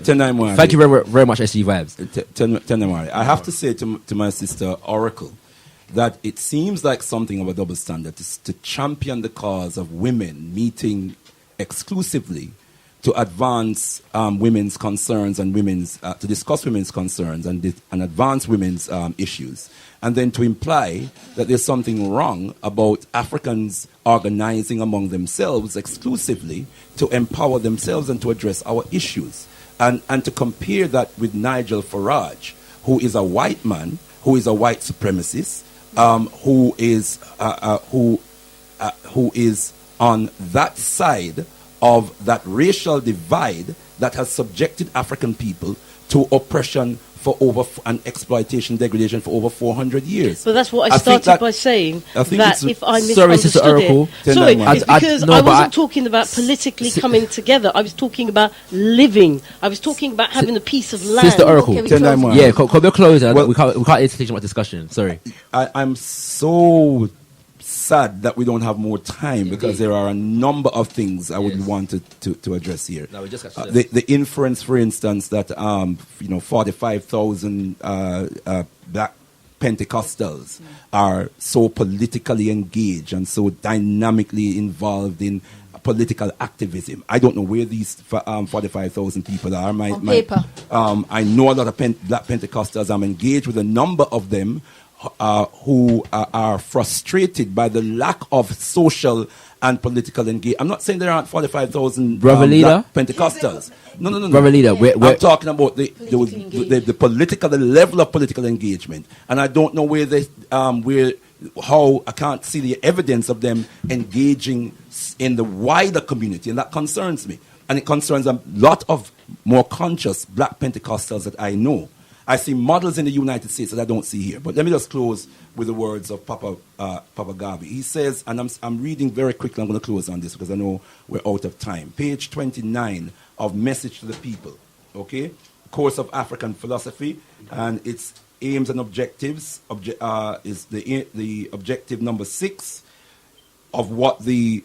M: very, very much, SG Vibes.
D: I have to say to my sister Oracle that it seems like something of a double standard to champion the cause of women meeting exclusively to advance women's concerns and to discuss women's concerns and advance women's issues, and then to imply that there's something wrong about Africans organizing among themselves exclusively to empower themselves and to address our issues, and to compare that with Nigel Farage, who is a white man, who is a white supremacist, who is on that side of that racial divide that has subjected African people to oppression and exploitation, degradation for over 400 years.
G: But that's what I started by saying, that if I
M: Sorry, Sister Oracle.
G: Sorry, it's because I wasn't talking about politically coming together. I was talking about living. I was talking about having a piece of land.
M: Sister Oracle. Yeah, can we close? We can't entertain too much discussion. Sorry.
D: I'm so sad that we don't have more time because there are a number of things I would want to address here.
M: No, we just got
D: the inference, for instance, that 45,000 black Pentecostals are so politically engaged and so dynamically involved in political activism. I don't know where these 45,000 people are.
C: On paper.
D: I know a lot of black Pentecostals. I'm engaged with a number of them who are frustrated by the lack of social and political engagement. I'm not saying there aren't 45,000
M: Brother Leader
D: Pentecostals. No.
M: Brother Leader,
D: I'm talking about the level of political engagement, and I don't know how I can't see the evidence of them engaging in the wider community, and that concerns me, and it concerns a lot of more conscious black Pentecostals that I know. I see models in the United States that I don't see here. But let me just close with the words of Papa Garvey. He says, and I'm reading very quickly, I'm going to close on this because I know we're out of time. Page 29 of Message to the People, okay? Course of African Philosophy, and its aims and objectives is the objective number 6 of what the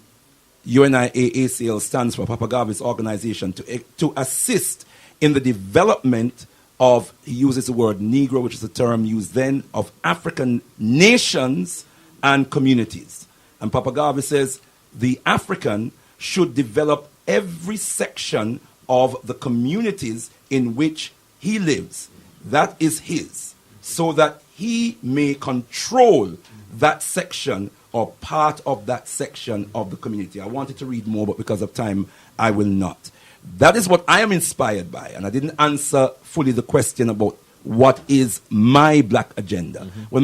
D: UNIA-ACL stands for, Papa Garvey's organization, to assist in the development of, he uses the word Negro, which is a term used then, of African nations and communities. And Papa Garvey says the African should develop every section of the communities in which he lives. That is his, so that he may control that section or part of that section of the community. I wanted to read more, but because of time, I will not. That is what I am inspired by, and I didn't answer fully the question about what is my black agenda. Well,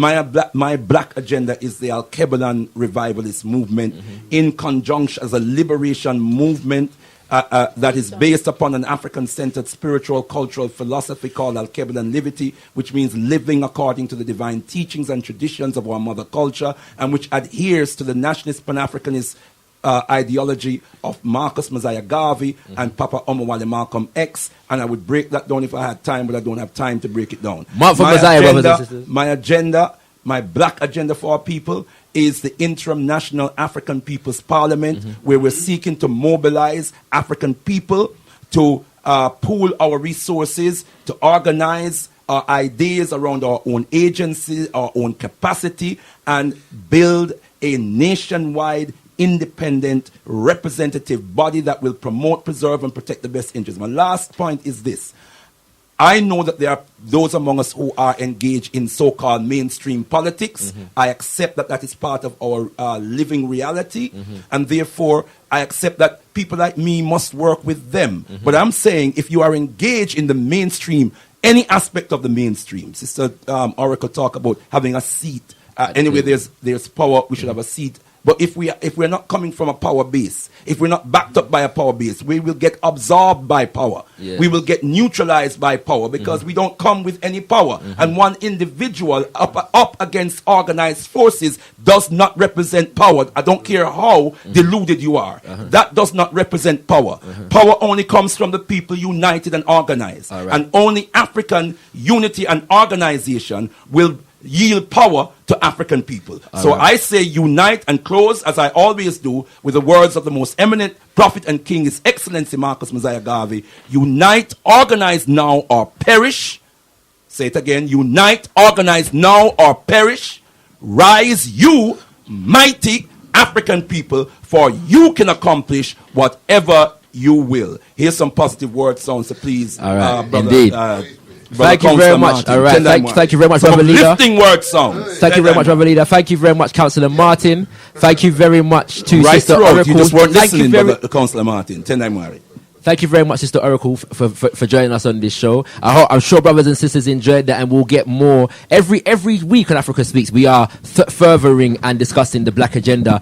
D: my black agenda is the Alkebu-Lan revivalist movement in conjunction as a liberation movement that is based upon an African-centered spiritual cultural philosophy called Alkebu-Lan Livity, which means living according to the divine teachings and traditions of our mother culture, and which adheres to the nationalist Pan-Africanist ideology of Marcus Mosiah Garvey and Papa Omowale Malcolm X, and I would break that down if I had time, but I don't have time to break it down. My black agenda for our people is the interim National African People's Parliament, where we're seeking to mobilize African people to pool our resources, to organize our ideas around our own agency, our own capacity, and build a nationwide independent representative body that will promote, preserve, and protect the best interests. My last point is this. I know that there are those among us who are engaged in so-called mainstream politics. I accept that that is part of our living reality, and therefore I accept that people like me must work with them. But I'm saying if you are engaged in the mainstream, any aspect of the mainstream, Sister Oracle talk about having a seat. Anyway, there's power, we should have a seat But if we're not coming from a power base, if we're not backed up by a power base, we will get absorbed by power.
M: Yes.
D: We will get neutralized by power because we don't come with any power. And one individual up against organized forces does not represent power. I don't care how deluded you are. That does not represent power. Power only comes from the people united and organized. And only African unity and organization will yield power to African people. So I say unite and close, as I always do, with the words of the most eminent prophet and king, His Excellency Marcus Mosiah Garvey. Unite, organize now or perish. Say it again. Unite, organize now or perish. Rise, you mighty African people, for you can accomplish whatever you will. Here's some positive word sounds, so please, brother,
M: indeed. Thank you very much. All right. Thank you very much, Brother Leader.
D: Lifting word sounds.
M: Thank you very much, Brother Leader. Thank you very much, Councillor Martin. Thank you very much to
D: right
M: Sister
D: through.
M: Oracle.
D: You just weren't listening, Councillor Martin.
M: Thank you very much, Sister Oracle, for joining us on this show. I'm sure brothers and sisters enjoyed that, and we'll get more every week on Africa Speaks. We are furthering and discussing the Black agenda.